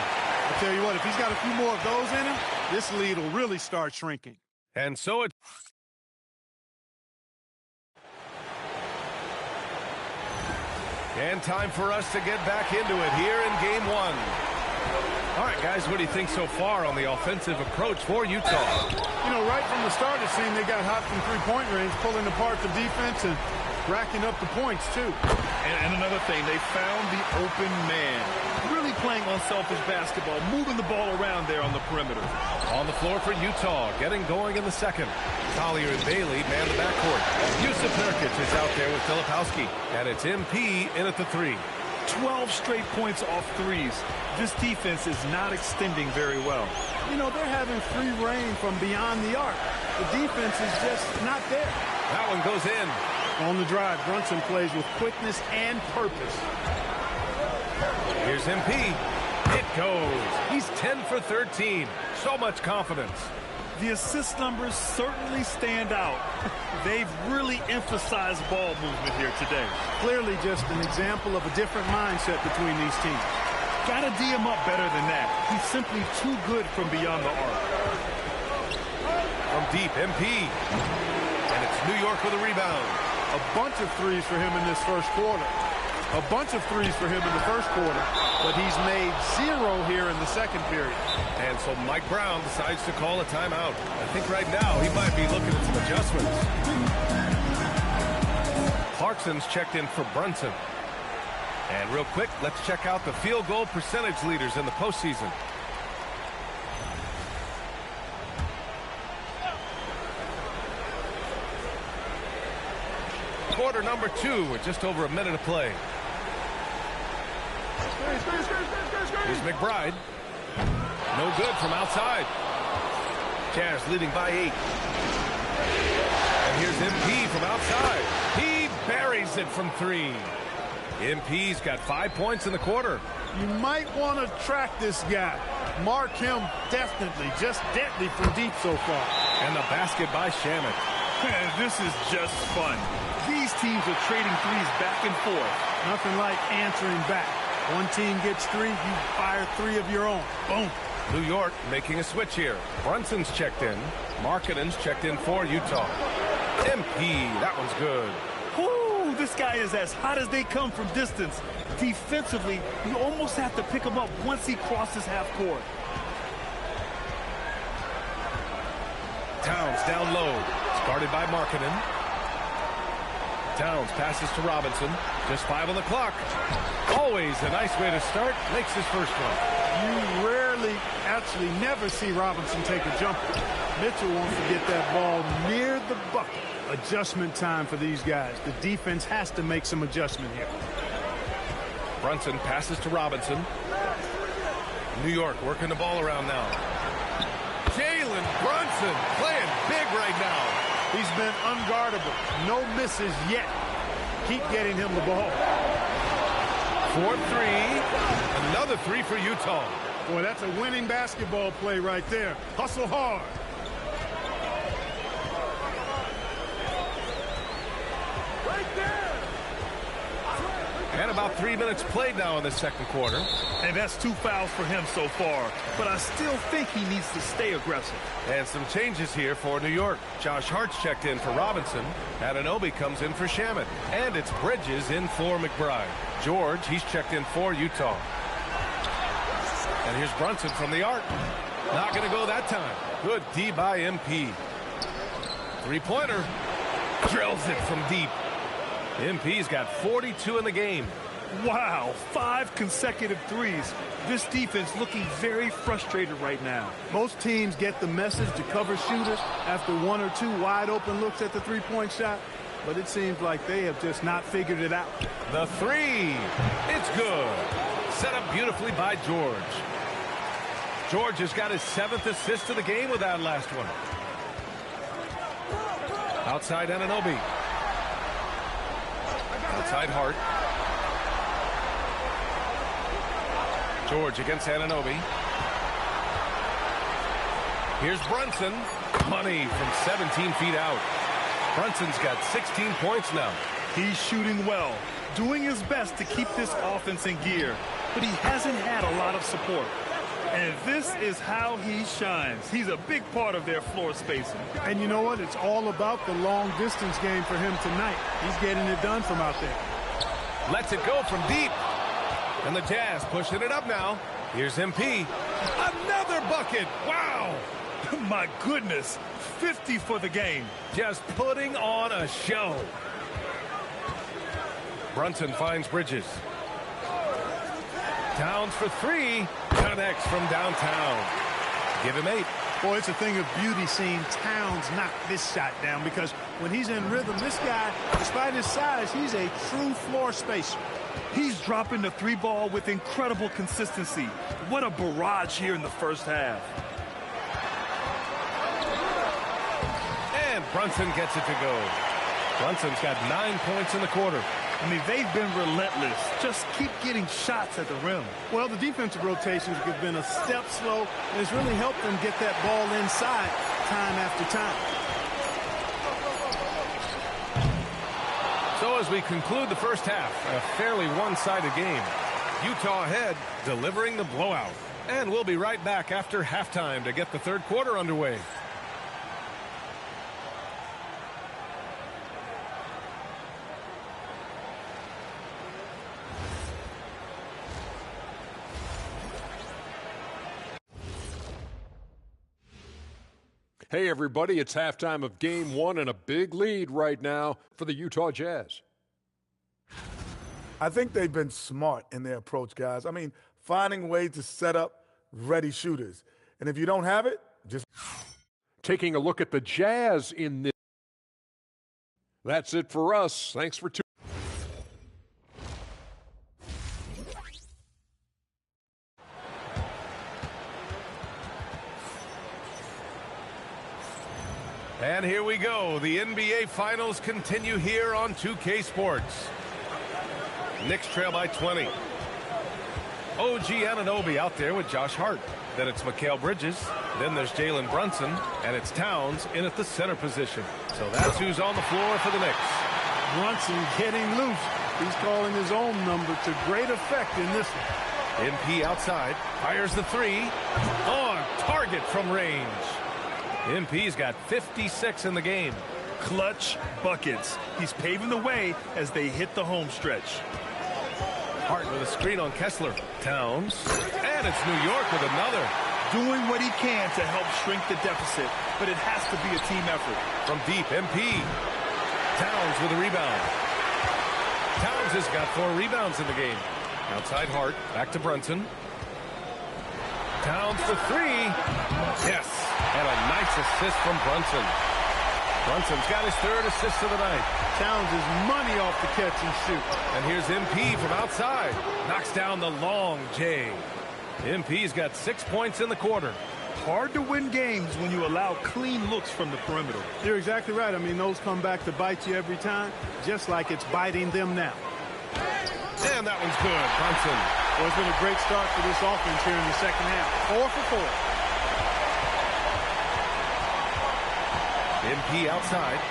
I'll tell you what, if he's got a few more of those in him, this lead will really start shrinking. And so it... And time for us to get back into it here in Game 1. All right, guys, what do you think so far on the offensive approach for Utah? You know, right from the start, it seemed they got hot from three-point range, pulling apart the defense and racking up the points, too. And another thing, they found the open man. Really playing unselfish basketball, moving the ball around there on the perimeter. On the floor for Utah, getting going in the second. Collier and Bailey man the backcourt. Yusuf Nurkic is out there with Filipowski. And it's MP in at the three. 12 straight points off threes. This defense is not extending very well. You know, they're having free reign from beyond the arc. The defense is just not there. That one goes in. On the drive, Brunson plays with quickness and purpose. Here's MP. It goes. He's 10 for 13. So much confidence. The assist numbers certainly stand out. They've really emphasized ball movement here today. Clearly just an example of a different mindset between these teams. Got to D him up better than that. He's simply too good from beyond the arc. From deep, MP. And it's New York with a rebound. A bunch of threes for him in this first quarter. A bunch of threes for him in the first quarter, but he's made 0 here in the second period. And so Mike Brown decides to call a timeout. I think right now he might be looking at some adjustments. Clarkson's checked in for Brunson. And real quick, let's check out the field goal percentage leaders in the postseason. Quarter number 2 with just over a minute to play. Here's McBride. No good from outside. Jazz leading by 8. And here's MP from outside. He buries it from 3. MP's got 5 points in the quarter. You might want to track this guy. Mark him definitely, just deadly from deep so far. And the basket by Shamet. This is just fun. These teams are trading threes back and forth. Nothing like answering back. One team gets 3, you fire 3 of your own. Boom. New York making a switch here. Brunson's checked in. Markkanen's checked in for Utah. MP, that one's good. Ooh, this guy is as hot as they come from distance. Defensively, you almost have to pick him up once he crosses half court. Towns down low. It's guarded by Markkanen. Towns passes to Robinson. Just 5 on the clock. Always a nice way to start. Makes his first one. You rarely, actually never see Robinson take a jumper. Mitchell wants to get that ball near the bucket. Adjustment time for these guys. The defense has to make some adjustment here. Brunson passes to Robinson. New York working the ball around now. Jalen Brunson playing big right now. He's been unguardable. No misses yet. Keep getting him the ball. 4-3. Another 3 for Utah. Boy, that's a winning basketball play right there. Hustle hard. Right there. And about 3 minutes played now in the second quarter. And that's 2 fouls for him so far. But I still think he needs to stay aggressive. And some changes here for New York. Josh Hart's checked in for Robinson. Anunoby comes in for Shamet. And it's Bridges in for McBride. George, he's checked in for Utah. And here's Brunson from the arc. Not going to go that time. Good D by MP. Three-pointer. Drills it from deep. MP's got 42 in the game. Wow, 5 consecutive threes. This defense looking very frustrated right now. Most teams get the message to cover shooters after 1 or 2 wide open looks at the three-point shot, but it seems like they have just not figured it out. The three. It's good. Set up beautifully by George. George has got his 7th assist of the game with that last one. Outside Anunoby. Outside Hart. George against Anunoby. Here's Brunson. Money from 17 feet out. Brunson's got 16 points now. He's shooting well, doing his best to keep this offense in gear, but he hasn't had a lot of support. And this is how he shines. He's a big part of their floor spacing. And you know what? It's all about the long distance game for him tonight. He's getting it done from out there. Lets it go from deep. And the Jazz pushing it up now. Here's MP. Another bucket. Wow. My goodness. 50 for the game. Just putting on a show. Brunson finds Bridges. Towns for 3. Connects from downtown. Give him 8. Boy, it's a thing of beauty seeing Towns knock this shot down, because when he's in rhythm, this guy, despite his size, he's a true floor spacer. He's dropping the 3 ball with incredible consistency. What a barrage here in the first half. And Brunson gets it to go. Brunson's got 9 points in the quarter. I mean, they've been relentless. Just keep getting shots at the rim. Well, the defensive rotations have been a step slow, and it's really helped them get that ball inside time after time. So as we conclude the first half, a fairly one-sided game. Utah ahead, delivering the blowout. And we'll be right back after halftime to get the third quarter underway. Hey, everybody, it's halftime of Game 1 and a big lead right now for the Utah Jazz. I think they've been smart in their approach, guys. I mean, finding ways to set up ready shooters. And if you don't have it, just... Taking a look at the Jazz in this. That's it for us. Thanks for tuning. And here we go. The NBA Finals continue here on 2K Sports. Knicks trail by 20. OG Anunoby out there with Josh Hart. Then it's Mikal Bridges. Then there's Jalen Brunson. And it's Towns in at the center position. So that's who's on the floor for the Knicks. Brunson getting loose. He's calling his own number to great effect in this one. MP outside. Fires the 3. On target from range. MP's got 56 in the game. Clutch buckets. He's paving the way as they hit the home stretch. Hart with a screen on Kessler. Towns. And it's New York with another. Doing what he can to help shrink the deficit, but it has to be a team effort. From deep, MP. Towns with a rebound. Towns has got 4 rebounds in the game. Outside Hart. Back to Brunson. Towns for 3. Yes. And a nice assist from Brunson. Brunson's got his 3rd assist of the night. Towns is money off the catch and shoot. And here's MP from outside. Knocks down the long J. MP's got 6 points in the quarter. Hard to win games when you allow clean looks from the perimeter. You're exactly right. I mean, those come back to bite you every time, just like it's biting them now. And that one's good. Brunson. Well, it's been a great start for this offense here in the second half. 4 for 4. MP outside.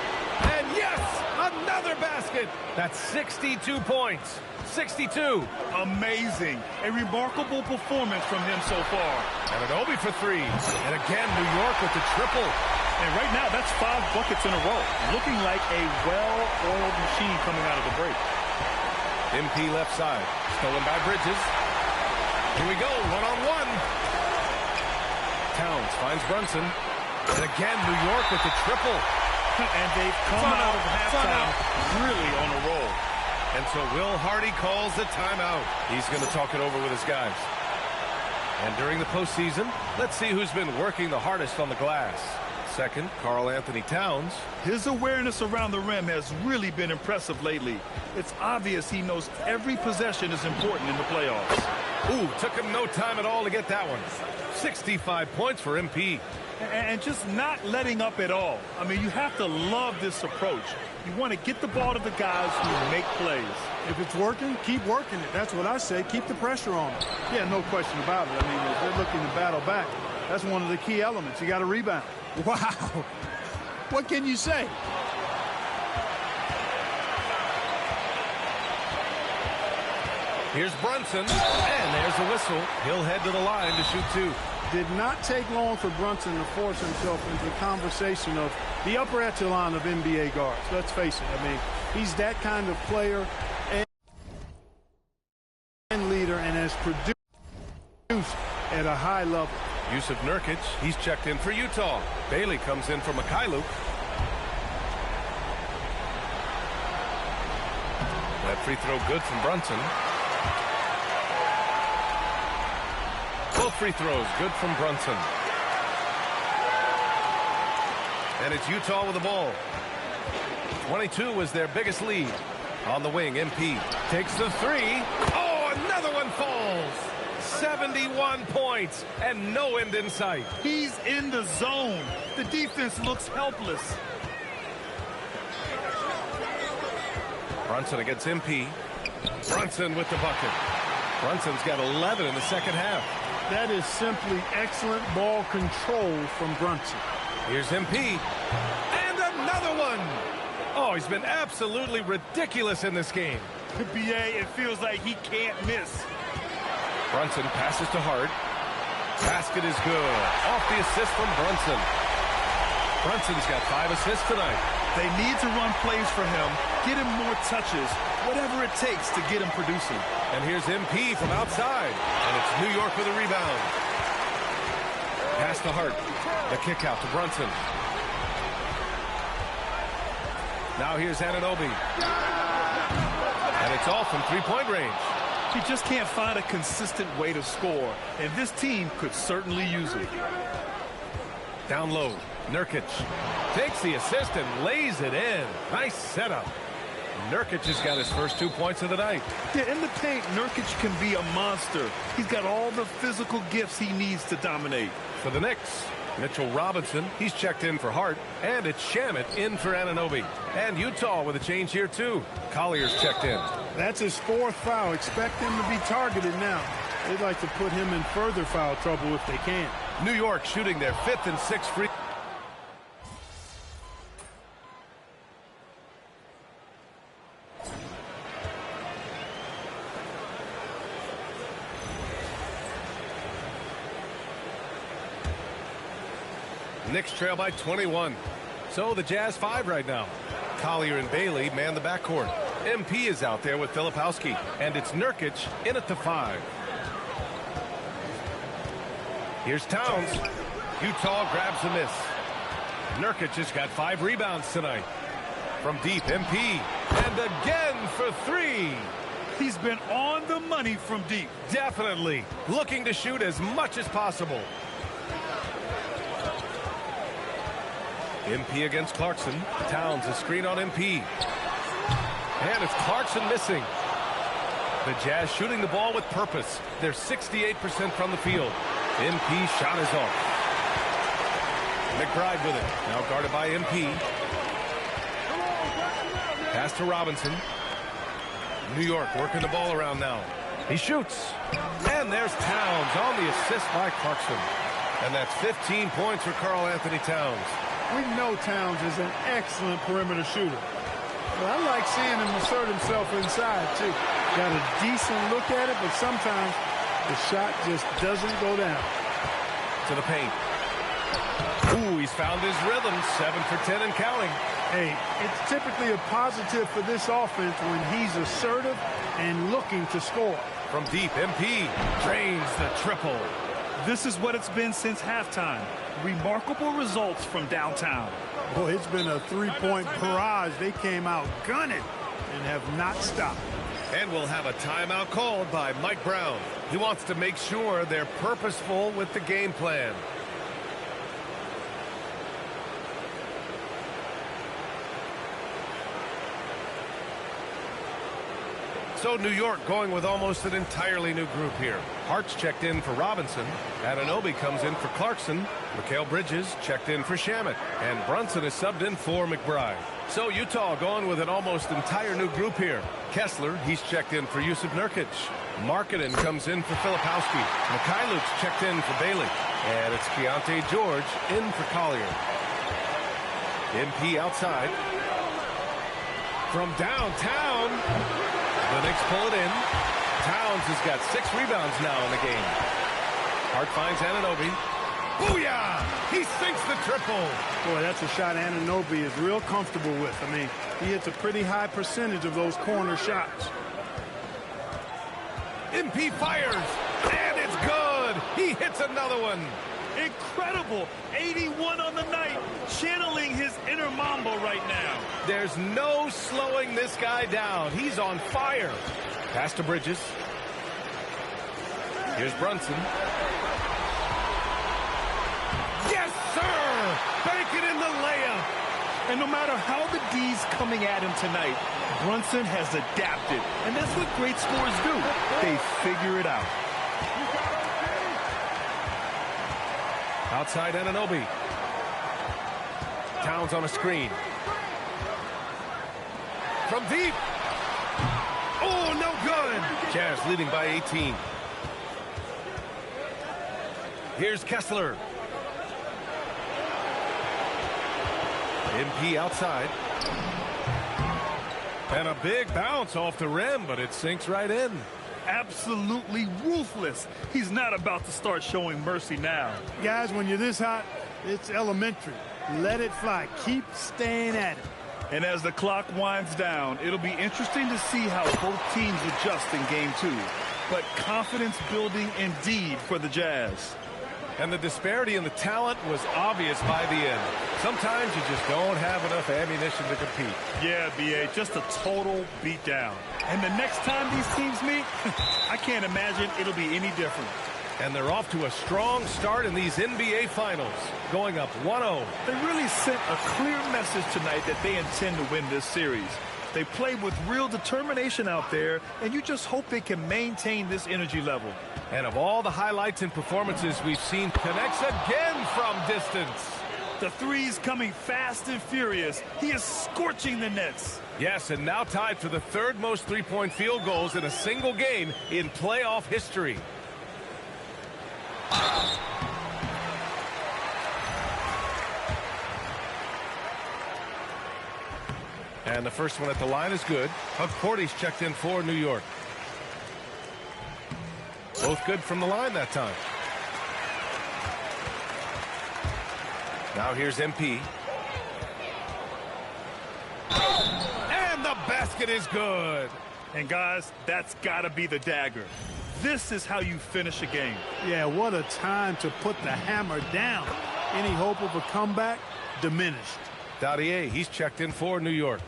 And yes, another basket. That's 62 points. 62. Amazing. A remarkable performance from him so far. Anunoby for 3. And again, New York with the triple. And right now, that's 5 buckets in a row. Looking like a well-oiled machine coming out of the break. MP left side. Stolen by Bridges. Here we go, one-on-one. Towns finds Brunson. And again, New York with the triple. And they've come out of halftime really on a roll. And so Will Hardy calls the timeout. He's going to talk it over with his guys. And during the postseason, let's see who's been working the hardest on the glass. Second, Karl-Anthony Towns. His awareness around the rim has really been impressive lately. It's obvious he knows every possession is important in the playoffs. Ooh, took him no time at all to get that one. 65 points for MP. And just not letting up at all. I mean, you have to love this approach. You want to get the ball to the guys who make plays. If it's working, keep working it. That's what I say. Keep the pressure on them. Yeah, no question about it. I mean, if they're looking to battle back, that's one of the key elements. You got to rebound. Wow. What can you say? Here's Brunson, and there's the whistle. He'll head to the line to shoot two. Did not take long for Brunson to force himself into the conversation of the upper echelon of NBA guards. Let's face it. I mean, he's that kind of player and leader and has produced at a high level. Jusuf Nurkic, he's checked in for Utah. Bailey comes in for Mikhailuk. That free throw good from Brunson. Both free throws good from Brunson. And it's Utah with the ball. 22 was their biggest lead. On the wing, MP takes the three. Oh, another one falls. 71 points and no end in sight. He's in the zone. The defense looks helpless. Brunson against MP. Brunson with the bucket. Brunson's got 11 in the second half. That is simply excellent ball control from Brunson. Here's MP. And another one. Oh, he's been absolutely ridiculous in this game. BA, it feels like he can't miss. Brunson passes to Hart. Basket is good. Off the assist from Brunson. Brunson's got 5 assists tonight. They need to run plays for him, get him more touches, whatever it takes to get him producing. And here's MP from outside. And it's New York with a rebound. Pass to Hart. The kick out to Brunson. Now here's Anunoby. And it's all from three-point range. He just can't find a consistent way to score, and this team could certainly use it. Down low, Nurkic takes the assist and lays it in. Nice setup. Nurkic has got his first 2 points of the night. Yeah, in the paint, Nurkic can be a monster. He's got all the physical gifts he needs to dominate. For the Knicks, Mitchell Robinson, he's checked in for Hart, and it's Shamet in for Anunoby. And Utah with a change here, too. Collier's checked in. That's his 4th foul. Expect him to be targeted now. They'd like to put him in further foul trouble if they can. New York shooting their 5th and 6th free. Knicks trail by 21. So the Jazz 5 right now. Collier and Bailey man the backcourt. MP is out there with Filipowski. And it's Nurkic in at the 5. Here's Towns. Utah grabs the miss. Nurkic has got 5 rebounds tonight. From deep, MP. And again for 3. He's been on the money from deep. Definitely. Looking to shoot as much as possible. MP against Clarkson. Towns a screen on MP. And it's Clarkson missing. The Jazz shooting the ball with purpose. They're 68% from the field. MP shot is off. McBride with it. Now guarded by MP. Pass to Robinson. New York working the ball around now. He shoots. And there's Towns on the assist by Clarkson. And that's 15 points for Karl-Anthony Towns. We know Towns is an excellent perimeter shooter. But I like seeing him assert himself inside, too. Got a decent look at it, but sometimes the shot just doesn't go down. To the paint. Ooh, he's found his rhythm. 7 for 10 and counting. Hey, it's typically a positive for this offense when he's assertive and looking to score. From deep, MP drains the triple. This is what it's been since halftime. Remarkable results from downtown. Boy, it's been a three-point barrage. They came out gunning and have not stopped. And we'll have a timeout called by Mike Brown. He wants to make sure they're purposeful with the game plan. So New York going with almost an entirely new group here. Hart's checked in for Robinson. Anunoby comes in for Clarkson. Mikal Bridges checked in for Shamet. And Brunson is subbed in for McBride. So Utah going with an almost entire new group here. Kessler, he's checked in for Yusuf Nurkic. Markkanen comes in for Filipowski. Mikhailuk's checked in for Bailey. And it's Keontae George in for Collier. MP outside. From downtown, the Knicks pull it in. Towns has got 6 rebounds now in the game. Hart finds Anunoby. Booyah! He sinks the triple. Boy, that's a shot Anunoby is real comfortable with. I mean, he hits a pretty high percentage of those corner shots. MP fires, and it's good. He hits another one. Incredible. 81 on the night. Channeling his inner Mamba right now. There's no slowing this guy down. He's on fire. Pass to Bridges. Here's Brunson. Yes, sir! Bank it in the layup. And no matter how the D's coming at him tonight, Brunson has adapted. And that's what great scorers do. They figure it out. Outside Anunoby. Towns on a screen. From deep. Oh, no good. Jazz leading by 18. Here's Kessler. MP outside. And a big bounce off the rim, but it sinks right in. Absolutely ruthless. He's not about to start showing mercy now. Guys, when you're this hot, it's elementary. Let it fly. Keep staying at it. And as the clock winds down, it'll be interesting to see how both teams adjust in Game 2. But confidence building indeed for the Jazz. And the disparity in the talent was obvious by the end. Sometimes you just don't have enough ammunition to compete. Yeah, B.A., just a total beatdown. And the next time these teams meet, I can't imagine it'll be any different. And they're off to a strong start in these NBA Finals, going up 1-0. They really sent a clear message tonight that they intend to win this series. They played with real determination out there, and you just hope they can maintain this energy level. And of all the highlights and performances we've seen, connects again from distance. The three's coming fast and furious. He is scorching the nets. Yes, and now tied for the third most three-point field goals in a single game in playoff history. And the first one at the line is good. Hug Porty's checked in for New York. Both good from the line that time. Now here's MP. And the basket is good. And guys, that's got to be the dagger. This is how you finish a game. Yeah, what a time to put the hammer down. Any hope of a comeback? Diminished. Dadier, he's checked in for New York.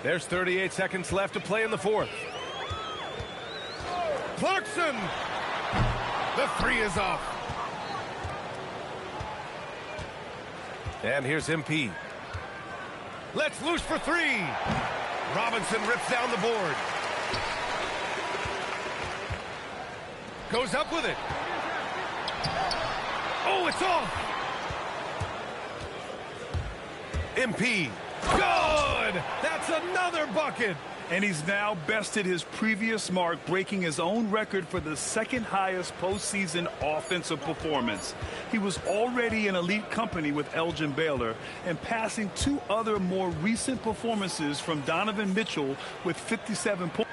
There's 38 seconds left to play in the fourth. Clarkson! The three is off. And here's MP. Let's loose for three. Robinson rips down the board. Goes up with it. Oh, it's off. MP. Good! That's another bucket. And he's now bested his previous mark, breaking his own record for the second highest postseason offensive performance. He was already in elite company with Elgin Baylor and passing two other more recent performances from Donovan Mitchell with 57 points.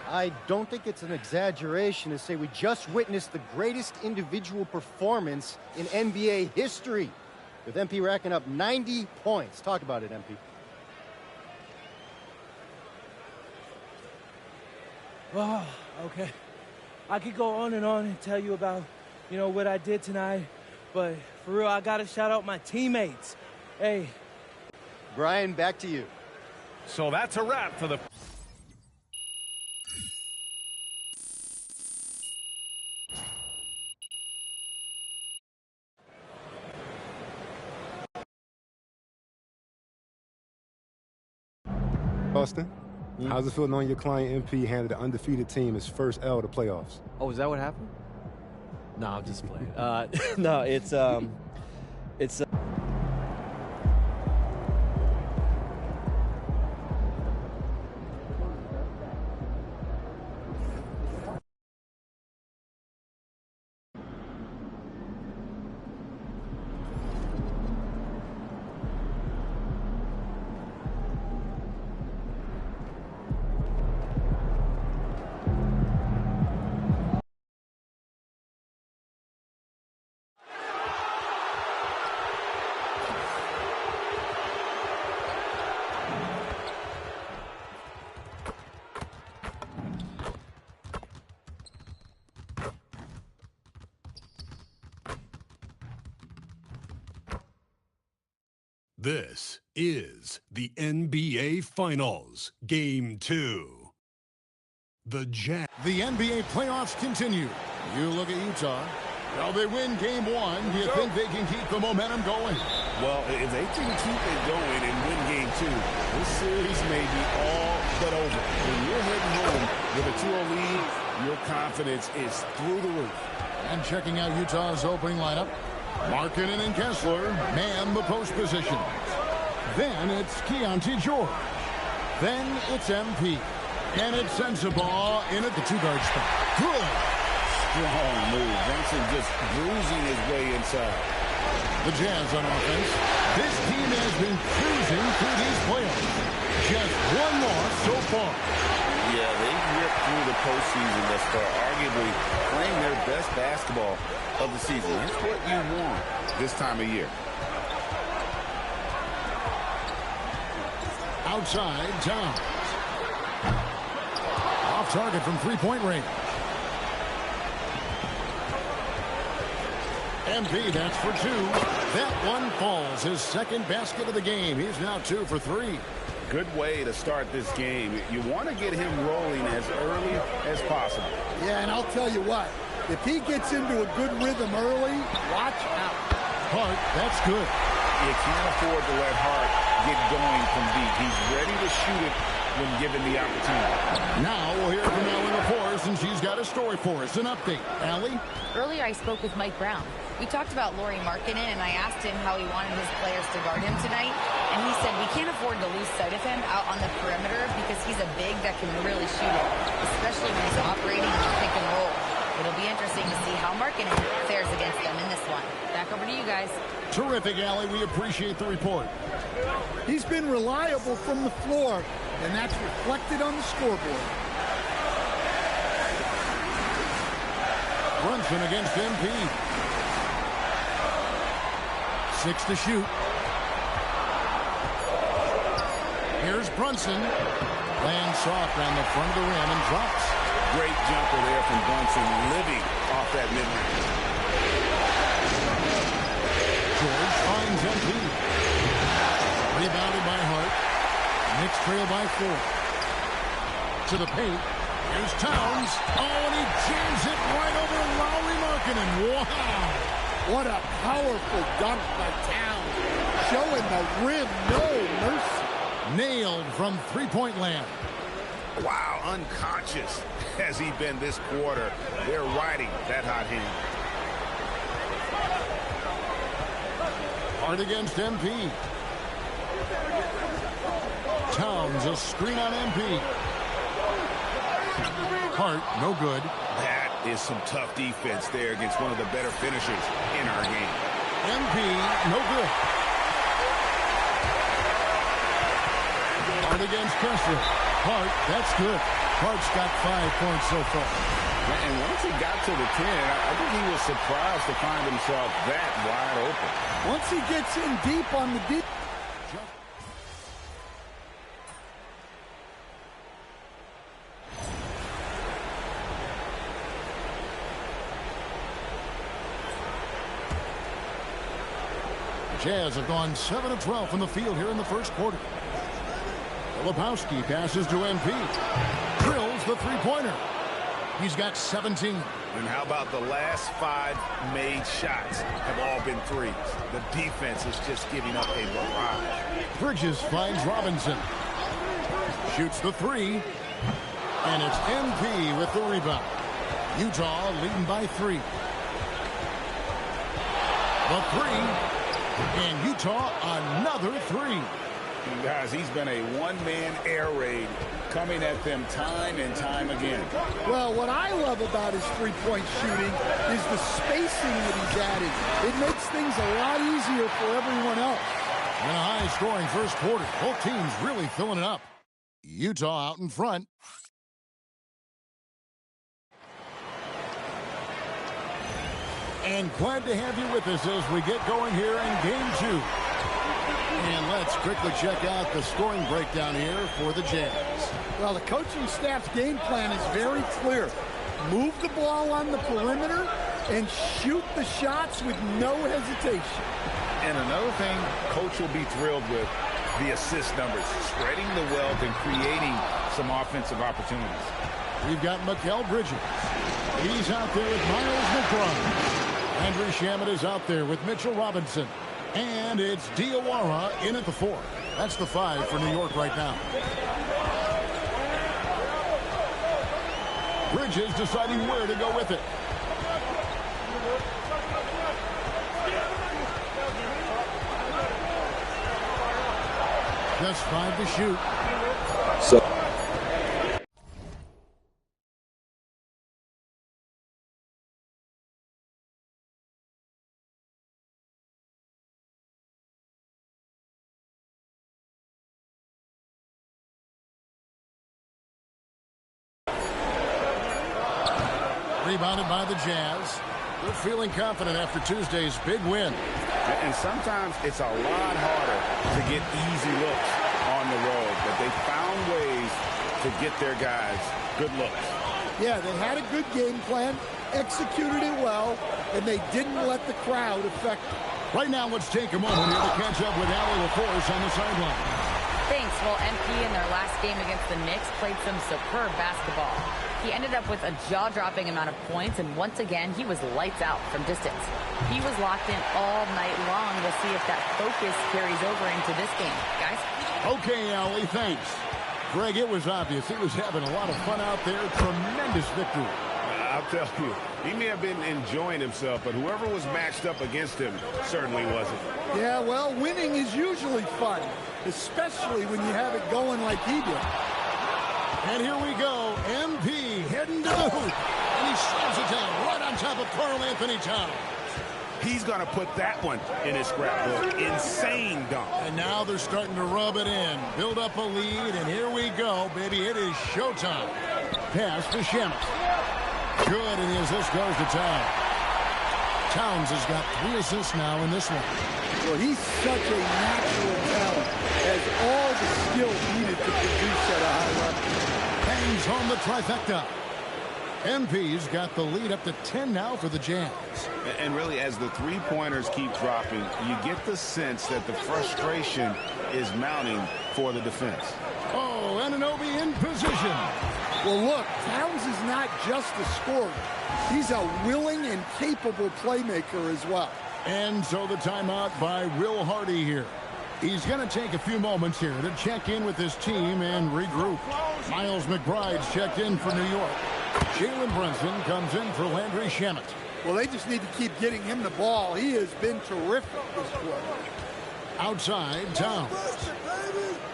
I don't think it's an exaggeration to say we just witnessed the greatest individual performance in NBA history, with MP racking up 90 points. Talk about it, MP. Oh, okay. I could go on and tell you about you know, what I did tonight, but for real, I got to shout out my teammates. Hey. Brian, back to you. So that's a wrap for the... Austin, how's it feel knowing your client MP handed an undefeated team his first L to playoffs? Oh, is that what happened? No, I'm just playing. No, it's This is the NBA Finals, Game 2. The Jazz. The NBA playoffs continue. You look at Utah. Well, they win Game 1. Do you think they can keep the momentum going? Well, if they can keep it going and win Game 2, this series may be all but over. When you're heading home with a 2-0 lead, your confidence is through the roof. And checking out Utah's opening lineup, Markkanen and Kessler man the post position. Then it's Keontae George. Then it's MP. And it's Sensabaugh in at the two-guard spot. Good. Strong move. Brunson just bruising his way inside. The Jazz on offense. This team has been cruising through these playoffs. Just one loss so far. Yeah, they've ripped through the postseason thus far, arguably playing their best basketball of the season. That's what you want this time of year. Outside, Towns. Off target from three-point range. MP, that's for two. That one falls. His second basket of the game. He's now 2 for 3. Good way to start this game. You want to get him rolling as early as possible. Yeah, and I'll tell you what. If he gets into a good rhythm early, watch out. Hart, that's good. You can't afford to let Hart get going from deep. He's ready to shoot it when given the opportunity. Now we'll hear from Allie Laporte, and she's got a story for us. An update. Allie? Earlier I spoke with Mike Brown. We talked about Lauri Markkanen, and I asked him how he wanted his players to guard him tonight. And he said we can't afford to lose sight of him out on the perimeter because he's a big that can really shoot it, especially when he's operating in the pick and roll. It'll be interesting to see how Markkanen fares against them in this one. Back over to you guys. Terrific, Allie. We appreciate the report. He's been reliable from the floor, and that's reflected on the scoreboard. Brunson against MP. 6 to shoot. Here's Brunson. Lands soft around the front of the rim and drops. Great jumper there from Brunson, living off that mid-range. George finds MP. Rebounded by Hart. Knicks trail by 4. To the paint. Here's Towns. Oh, and he jams it right over Lauri Markkanen. Wow. What a powerful dunk by Towns. Showing the rim no mercy. Nailed from three-point land. Wow, unconscious has he been this quarter. They're riding that hot hand. Hart against MP. Towns, a screen on MP. Hart, no good. That is some tough defense there against one of the better finishers in our game. MP, no good. Hart against Kessler. Hart, that's good. Hart's got 5 points so far. And once he got to the 10, I think he was surprised to find himself that wide open. Once he gets in deep on the deep. Jazz have gone 7 of 12 from the field here in the first quarter. Filipowski passes to MP. Drills the three-pointer. He's got 17. And how about the last 5 made shots have all been threes? The defense is just giving up a barrage. Bridges finds Robinson. Shoots the three. And it's MP with the rebound. Utah leading by 3. The three. And Utah another 3. Guys, he's been a one-man air raid coming at them time and time again. Well, what I love about his three-point shooting is the spacing that he's added. It makes things a lot easier for everyone else. In a high-scoring first quarter, both teams really filling it up. Utah out in front. And glad to have you with us as we get going here in Game 2. And let's quickly check out the scoring breakdown here for the Jazz. Well, the coaching staff's game plan is very clear. Move the ball on the perimeter and shoot the shots with no hesitation. And another thing Coach will be thrilled with, the assist numbers, spreading the wealth and creating some offensive opportunities. We've got Mikal Bridges. He's out there with Miles McBride. Landry Shamet is out there with Mitchell Robinson. And it's Diawara in at the 4. That's the 5 for New York right now. Bridges deciding where to go with it. Just 5 to shoot. Rebounded by the Jazz. They're feeling confident after Tuesday's big win. And sometimes it's a lot harder to get easy looks on the road, but they found ways to get their guys good looks. Yeah, they had a good game plan, executed it well, and they didn't let the crowd affect them. Right now, let's take a moment here to catch up with Allie LaForce on the sideline. Thanks. Well, MP in their last game against the Knicks played some superb basketball. He ended up with a jaw-dropping amount of points, and once again, he was lights out from distance. He was locked in all night long. We'll see if that focus carries over into this game. Guys? Okay, Allie, thanks. Greg, it was obvious. He was having a lot of fun out there. Tremendous victory. I'll tell you, he may have been enjoying himself, but whoever was matched up against him certainly wasn't. Yeah, well, winning is usually fun, especially when you have it going like he did. And here we go. MP heading to the hoop. And he slams it down right on top of Karl Anthony Towns. He's going to put that one in his scrapbook. Insane dunk. And now they're starting to rub it in. Build up a lead, and here we go, baby. It is showtime. Pass to Shamet. Good, and the assist goes to Towns. Towns has got 3 assists now in this one. Well, he's such a natural talent. Has all the skill needed to produce at a high level. Hangs home the trifecta. MP's got the lead up to 10 now for the Jazz. And really, as the three-pointers keep dropping, you get the sense that the frustration is mounting for the defense. Oh, Anunoby in position. Well, look, Towns is not just a scorer. He's a willing and capable playmaker as well. And so the timeout by Will Hardy here. He's going to take a few moments here to check in with his team and regroup. Miles McBride's checked in for New York. Jalen Brunson comes in for Landry Shamet. Well, they just need to keep getting him the ball. He has been terrific this quarter. Outside, Towns.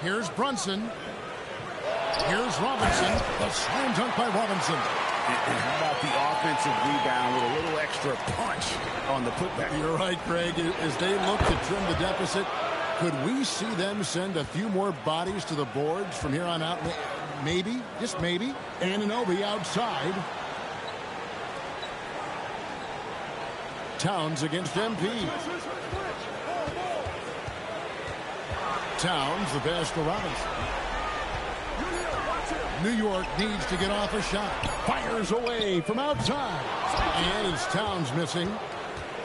Here's Brunson. Here's Robinson. The slam dunk by Robinson. And how about the offensive rebound with a little extra punch on the putback? You're right, Craig. As they look to trim the deficit, could we see them send a few more bodies to the boards from here on out? Maybe, just maybe. Anunoby outside. Towns against MP. Towns, the pass to Robinson. New York needs to get off a shot. Fires away from outside. And it's Towns missing.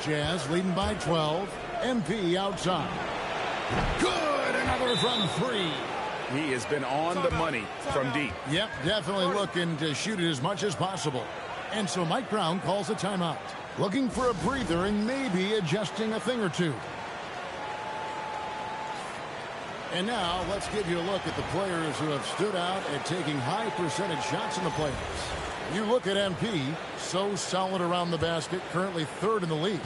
Jazz leading by 12. MP outside. Good, another from 3. He has been on the money from deep. Yep, definitely looking to shoot it as much as possible. And so Mike Brown calls a timeout. Looking for a breather and maybe adjusting a thing or two. And now let's give you a look at the players who have stood out at taking high percentage shots in the playoffs. You look at MP, so solid around the basket, currently 3rd in the league.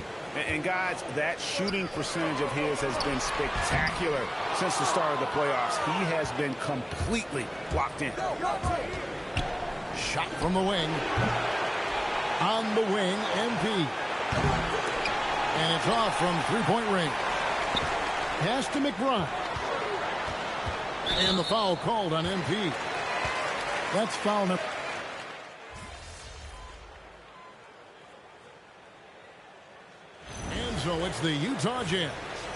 And guys, that shooting percentage of his has been spectacular since the start of the playoffs. He has been completely locked in. Shot from the wing. On the wing, MP. And it's off from three-point range. Pass to McBride. And the foul called on MP. That's foul number. And so it's the Utah Jazz.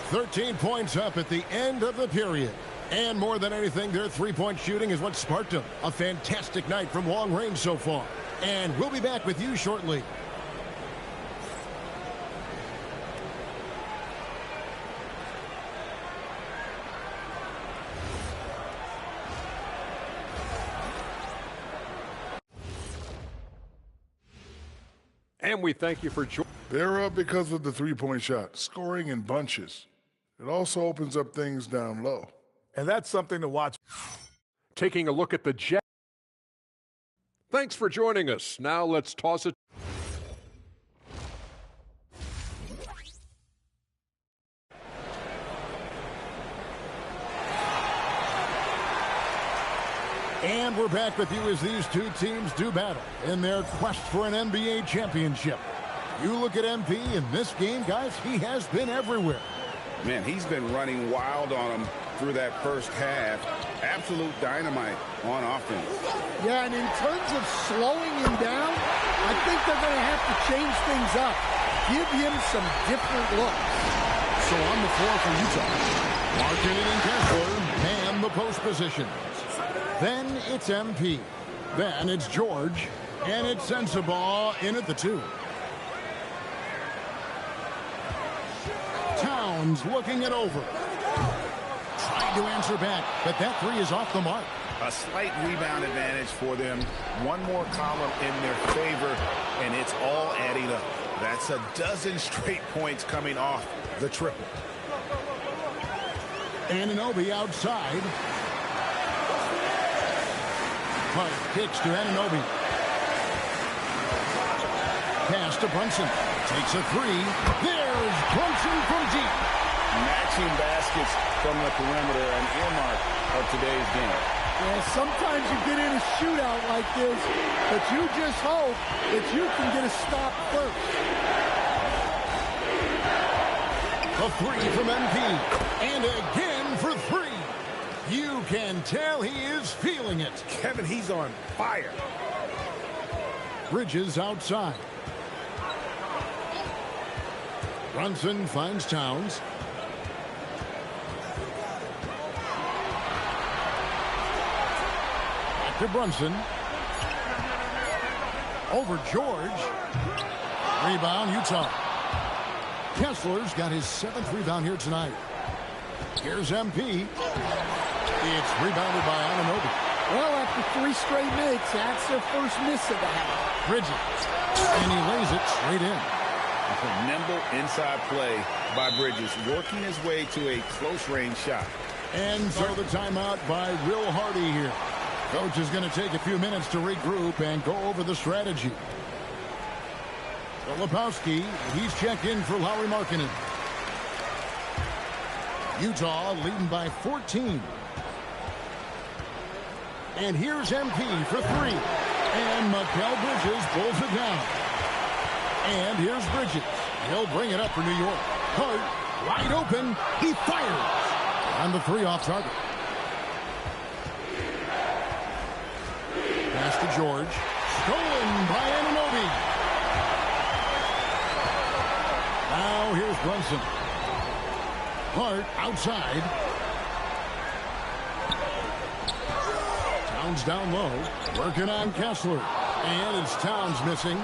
13 points up at the end of the period. And more than anything, their three-point shooting is what sparked them. A fantastic night from long range so far. And we'll be back with you shortly. And we thank you for joining. They're up because of the three-point shot, scoring in bunches. It also opens up things down low. And that's something to watch. Taking a look at the Jazz. Thanks for joining us. Now let's toss it. And we're back with you as these two teams do battle in their quest for an NBA championship. You look at MP in this game, guys, he has been everywhere. Man, he's been running wild on him through that first half. Absolute dynamite on offense. Yeah, and in terms of slowing him down, I think they're going to have to change things up. Give him some different looks. So on the floor for Utah, Markkanen and Kessler man the post position. Then it's MP. Then it's George. And it's Sensabaugh in at the 2. Towns looking it over. Trying to answer back, but that 3 is off the mark. A slight rebound advantage for them. One more column in their favor, and it's all adding up. That's a dozen straight points coming off the triple. Anunoby outside. Clark kicks to Anunoby. Pass to Brunson. Takes a 3. There's Brunson from deep. Matching baskets from the perimeter, an earmark of today's game. Yeah, sometimes you get in a shootout like this, but you just hope that you can get a stop first. A 3 from MP. And again for 3. You can tell he is feeling it. Kevin, he's on fire. Bridges outside. Brunson finds Towns. Back to Brunson. Over George. Rebound, Utah. Kessler's got his 7th rebound here tonight. Here's MP. It's rebounded by Anunoby. Well, after 3 straight makes, that's their first miss of the half. Bridges. And he lays it straight in. A nimble inside play by Bridges, working his way to a close-range shot. And so the timeout by Will Hardy here. Coach is going to take a few minutes to regroup and go over the strategy. Filipowski, he's checked in for Lauri Markkanen. Utah leading by 14. And here's MP for 3. And Mikal Bridges pulls it down. And here's Bridges. He'll bring it up for New York. Hart, wide open. He fires. On the 3 off target. Pass to George. Stolen by Anunoby. Now here's Brunson. Hart outside. Towns down low. Working on Kessler. And it's Towns missing.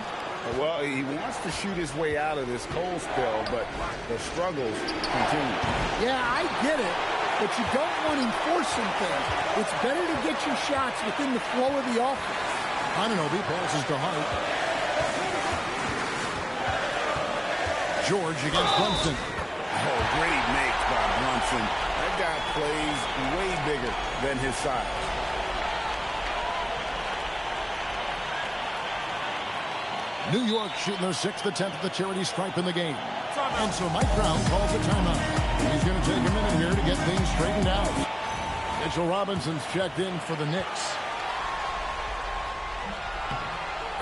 Well, he wants to shoot his way out of this cold spell, but the struggles continue. Yeah, I get it, but you don't want him forcing things. It's better to get your shots within the flow of the offense. Anunoby passes to Hart. George against Brunson. Oh, great make by Brunson. That guy plays way bigger than his size. New York shooting their 6th attempt at the charity stripe in the game. And so Mike Brown calls a timeout. He's going to take a minute here to get things straightened out. Mitchell Robinson's checked in for the Knicks.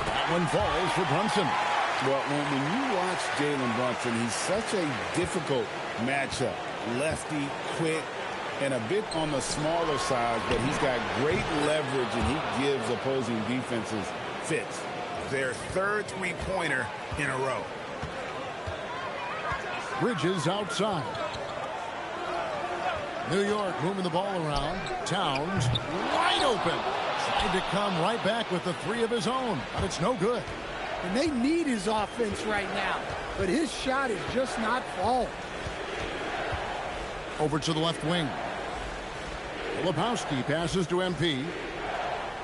That one falls for Brunson. Well, when you watch Jalen Brunson, he's such a difficult matchup. Lefty, quick, and a bit on the smaller side, but he's got great leverage, and he gives opposing defenses fits. Their third three-pointer in a row. Bridges outside. New York moving the ball around. Towns wide open. Tried to come right back with the three of his own, but it's no good. And they need his offense right now, but his shot is just not falling. Over to the left wing. Lebowski passes to MP.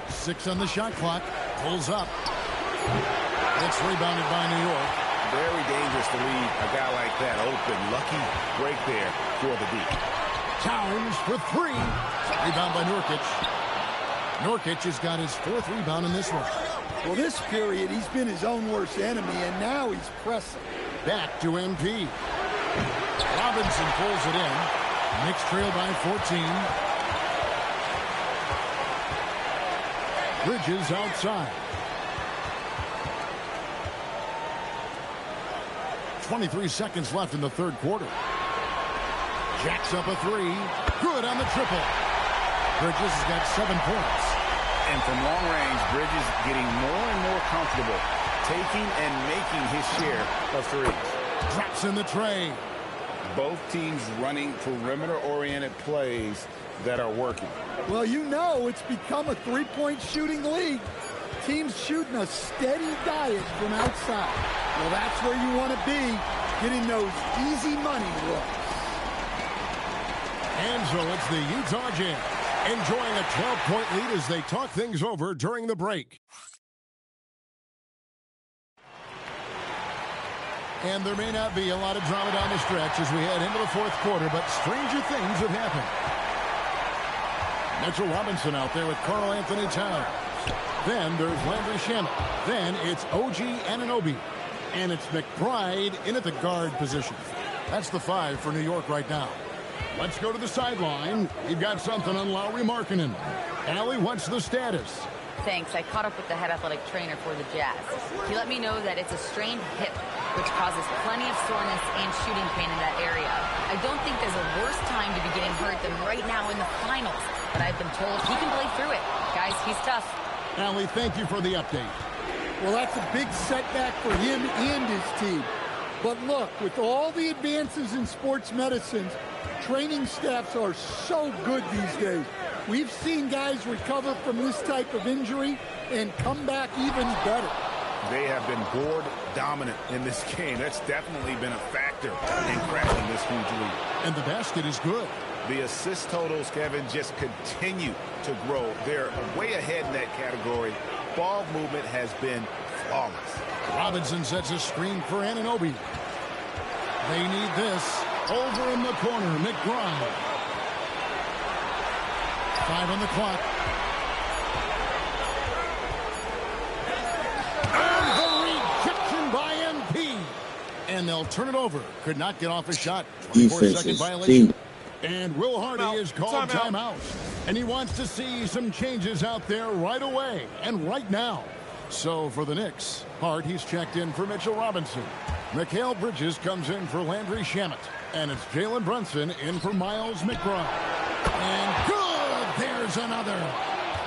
6 on the shot clock. Pulls up. It's rebounded by New York. Very dangerous to leave a guy like that open. Lucky break there for the D. Towns for 3. Rebound by Nurkic. Nurkic has got his 4th rebound in this one. Well, this period, he's been his own worst enemy, and now he's pressing. Back to MP. Robinson pulls it in. Knicks trail by 14. Bridges outside. 23 seconds left in the third quarter. Jacks up a 3. Good on the triple. Bridges has got 7 points. And from long range, Bridges getting more and more comfortable taking and making his share of threes. Drops in the tray. Both teams running perimeter-oriented plays that are working. Well, you know it's become a three-point shooting league. Teams shooting a steady diet from outside. Well, that's where you want to be, getting those easy money looks. And so it's the Utah Jazz enjoying a 12-point lead as they talk things over during the break. And there may not be a lot of drama down the stretch as we head into the fourth quarter, but stranger things have happened. Mitchell Robinson out there with Karl Anthony Towns. Then there's Landry Shamet. Then it's OG Anunoby. And it's McBride in at the guard position. That's the 5 for New York right now. Let's go to the sideline. You've got something on Lauri Markkanen. Allie, what's the status? Thanks. I caught up with the head athletic trainer for the Jazz. He let me know that it's a strained hip, which causes plenty of soreness and shooting pain in that area. I don't think there's a worse time to be getting hurt than right now in the finals, but I've been told he can play through it. Guys, he's tough. Allie, thank you for the update. Well, that's a big setback for him and his team. But look, with all the advances in sports medicine, training staffs are so good these days. We've seen guys recover from this type of injury and come back even better. They have been board dominant in this game. That's definitely been a factor in cracking this huge lead. And the basket is good. The assist totals, Kevin, just continue to grow. They're way ahead in that category. Ball movement has been flawless. Robinson sets a screen for Anunoby. They need this. Over in the corner, McBride. 5 on the clock. And the rejection by MP. And they'll turn it over. Could not get off a shot. 24-second violation. And Will Hardy is called timeout. And he wants to see some changes out there right away and right now. So for the Knicks, Hart, he's checked in for Mitchell Robinson. Mikal Bridges comes in for Landry Shamet. And it's Jalen Brunson in for Miles McBride. And good! There's another.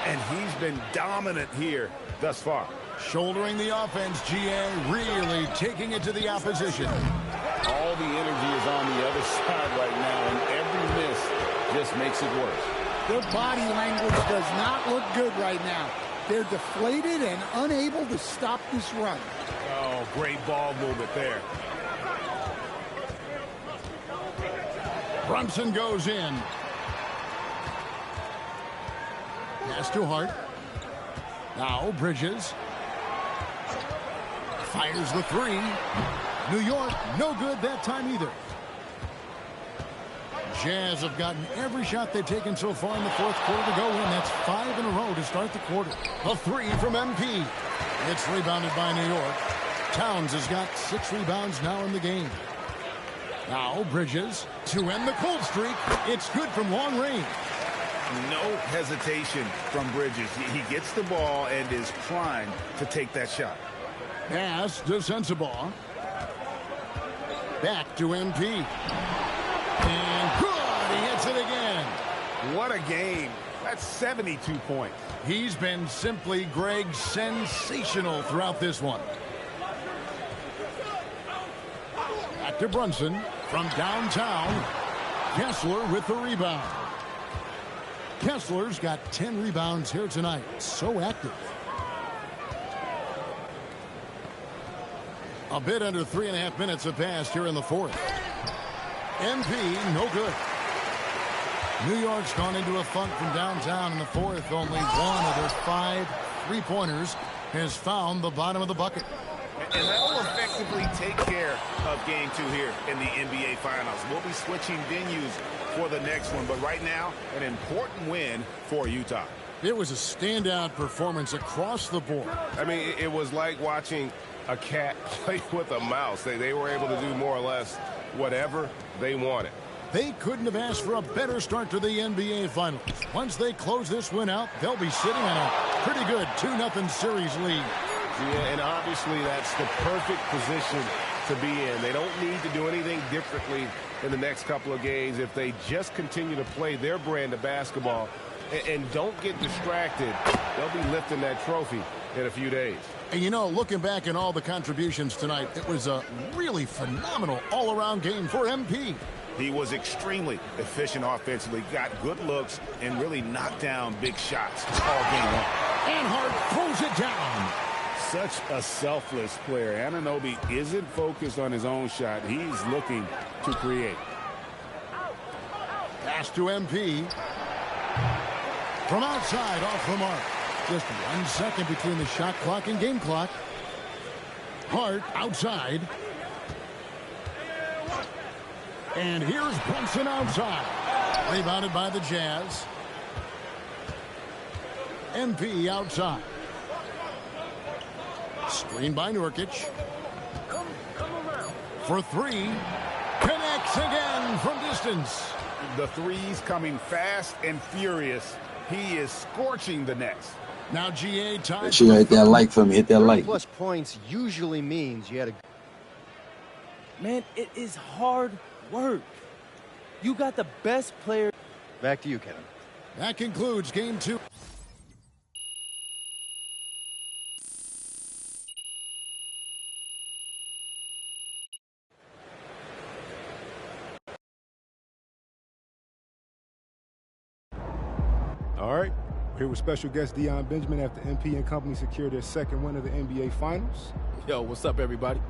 And he's been dominant here thus far. Shouldering the offense, GA really taking it to the opposition. All the energy is on the other side right now, and every miss just makes it worse. Their body language does not look good right now. They're deflated and unable to stop this run. Oh, Great ball movement there. Brunson goes in. Pass to Hart. Now Bridges. Fires the three. New York, no good that time either. Jazz have gotten every shot they've taken so far in the fourth quarter to go in. That's 5 in a row to start the quarter. A three from MP. It's rebounded by New York. Towns has got 6 rebounds now in the game. Now Bridges to end the cold streak. It's good from long range. No hesitation from Bridges. He gets the ball and is primed to take that shot. Pass to Sensabaugh. Back to MP. And good! He hits it again. What a game. That's 72 points. He's been simply, Greg, sensational throughout this one. Back to Brunson from downtown. Kessler with the rebound. Kessler's got 10 rebounds here tonight. So active. A bit under 3.5 minutes have passed here in the fourth. MP, no good. New York's gone into a funk from downtown in the fourth. Only one of their 5 3-pointers has found the bottom of the bucket. And that will effectively take care of game 2 here in the NBA Finals. We'll be switching venues for the next one, but right now, an important win for Utah. It was a standout performance across the board. I mean, it was like watching a cat play with a mouse. They were able to do more or less whatever they wanted. They couldn't have asked for a better start to the NBA Finals. Once they close this win out, they'll be sitting on a pretty good 2-0 series lead. Yeah, and obviously that's the perfect position to be in. They don't need to do anything differently in the next couple of games if they just continue to play their brand of basketball and don't get distracted. They'll be lifting that trophy in a few days. And you know, looking back at all the contributions tonight, it was a really phenomenal all-around game for MP. He was extremely efficient offensively, got good looks, and really knocked down big shots all game long. And Hart throws it down. Such a selfless player. Anunoby isn't focused on his own shot. He's looking to create. Pass to MP. From outside, off the mark. Just 1 second between the shot clock and game clock. Hart outside. And here's Brunson outside. Rebounded by the Jazz. MP outside. Screen by Nurkic. For 3. Connects again from distance. The threes coming fast and furious. He is scorching the Nets. Now GA time. Make sure you hit that like for me. Hit that like. Plus points usually means you had a... Man, it is hard work. You got the best player. Back to you, Kevin. That concludes game 2. All right, here with special guest Deion Benjamin after MP and company secured their second win of the NBA Finals. Yo, what's up, everybody?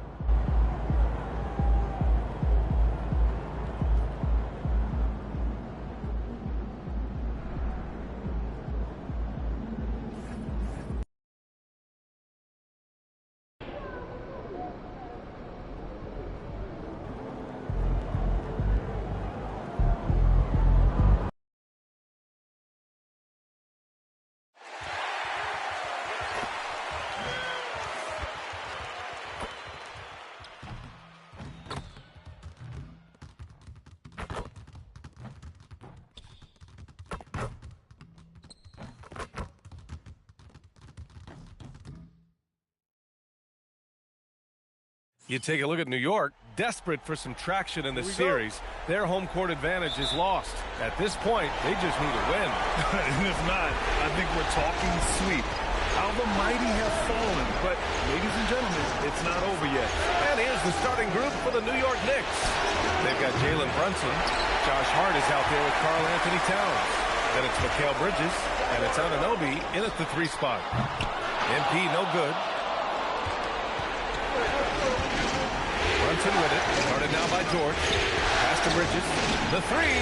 You take a look at New York, desperate for some traction in the series. Their home court advantage is lost. At this point, they just need a win. And if not, I think we're talking sweep. How the mighty have fallen. But, ladies and gentlemen, it's not over yet. And here's the starting group for the New York Knicks. They've got Jalen Brunson. Josh Hart is out there with Karl Anthony Towns. Then it's Mikal Bridges, and it's Anunoby in at the 3 spot. MP no good. Robinson with it. Guarded now by George. Pass to Bridges. The three.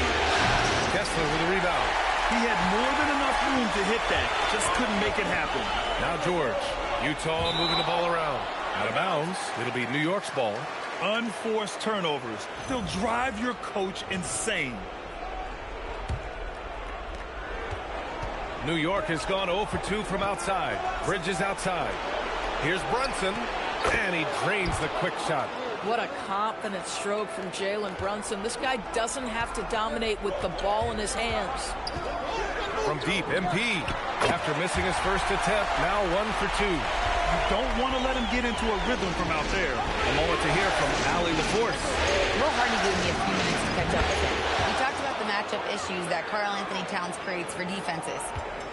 Kessler with a rebound. He had more than enough room to hit that. Just couldn't make it happen. Now George. Utah moving the ball around. Out of bounds. It'll be New York's ball. Unforced turnovers. They'll drive your coach insane. New York has gone 0 for 2 from outside. Bridges outside. Here's Brunson. And he drains the quick shot. What a confident stroke from Jalen Brunson. This guy doesn't have to dominate with the ball in his hands. From deep, MP. After missing his first attempt, now 1 for 2. You don't want to let him get into a rhythm from out there. A moment to hear from Allie LaForce. Will Hardy gave me a few minutes to catch up with him. We talked about the matchup issues that Karl-Anthony Towns creates for defenses.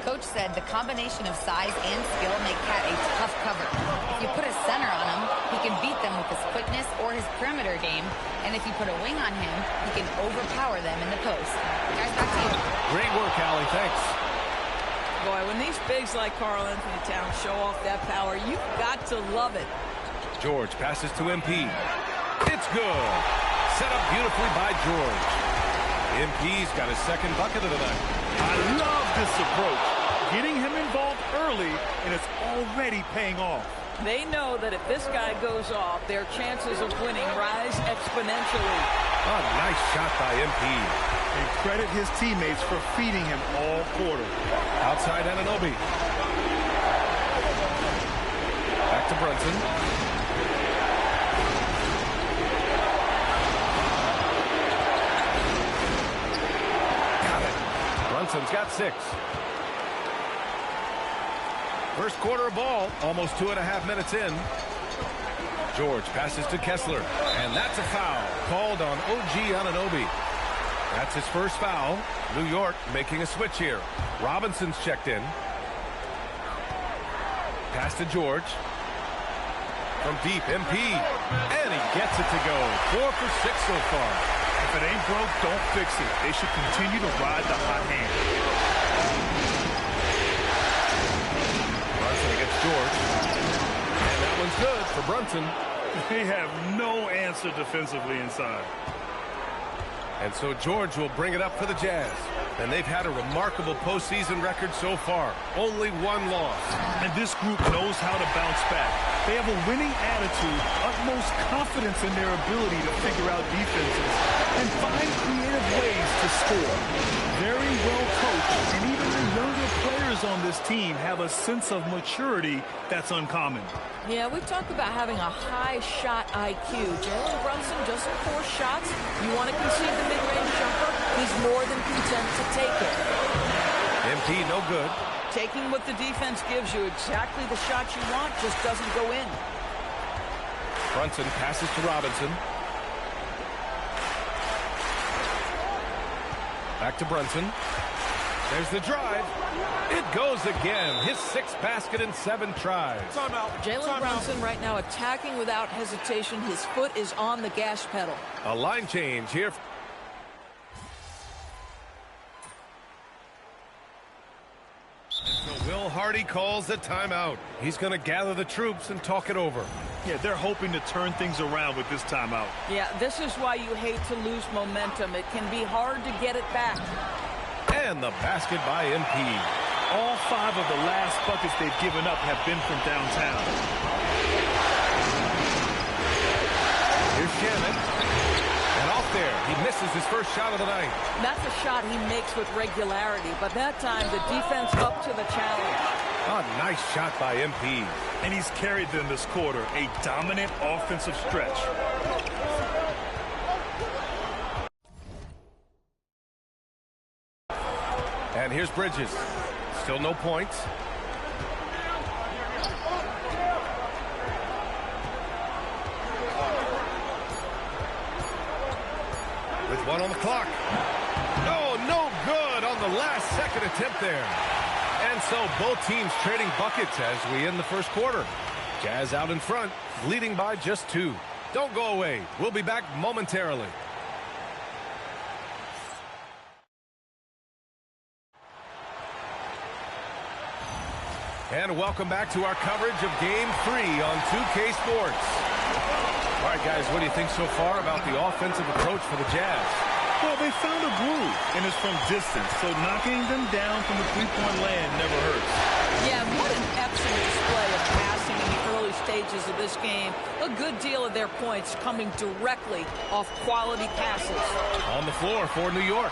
Coach said the combination of size and skill make Cat a tough cover. If you put a center on him, he can beat them with his quickness or his perimeter game. And if you put a wing on him, he can overpower them in the post. Guys, back to you. Great work, Allie. Thanks. Boy, when these bigs like Karl-Anthony Towns show off that power, you've got to love it. George passes to MP. It's good. Set up beautifully by George. MP's got his second bucket of the night. I love this approach. Getting him involved early, and it's already paying off. They know that if this guy goes off, their chances of winning rise exponentially. A nice shot by MP. And credit his teammates for feeding him all quarter. Outside Anunoby. Back to Brunson. Got it. Brunson's got 6. First quarter of ball, almost 2.5 minutes in. George passes to Kessler, and that's a foul called on OG Anunoby. That's his first foul. New York making a switch here. Robinson's checked in. Pass to George. From deep, MP, and he gets it to go. 4 for 6 so far. If it ain't broke, don't fix it. They should continue to ride the hot hand. Against George. And that one's good for Brunson. They have no answer defensively inside. And so George will bring it up for the Jazz. And they've had a remarkable postseason record so far. Only 1 loss. And this group knows how to bounce back. They have a winning attitude, utmost confidence in their ability to figure out defenses, and find creative ways to score. Very well coached, and even the younger players on this team have a sense of maturity that's uncommon. Yeah, we've talked about having a high shot IQ. Jalen Brunson doesn't force shots. You want to concede the mid-range jumper, he's more than content to take it. MP, no good. Taking what the defense gives you, exactly the shot you want, just doesn't go in. Brunson passes to Robinson. Back to Brunson. There's the drive. It goes again. His 6th basket in 7 tries. Jalen Brunson right now attacking without hesitation. His foot is on the gas pedal. A line change here. So Will Hardy calls the timeout. He's going to gather the troops and talk it over. Yeah, they're hoping to turn things around with this timeout. Yeah, this is why you hate to lose momentum. It can be hard to get it back. And the basket by MP. All 5 of the last buckets they've given up have been from downtown. Here's Shannon. And off there, he misses his first shot of the night. That's a shot he makes with regularity, but that time the defense up to the challenge. A nice shot by MP. And he's carried them this quarter, a dominant offensive stretch. And here's Bridges. Still no points. With 1 on the clock. Oh, no good on the last second attempt there. And so both teams trading buckets as we end the first quarter. Jazz out in front, leading by just 2. Don't go away. We'll be back momentarily. And welcome back to our coverage of Game 3 on 2K Sports. All right, Guys, what do you think so far about the offensive approach for the Jazz? Well, they found a groove, and it's from distance, so knocking them down from the three-point land never hurts. Yeah, what an excellent display of passing in the early stages of this game. A good deal of their points coming directly off quality passes. On the floor for New York,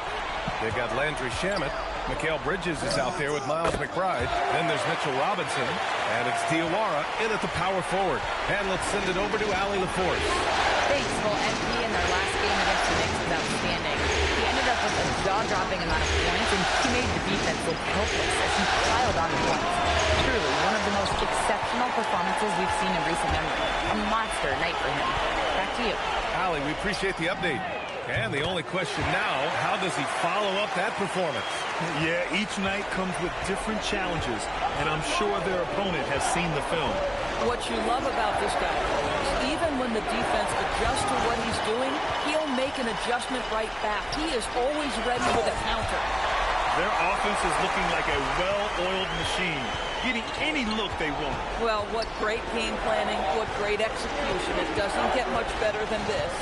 they've got Landry Shamet. Mikal Bridges is out there with Miles McBride. Then there's Mitchell Robinson. And it's Diawara in at the power forward. And let's send it over to Allie LaForce. Thanks. Well, MP in their last game against the Knicks was outstanding. He ended up with a jaw-dropping amount of points, and he made the defense look helpless as he piled on points. Truly, one of the most exceptional performances we've seen in recent memory. A monster night for him. Back to you. Allie, we appreciate the update. And the only question now, how does he follow up that performance? Yeah, each night comes with different challenges, and I'm sure their opponent has seen the film. What you love about this guy is even when the defense adjusts to what he's doing, he'll make an adjustment right back. He is always ready with a counter. Their offense is looking like a well-oiled machine, getting any look they want. Well, what great game planning, what great execution. It doesn't get much better than this.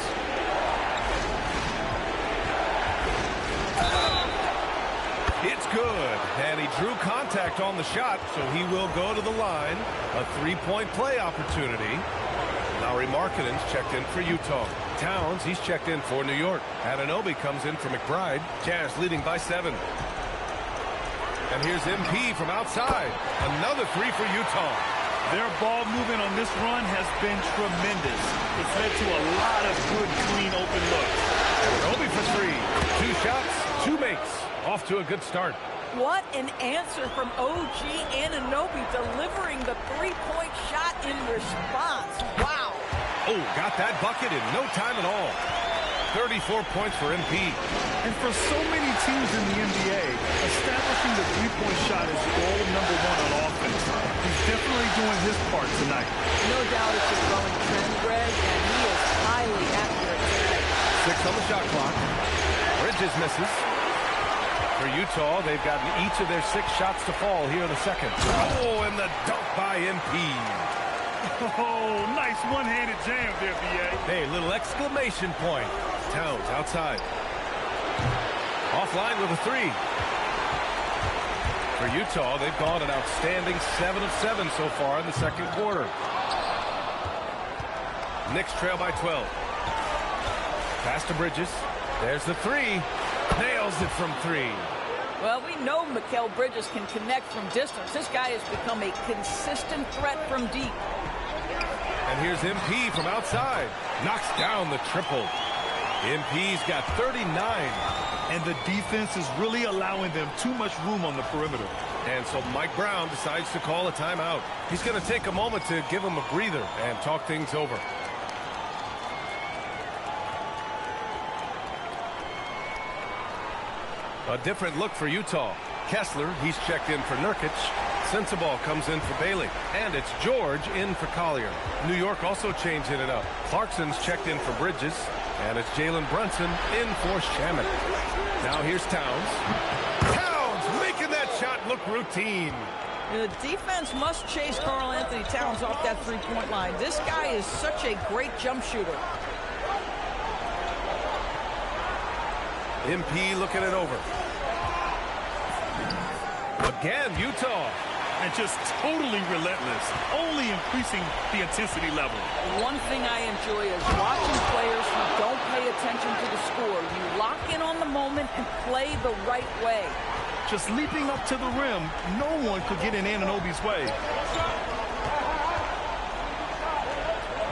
It's good, and he drew contact on the shot, so he will go to the line. A three-point play opportunity. Lauri Markkanen's checked in for Utah. Towns, he's checked in for New York. Anunoby comes in for McBride. Jazz leading by 7. And here's MP from outside. Another three for Utah. Their ball movement on this run has been tremendous. It's led to a lot of good, clean, open looks. Anunoby for 3. 2 shots, 2 makes. Off to a good start. What an answer from OG Anunoby, delivering the three-point shot in response. Wow. Oh, got that bucket in no time at all. 34 points for MP. And for so many teams in the NBA, establishing the three-point shot is goal number 1 on offense. He's definitely doing his part tonight. No doubt it's a growing trend, Greg, and he is highly accurate tonight. 6 on the shot clock. Bridges misses. For Utah, they've gotten each of their 6 shots to fall here in the second. Oh, and the dunk by MP. Oh, nice one-handed jam there, B.A. Hey, little exclamation point. Towns outside. Offline with a 3. For Utah, they've gone an outstanding 7 of 7 so far in the second quarter. Knicks trail by 12. Pass to Bridges. There's the 3. Nails it from 3. Well, we know Mikal Bridges can connect from distance. This guy has become a consistent threat from deep. And here's MP from outside. Knocks down the triple. MP's got 39. And the defense is really allowing them too much room on the perimeter. And so Mike Brown decides to call a timeout. He's going to take a moment to give him a breather and talk things over. A different look for Utah. Kessler, he's checked in for Nurkic. Sensabaugh comes in for Bailey. And it's George in for Collier. New York also changing it up. Clarkson's checked in for Bridges. And it's Jalen Brunson in for Shamet. Now here's Towns. Towns making that shot look routine. The defense must chase Karl Anthony Towns off that three-point line. This guy is such a great jump shooter. MP looking it over. Again, Utah. And just totally relentless, only increasing the intensity level. One thing I enjoy is watching players who don't pay attention to the score. You lock in on the moment and play the right way. Just leaping up to the rim, no one could get in Anunoby's way.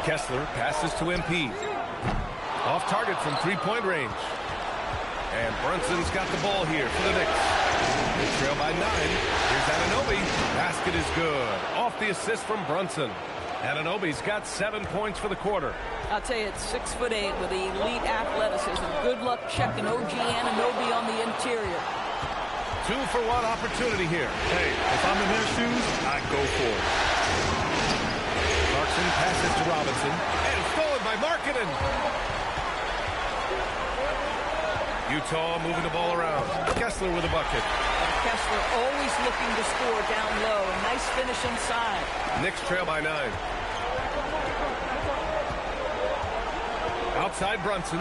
Kessler passes to MP. Off target from three-point range. And Brunson's got the ball here for the Knicks. They trail by 9. Here's Anunoby. Basket is good. Off the assist from Brunson. Anunoby's got 7 points for the quarter. I'll tell you, it's 6'8" with elite athleticism. Good luck checking OG Anunoby on the interior. 2-for-1 opportunity here. Hey, if I'm in their shoes, I'd go for it. Clarkson passes to Robinson. And stolen by Markkanen. Utah moving the ball around. Kessler with a bucket. Kessler always looking to score down low. A nice finish inside. Knicks trail by 9. Outside Brunson.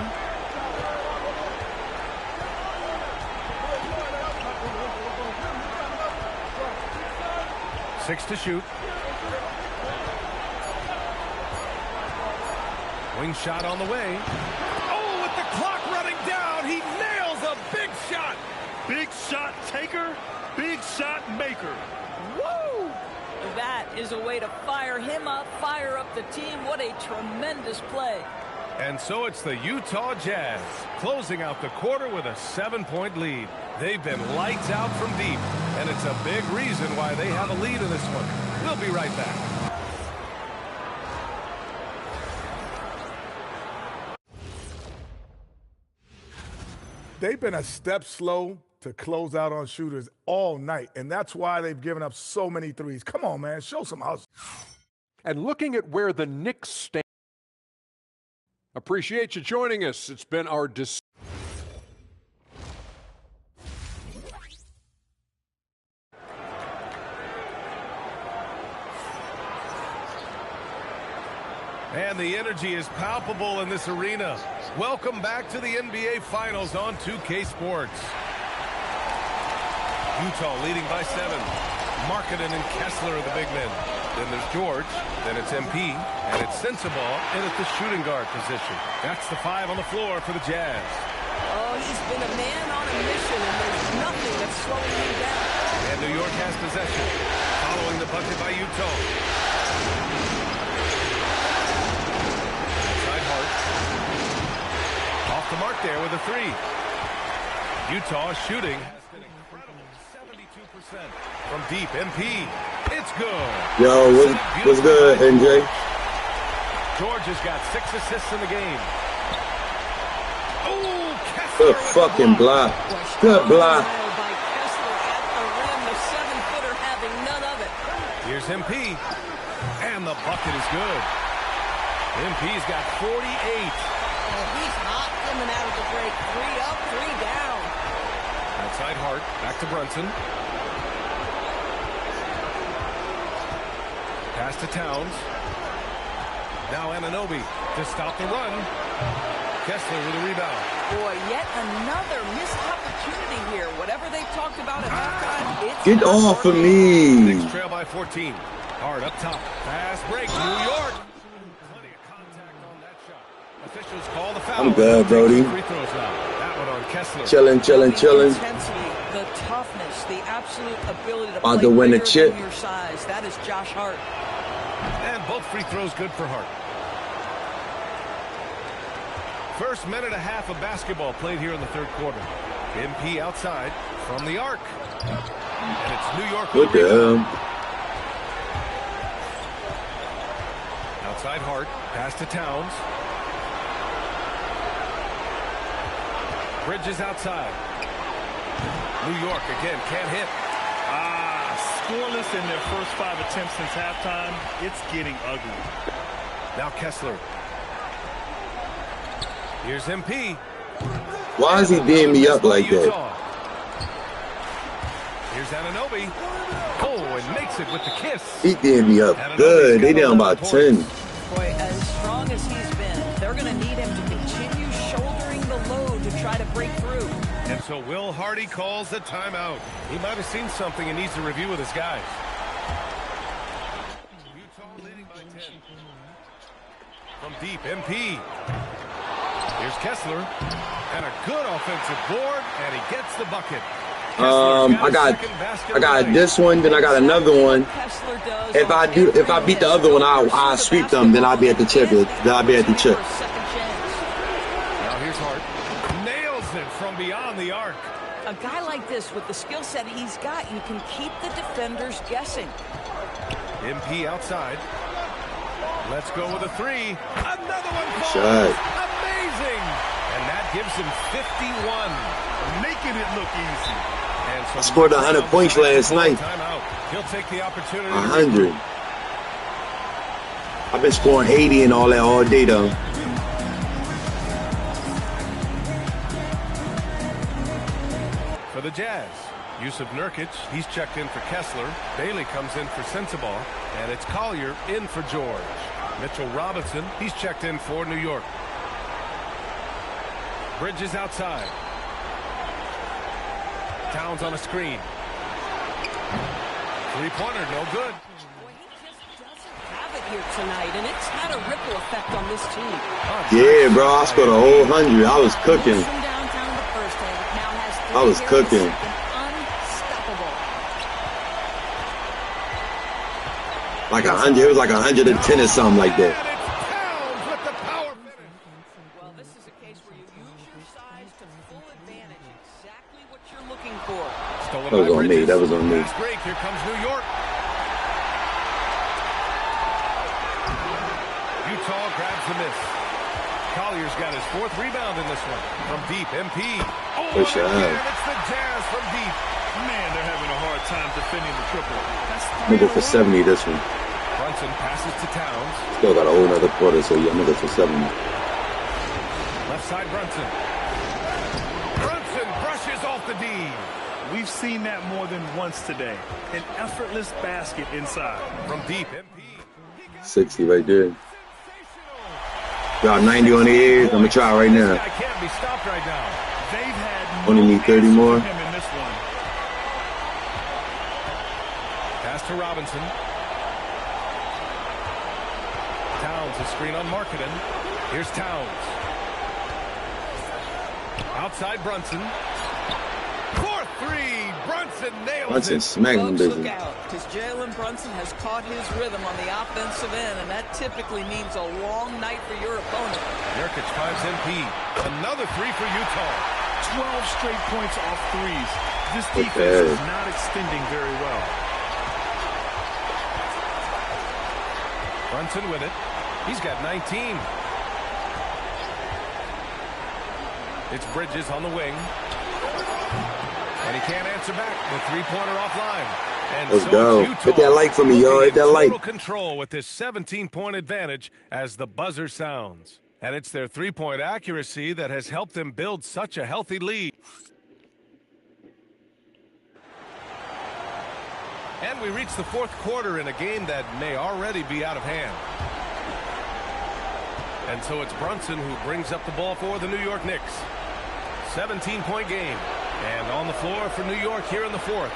Six to shoot. Wing shot on the way. Oh, with the clock running down, he nails a big shot. Big shot taker, big shot maker. Woo! That is a way to fire him up, fire up the team. What a tremendous play. And so it's the Utah Jazz closing out the quarter with a 7-point lead. They've been lights out from deep, and it's a big reason why they have a lead in this one. We'll be right back. They've been a step slow to close out on shooters all night, and that's why they've given up so many threes. Come on, man, show some hustle. And looking at where the Knicks stand, appreciate you joining us. It's been our And the energy is palpable in this arena. Welcome back to the NBA Finals on 2K Sports. Utah leading by 7. Markkanen and Kessler are the big men. Then there's George, then it's MP, and it's Sensabaugh in at the shooting guard position. That's the 5 on the floor for the Jazz. Oh, he's been a man on a mission, and there's nothing that's slowing him down. And New York has possession, following the bucket by Utah. Outside Hart. Off the mark there with a 3. Utah shooting. 72% from deep. MP. It's good. Yo, what's good, NJ? George has got 6 assists in the game. Oh, Kessler. Good fucking block. Good block. By Kessler at the rim, the 7-footer having none of it. Here's MP. And the bucket is good. MP's got 48. Oh, he's hot coming out of the break. 3 up, 3 down. Outside Hart. Back to Brunson. Pass to Towns. Now Anunoby to stop the run. Kessler with a rebound. Boy, yet another missed opportunity here. Whatever they talked about at halftime, it's Get off of me. Knicks trail by 14. Hart up top. Fast break. New York. Plenty of contact on that shot. Officials call the foul. I'm good, Brody. Free throws now. That one on Kessler. Chilling. The intensity, the toughness, the absolute ability to About play to win a bigger chip. than your size. That is Josh Hart. And both free throws good for Hart. First minute and a half of basketball played here in the third quarter. MP outside from the arc. And it's New York. What the hell? Outside Hart. Pass to Towns. Bridges outside. New York again can't hit. Scoreless in their first 5 attempts since halftime. It's getting ugly. Now Kessler. Here's MP. Why is he beating me up like that? Here's Anunoby. Oh, and makes it with the kiss. He beating me up good. They down by 10. Boy, as strong as he's been, they're going to need him to continue shouldering the load to try to break through. And so Will Hardy calls the timeout. He might have seen something and needs to review with his guys. Utah leading by 10. From deep, MP. Here's Kessler. And a good offensive board, and he gets the bucket. I got this one, then I got another one. If I beat the other one, I'll sweep them, then I'll be at the chip. Now here's Hart. Nails it from beyond the arc. A guy like this, with the skill set he's got, you can keep the defenders guessing. MP outside. Let's go with a 3. Another one falls. Shot. Amazing. And that gives him 51. Making it look easy. And so I scored 100 points last night. He'll take the opportunity. 100. I've been scoring 80 and all that all day though. For the Jazz, Yusuf Nurkic, he's checked in for Kessler. Bailey comes in for Sensabaugh. And it's Collier in for George. Mitchell Robinson, he's checked in for New York. Bridges outside. Towns on a screen. Three-pointer, no good. Have it here tonight, and it's had a ripple effect on this team. Yeah, bro, I scored a whole 100. I was cooking. I was cooking. Like 100, it was like 110 or something like that. Well, this is a case where you use your size to full advantage. Exactly what you're looking for. That was on me. That was on me. Break. Here comes New York. Utah grabs the miss. Collier's got his 4th rebound in this one. From deep, MP. Oh, good shot. It's the Jazz from deep. Man, they're having a hard time defending the triple. I'm going to go for 70 this one. Brunson passes to Towns. Still got a whole other quarter, so yeah, I'm going to go for 70. Left side, Brunson. Brunson brushes off the D. We've seen that more than once today. An effortless basket inside. From deep, MP. 60 right there. Got 90 on the edge. I'm going to try right now. I can't be stopped right now. They've had only need 30 more. him in this one. Pass to Robinson. Towns, a screen on Markkanen. Here's Towns. Outside Brunson. 4-3. Brunson nails Brunson it. smacking him Folks, busy. look out, because Jalen Brunson has caught his rhythm on the offensive end, and that typically means a long night for your opponent. Nurkic finds MP. Another 3 for Utah. 12 straight points off threes. This defense is not extending very well. Brunson with it. He's got 19. It's Bridges on the wing. And he can't answer back. The three-pointer offline. And Let's so go. Utah Hit that like for me, y'all. Hit that like. total control with this 17-point advantage as the buzzer sounds. And it's their three-point accuracy that has helped them build such a healthy lead. And we reach the 4th quarter in a game that may already be out of hand. And so it's Brunson who brings up the ball for the New York Knicks. 17-point game. And on the floor for New York here in the 4th.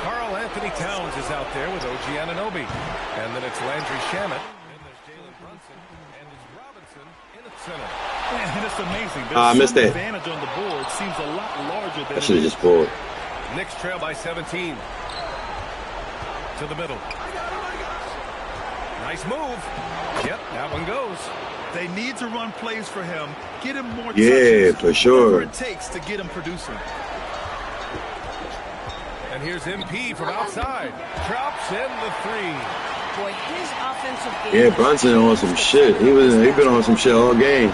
Karl Anthony Towns is out there with OG Anunoby. And then it's Landry Shamet. And there's Jalen Brunson. And it's Robinson in the center. Man, it's amazing. I missed that. Advantage on the board seems a lot larger than I should have just pulled. Knicks trail by 17. To the middle. Nice move. Yep, that one goes. They need to run plays for him. Get him more Yeah, touches. for sure. Whatever it takes to get him producing. And here's MP from outside. Drops in the 3. Boy, his offensive game. Yeah, Brunson on some shit. He been on some shit all game.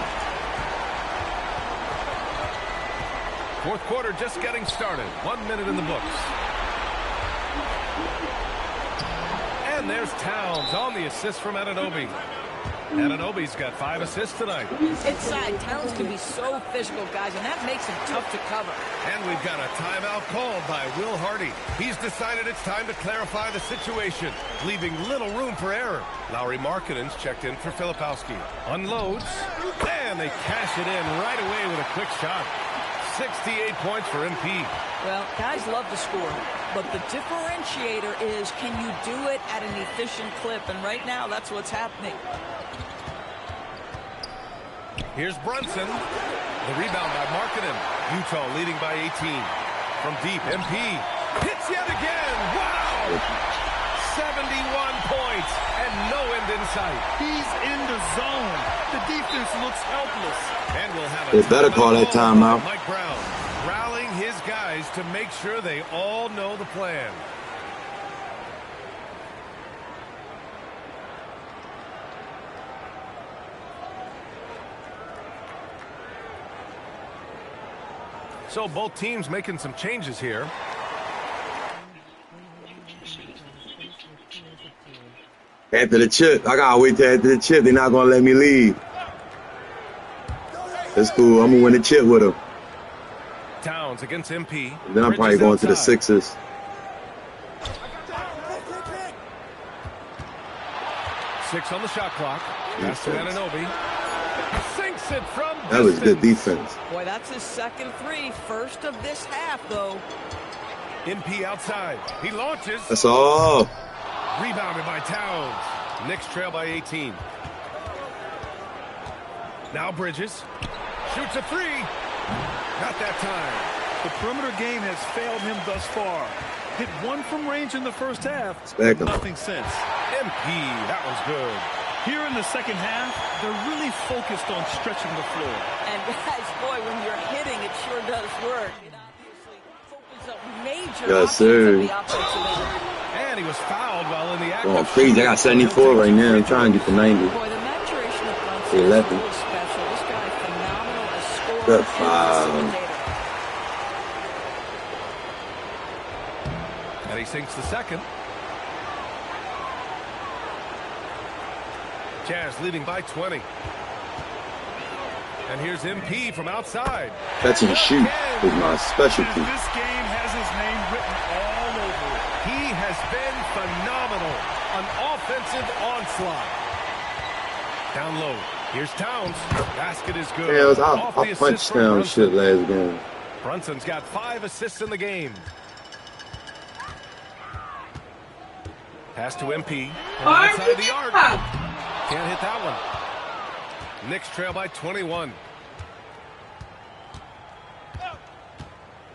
4th quarter just getting started. 1 minute in the books. And there's Towns on the assist from Anunoby. Anunoby's got 5 assists tonight. Inside, Towns can be so physical, guys, and that makes him tough to cover. And we've got a timeout called by Will Hardy. He's decided it's time to clarify the situation, leaving little room for error. Lauri Markkanen's checked in for Filipowski. Unloads, and they cash it in right away with a quick shot. 68 points for MP. Well, guys love to score, but the differentiator is, can you do it at an efficient clip? And right now, that's what's happening. Here's Brunson. The rebound by Markkanen. Utah leading by 18. From deep, MP hits yet again. Wow! 71 points and no end in sight. He's in the zone. The defense looks helpless. And we'll have They better call that timeout. Mike Brown rallying his guys to make sure they all know the plan. So both teams making some changes here. After the chip, I gotta wait till after the chip. They're not gonna let me leave. That's cool. I'm gonna win the chip with them. Towns against MP. Then I'm probably going to the Sixers. Six on the shot clock. Pass to Anunoby. Sinks it from That was good defense. Boy, that's his second three. First of this half, though. MP outside. He launches. That's all. Rebounded by Towns. Knicks trail by 18. Now Bridges. Shoots a three. Not that time. The perimeter game has failed him thus far. Hit one from range in the first half, but nothing since. MP, that was good. Here in the second half, they're really focused on stretching the floor. And guys, boy, when you're hitting, it sure does work. It obviously opens up major options at the offensive end. And he was fouled while in the act. Oh, crazy. I got 74 right now. I'm trying to get to 90. Boy, the maturation of Brunson is really special. This guy is phenomenal as scorer Good and foul. facilitator. And he sinks the second. Jazz leading by 20. And here's MP from outside. Catch and shoot is my specialty. This game has his name written all over it. He has been phenomenal. An offensive onslaught. Down low. Here's Towns. Basket is good. Yeah, I punched down shit last game. Brunson's got 5 assists in the game. Pass to MP. Outside of the arc. Can't hit that one. Knicks trail by 21.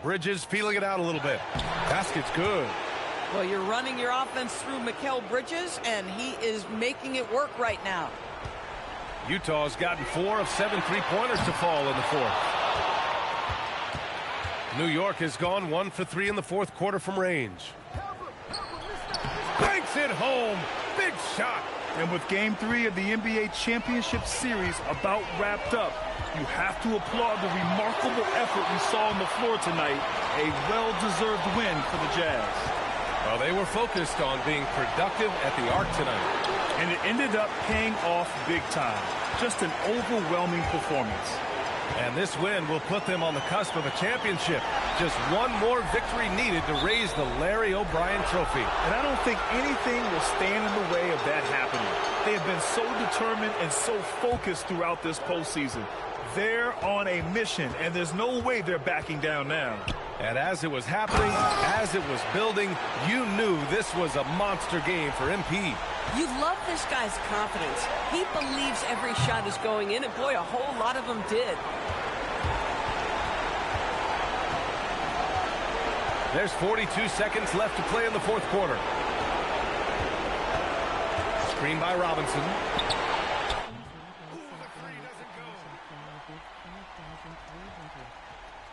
Bridges feeling it out a little bit. Basket's good. Well, you're running your offense through Mikal Bridges, and he is making it work right now. Utah's gotten 4 of 7 three-pointers to fall in the fourth. New York has gone 1 for 3 in the fourth quarter from range. Banks it home. Big shot. And with Game 3 of the NBA Championship Series about wrapped up, you have to applaud the remarkable effort we saw on the floor tonight. A well-deserved win for the Jazz. Well, they were focused on being productive at the arc tonight. And it ended up paying off big time. Just an overwhelming performance. And this win will put them on the cusp of a championship. Just one more victory needed to raise the Larry O'Brien Trophy. And I don't think anything will stand in the way of that happening. They have been so determined and so focused throughout this postseason. They're on a mission, and there's no way they're backing down now. And as it was happening, as it was building, you knew this was a monster game for MP. You love this guy's confidence. He believes every shot is going in, and boy, a whole lot of them did. There's 42 seconds left to play in the fourth quarter. Screen by Robinson.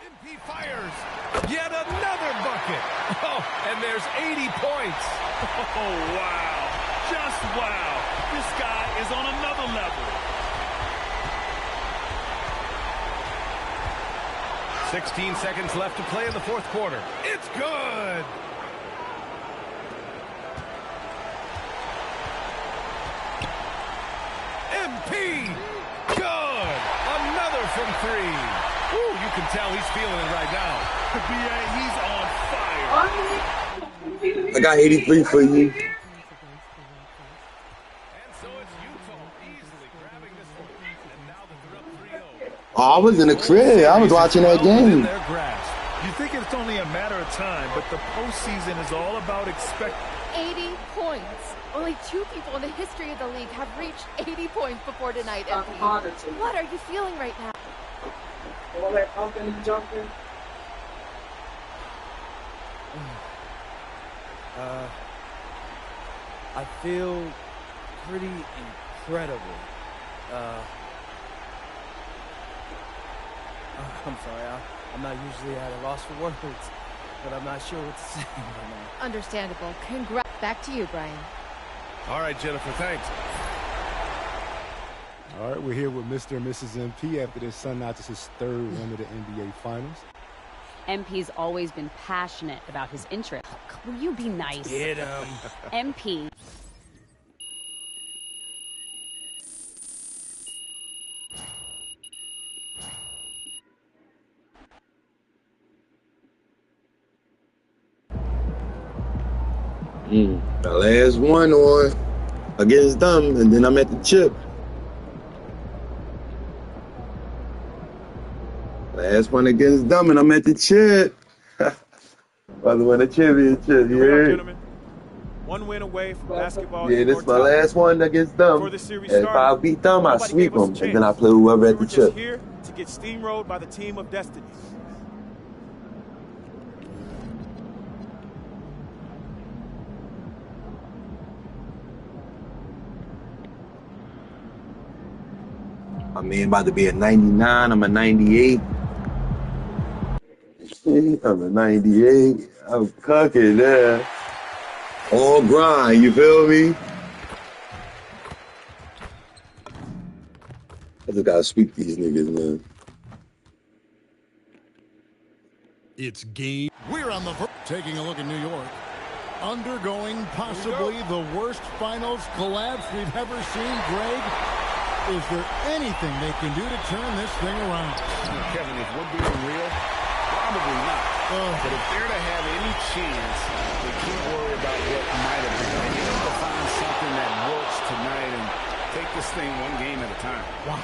MP fires. Yet another bucket. Oh, and there's 80 points. Oh, wow. Just wow. This guy is on another level. 16 seconds left to play in the fourth quarter. It's good. MP. Good. Another from 3. Ooh, you can tell he's feeling it right now. He's on fire. I got 83 for you. Oh, I was in the crib. I was watching that game. You think it's only a matter of time, but the postseason is all about 80 points. Only 2 people in the history of the league have reached 80 points before tonight, MP. What are you feeling right now? All that pumping and jumping. I feel pretty incredible. I'm sorry, I'm not usually at a loss for words, but I'm not sure what to say right now. Understandable. Congrats. Back to you, Brian. All right, Jennifer, thanks. All right, we're here with Mr. and Mrs. MP after this Sun notches his 3rd win of the NBA Finals. MP's always been passionate about his interest. Will you be nice? Get him. MP. The last one on against them, and then I'm at the chip. Last one against Dumb, and I'm at the chip. About to win a championship, you heard? One win away from basketball. Yeah, this is my last one against Dumb. If I beat Dumb, I sweep them, and then I play whoever at the chip. Here to get steamrolled by the team of destiny. My man about to be a 99. I'm a 98. I'm a 98. I'm cooking there. All grind, you feel me? I just gotta sweep these niggas, man. It's game. We're on the taking a look at New York. Undergoing possibly the worst finals collapse we've ever seen, Greg. Is there anything they can do to turn this thing around? Kevin, if we're being real, probably not. But if they're to have any chance, they can't worry about what might have been. They need to find something that works tonight and take this thing one game at a time. Wow.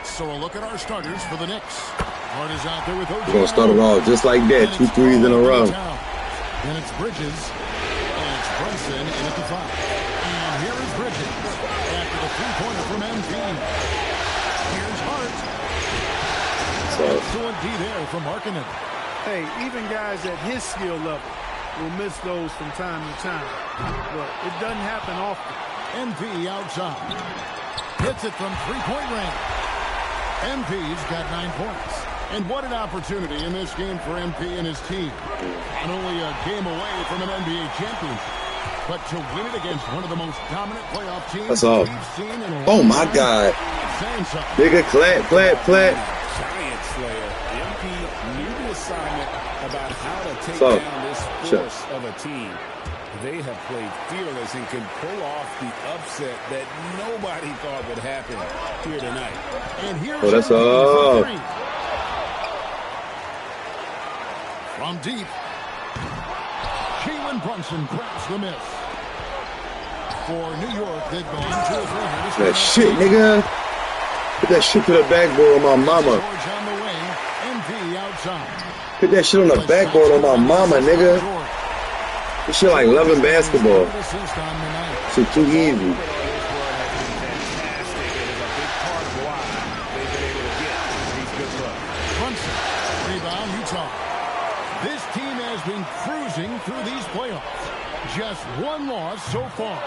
So a look at our starters for the Knicks. Hart is out there with OG. We're gonna start it off just like that. 2 threes in a row. Then it's Bridges. And it's Brunson in at the 5. And here is Bridges. After the three-pointer from MP. Here's Hart. Excellent D there from Markkanen. Hey, even guys at his skill level will miss those from time to time. But it doesn't happen often. MP outside. Hits it from three-point range. MP's got 9 points. And what an opportunity in this game for MP and his team. Not only a game away from an NBA championship, but to win it against one of the most dominant playoff teams That's all. we've seen in a Oh long my time. God. Nigga, clap. Giant Slayer. MP knew the assignment about how to take down this force of a team. They have played fearless and can pull off the upset that nobody thought would happen here tonight. And here's Oh, that's all. From deep, Jalen Brunson grabs the miss. For New York, they've gone 2 or 3. That shit, nigga. Put that shit to the backboard on my mama. George on the wing, MP outside. Put that shit on the backboard on my mama, nigga. This shit like loving basketball. Shit too easy. Brunson, rebound, Utah. This team has been cruising through these playoffs. Just 1 loss so far.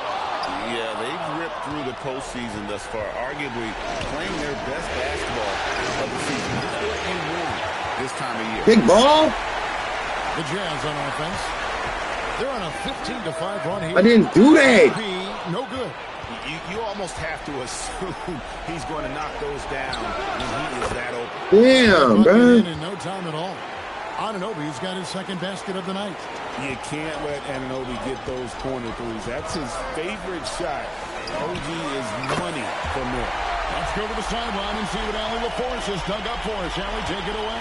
Yeah, they've ripped through the postseason thus far, arguably playing their best basketball of the season. This is what you want this time of year. Big ball. The Jazz on offense. They're on a 15-5 run here. I didn't do that. No good. You almost have to assume he's going to knock those down when he is that open. Damn, bro. In no time at all. Anunoby's got his second basket of the night. You can't let Anunoby get those corner threes. That's his favorite shot. OG is money from there. Let's go to the sideline and see what Allie LaForce has dug up for us. Allie, take it away.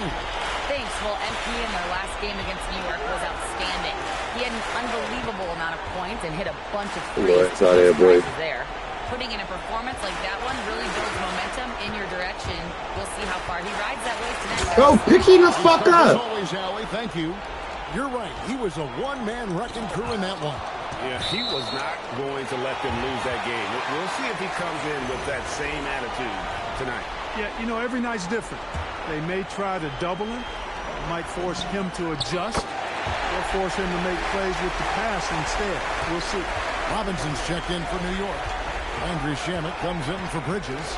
Thanks. Well, MP in their last game against New York was outstanding. He had an unbelievable amount of points and hit a bunch of threes. There. Putting in a performance like that one really builds momentum in your direction. We'll see how far he rides that way tonight. Go, Picky the fuck up. As always, Allie, thank you. You're right. He was a one-man wrecking crew in that one. Yeah, he was not going to let them lose that game. We'll see if he comes in with that same attitude tonight. Yeah, you know, every night's different. They may try to double him. It might force him to adjust or force him to make plays with the pass instead. We'll see. Robinson's checked in for New York. Andrew Shamet comes in for Bridges.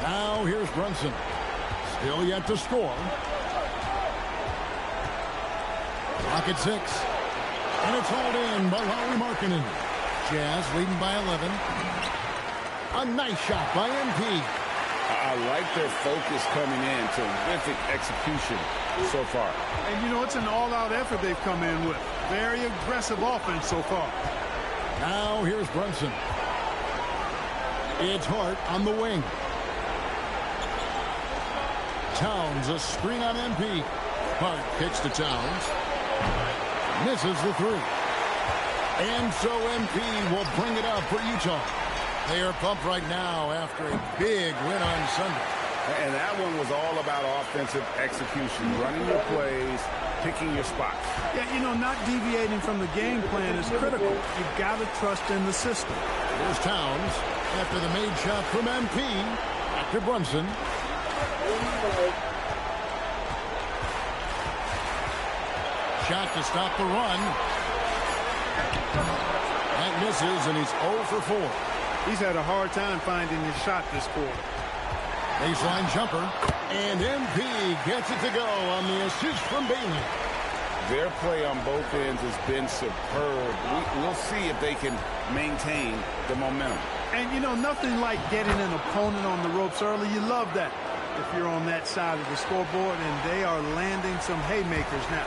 Now here's Brunson. Still yet to score. Clock at 6. And it's hauled in by Lauri Markkanen. Jazz leading by 11. A nice shot by MP. I like their focus coming in. Terrific execution so far. And, you know, it's an all-out effort they've come in with. Very aggressive offense so far. Now here's Brunson. It's Hart on the wing. Towns, a screen on MP. Hart kicks to Towns. Misses the 3. And so MP will bring it up for Utah. They are pumped right now after a big win on Sunday. And that one was all about offensive execution, running your plays, picking your spots. Yeah, you know, not deviating from the game plan is critical. You've got to trust in the system. Here's Towns after the made shot from MP. Back to Brunson. Shot to stop the run. That misses, and he's 0 for 4. He's had a hard time finding his shot this quarter. Baseline jumper, and MP gets it to go on the assist from Bailey. Their play on both ends has been superb. We'll see if they can maintain the momentum. And, you know, nothing like getting an opponent on the ropes early. You love that if you're on that side of the scoreboard, and they are landing some haymakers now.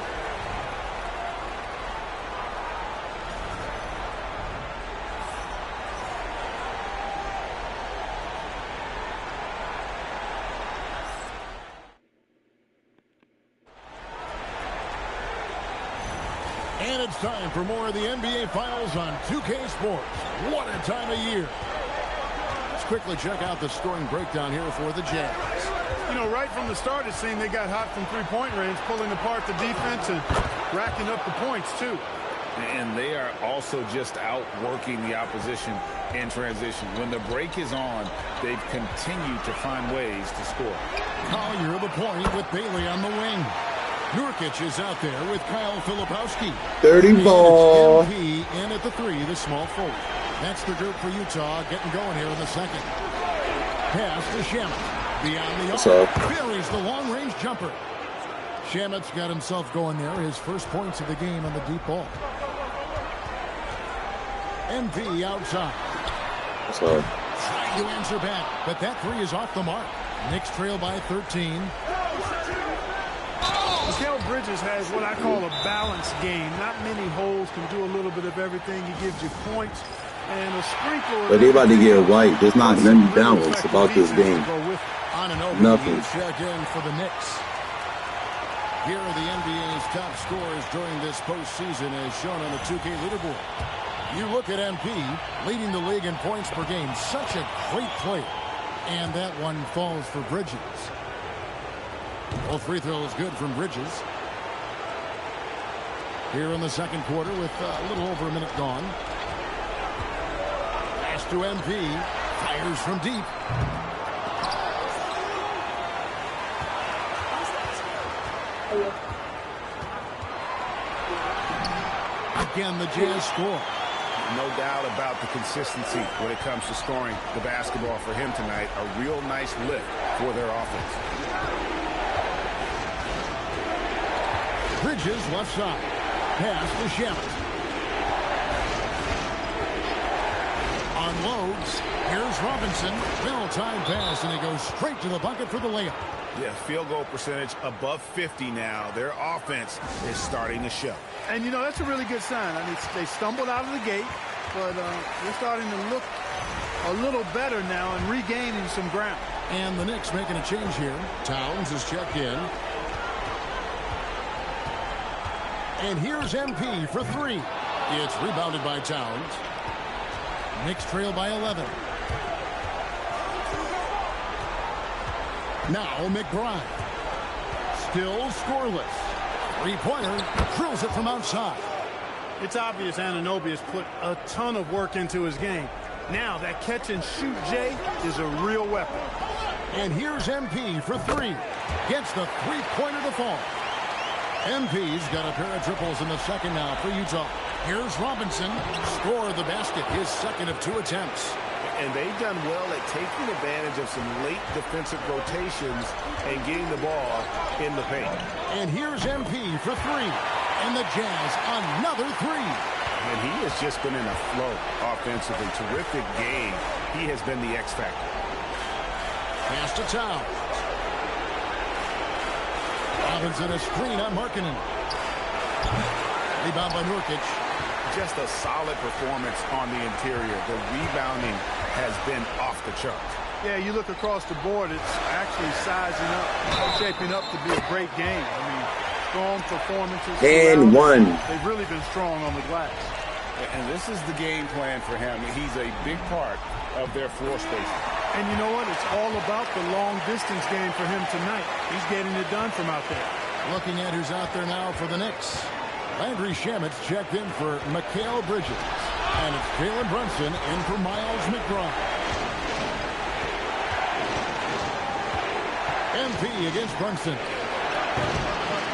And it's time for more of the NBA Finals on 2K Sports. What a time of year. Let's quickly check out the scoring breakdown here for the Jazz. You know, right from the start, it seemed they got hot from three-point range, pulling apart the defense and racking up the points, too. And they are also just outworking the opposition in transition. When the break is on, they've continued to find ways to score. Collier the point with Bailey on the wing. Nurkic is out there with Kyle Filipowski. Dirty ball. MP in at the 3, the small forward. That's the group for Utah getting going here in the second. Pass to Shamet. Beyond the arc. Buries the long-range jumper. Shamet's got himself going there. His first points of the game on the deep ball. MP outside. Trying to answer back, but that 3 is off the mark. Knicks trail by 13. Mikal Bridges has what I call a balanced game. Not many holes, can do a little bit of everything. He gives you points and a sprinkle. But they about to get white. There's not nothing balanced about this game. Nothing. Check in for the Knicks. Here are the NBA's top scorers during this postseason as shown on the 2K leaderboard. You look at MP leading the league in points per game. Such a great player. And that one falls for Bridges. Both free throws good from Bridges. Here in the second quarter with a little over a minute gone. Pass to MP. Fires from deep. Again, the Jazz score. No doubt about the consistency when it comes to scoring the basketball for him tonight. A real nice lift for their offense. Bridges left side. Pass to Shamet. Unloads. Here's Robinson. Well-timed pass, and he goes straight to the bucket for the layup. Yeah, field goal percentage above 50 now. Their offense is starting to show. And, you know, that's a really good sign. I mean, they stumbled out of the gate, but they're starting to look a little better now and regaining some ground. And the Knicks making a change here. Towns is checked in. And here's MP for 3. It's rebounded by Towns. Knicks trail by 11. Now McBride. Still scoreless. Three-pointer. Drills it from outside. It's obvious Anunoby has put a ton of work into his game. Now that catch and shoot Jay is a real weapon. And here's MP for 3. Gets the three-pointer to fall. MP's got a pair of triples in the second now for Utah. Here's Robinson. Score the basket. His second of 2 attempts. And they've done well at taking advantage of some late defensive rotations and getting the ball in the paint. And here's MP for 3. And the Jazz another 3. And he has just been in a flow offensively. Terrific game. He has been the X factor. Pass to Towns. Robinson a screen on Markkanen. Rebound by Nurkic. Just a solid performance on the interior. The rebounding has been off the charts. Yeah, you look across the board, it's actually sizing up, shaping up to be a great game. I mean, strong performances. And one. They've really been strong on the glass. And this is the game plan for him. He's a big part of their floor space. And you know what? It's all about the long distance game for him tonight. He's getting it done from out there. Looking at who's out there now for the Knicks. Landry Shamet's checked in for Mikal Bridges. And it's Jalen Brunson in for Miles McBride. MP against Brunson.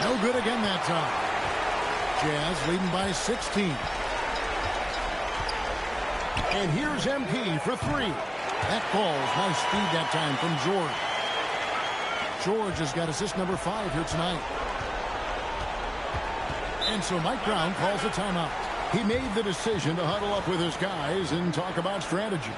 No good again that time. Jazz leading by 16. And here's MP for three. That falls. Nice speed that time from George. George has got assist number 5 here tonight. And so Mike Brown calls a timeout. He made the decision to huddle up with his guys and talk about strategy.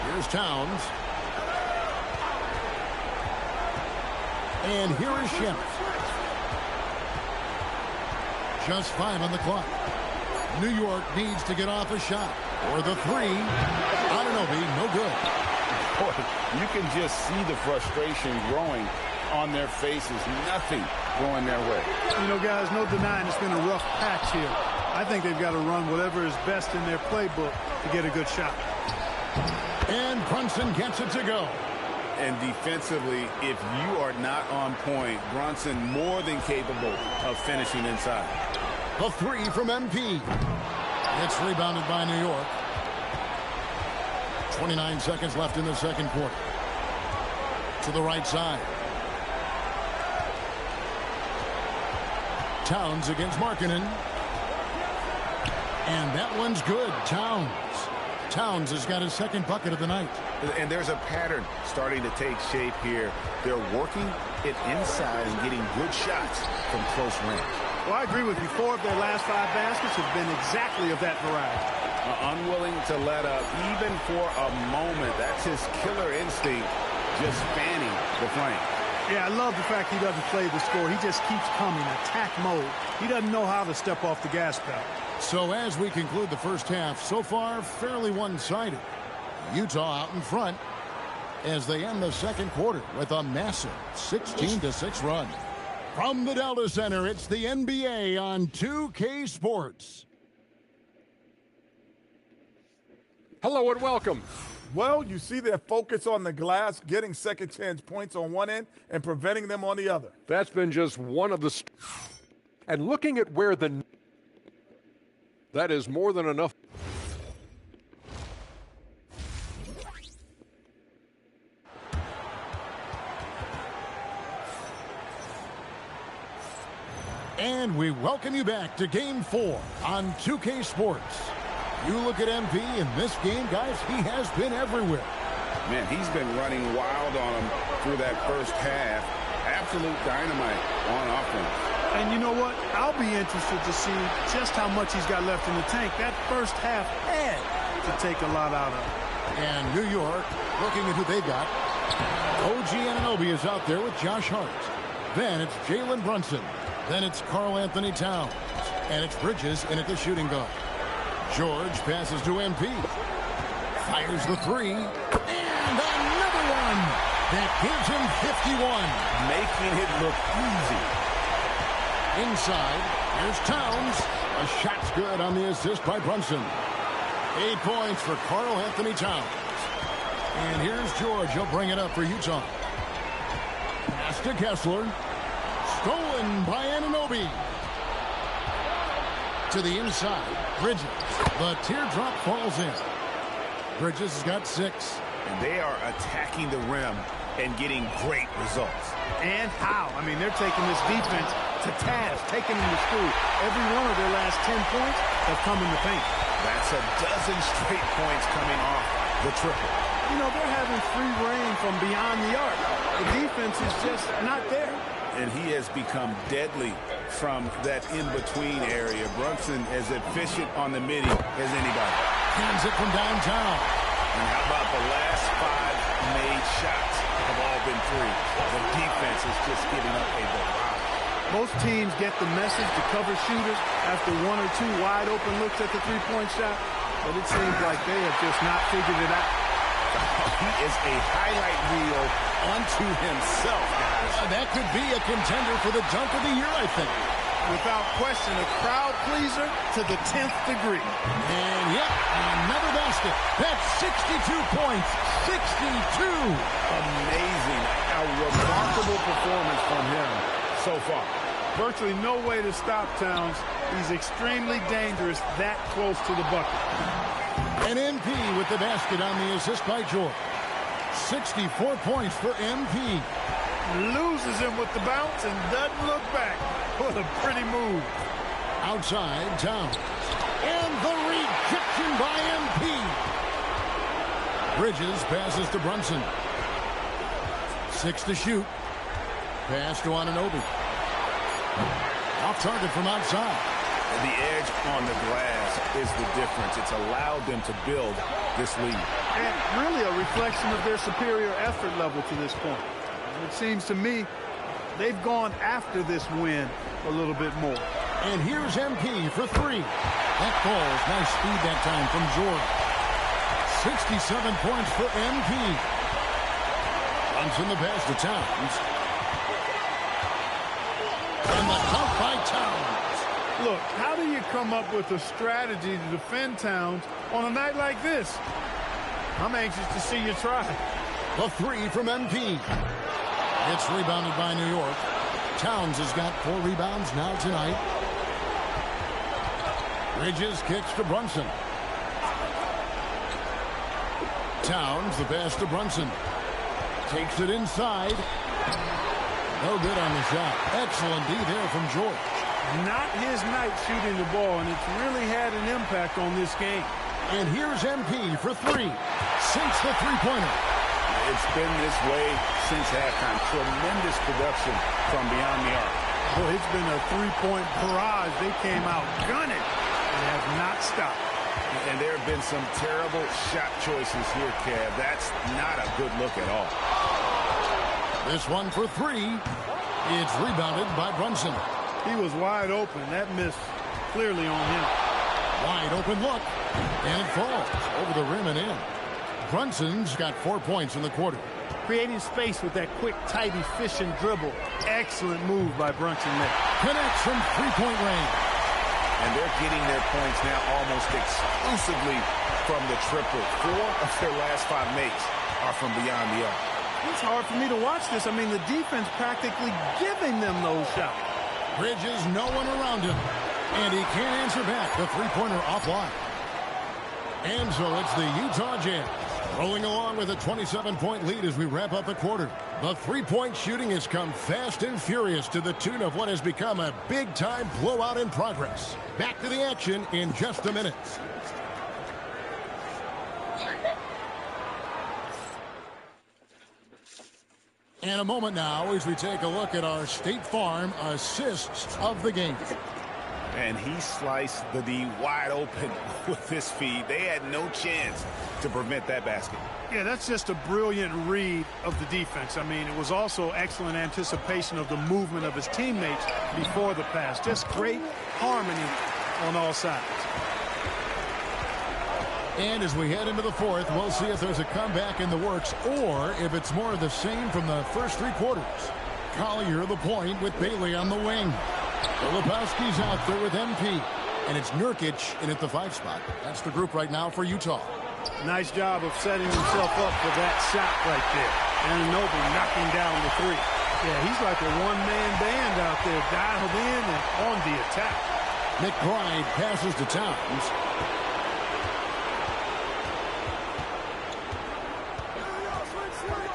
Here's Towns. And here is Shamet. Just 5 on the clock. New York needs to get off a shot. Or the three. Anunoby, no good. Boy, you can just see the frustration growing on their faces. Nothing going their way. You know, guys, no denying it's been a rough patch here. I think they've got to run whatever is best in their playbook to get a good shot. And Brunson gets it to go. And defensively, if you are not on point, Brunson more than capable of finishing inside. The three from MP. It's rebounded by New York. 29 seconds left in the second quarter. To the right side. Towns against Markkanen. And that one's good. Towns has got his second bucket of the night. And there's a pattern starting to take shape here. They're working it inside and getting good shots from close range. Well, I agree with you. 4 of their last 5 baskets have been exactly of that variety. Unwilling to let up even for a moment. That's his killer instinct, just fanning the flame. Yeah, I love the fact he doesn't play the score. He just keeps coming, attack mode. He doesn't know how to step off the gas pedal. So as we conclude the first half, so far fairly one-sided. Utah out in front as they end the second quarter with a massive 16-6 run. From the Delta Center, it's the NBA on 2K Sports. Hello and welcome. Well, you see their focus on the glass, getting second chance points on one end and preventing them on the other. That's been just one of the... And looking at where the... That is more than enough. And we welcome you back to Game 4 on 2K Sports. You look at MP in this game, guys, he has been everywhere. Man, he's been running wild on him through that first half. Absolute dynamite on offense. And you know what? I'll be interested to see just how much he's got left in the tank. That first half had to take a lot out of him. And New York, looking at who they got. OG Anunoby is out there with Josh Hart. Then it's Jalen Brunson. Then it's Karl Anthony Towns. And it's Bridges in at the shooting guard. George passes to MP. Fires the three. And another one. That gives him 51. Making it look easy. Inside, here's Towns. A shot's good on the assist by Brunson. 8 points for Karl Anthony Towns. And here's George. He'll bring it up for Utah. Pass to Kessler. Stolen by Anunoby. To the inside, Bridges. The teardrop falls in. Bridges has got 6. And they are attacking the rim and getting great results. And how? I mean, they're taking this defense to task, taking them to school. Every one of their last 10 points have come in the paint. That's a dozen straight points coming off the triple. You know, they're having free reign from beyond the arc. The defense is just not there. And he has become deadly from that in-between area. Brunson as efficient on the midi as anybody. Hands it from downtown. And how about the last 5 made shots have all been threes? The defense is just giving up a barrage. Most teams get the message to cover shooters after 1 or 2 wide open looks at the three-point shot, but it seems like they have just not figured it out. He is a highlight reel unto himself, guys. That could be a contender for the dunk of the year, I think. Without question, a crowd pleaser to the 10th degree. And yep, another basket. That's 62 points. 62. Amazing. A remarkable performance from him so far. Virtually no way to stop Towns. He's extremely dangerous that close to the bucket. And MP with the basket on the assist by George. 64 points for MP. Loses him with the bounce and doesn't look back. What a pretty move. Outside, Towns. And the rejection by MP. Bridges passes to Brunson. 6 to shoot. Pass to Anunoby. Off target from outside. The edge on the glass is the difference. It's allowed them to build this lead. And really a reflection of their superior effort level to this point. It seems to me they've gone after this win a little bit more. And here's MP for 3. That falls. Nice speed that time from George. 67 points for MP. Runs in the pass to Towns. And the dunk by Towns. Look, how do you come up with a strategy to defend Towns on a night like this? I'm anxious to see you try. The 3 from MP. It's rebounded by New York. Towns has got 4 rebounds now tonight. Bridges kicks to Brunson. Towns, the pass to Brunson. Takes it inside. No good on the shot. Excellent D there from George. Not his night shooting the ball, and it's really had an impact on this game. And here's MP for 3. Sinks the three-pointer. It's been this way since halftime. Tremendous production from beyond the arc. Well, it's been a three-point barrage. They came out gunning and have not stopped. And there have been some terrible shot choices here, Kev. That's not a good look at all. This one for 3. It's rebounded by Brunson. He was wide open. That miss clearly on him. Wide open look. And it falls over the rim and in. Brunson's got 4 points in the quarter. Creating space with that quick, tight, efficient dribble. Excellent move by Brunson there. Connects from three-point range. And they're getting their points now almost exclusively from the triple. 4 of their last 5 makes are from beyond the arc. It's hard for me to watch this. I mean, the defense practically giving them those shots. Bridges, no one around him. And he can't answer back. The three-pointer offline. And so it's the Utah Jazz rolling along with a 27-point lead as we wrap up the quarter. The three-point shooting has come fast and furious to the tune of what has become a big-time blowout in progress. Back to the action in just a minute. And a moment now as we take a look at our State Farm assists of the game. And he sliced the D wide open with this feed. They had no chance to prevent that basket. Yeah, that's just a brilliant read of the defense. I mean, it was also excellent anticipation of the movement of his teammates before the pass. Just great harmony on all sides. And as we head into the fourth, we'll see if there's a comeback in the works or if it's more of the same from the first 3 quarters. Collier the point with Bailey on the wing. Filipowski's out there with MP. And it's Nurkic in at the 5 spot. That's the group right now for Utah. Nice job of setting himself up for that shot right there. Anunoby knocking down the 3. Yeah, he's like a one-man band out there, dialed in and on the attack. McBride passes to Towns.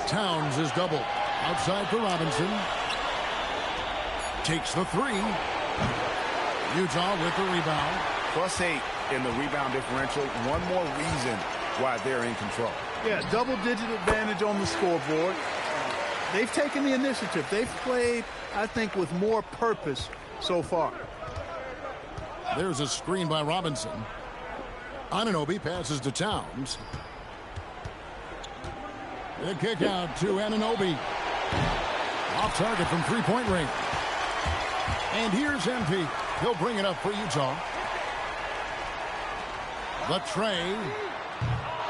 Towns is doubled. Outside for Robinson. Takes the 3. Utah with the rebound. +8 in the rebound differential. One more reason why they're in control. Yeah, double-digit advantage on the scoreboard. They've taken the initiative. They've played, I think, with more purpose so far. There's a screen by Robinson. Anunoby passes to Towns. The kick out to Anunoby. Off target from three-point range. And here's MP. He'll bring it up for Utah. The tray.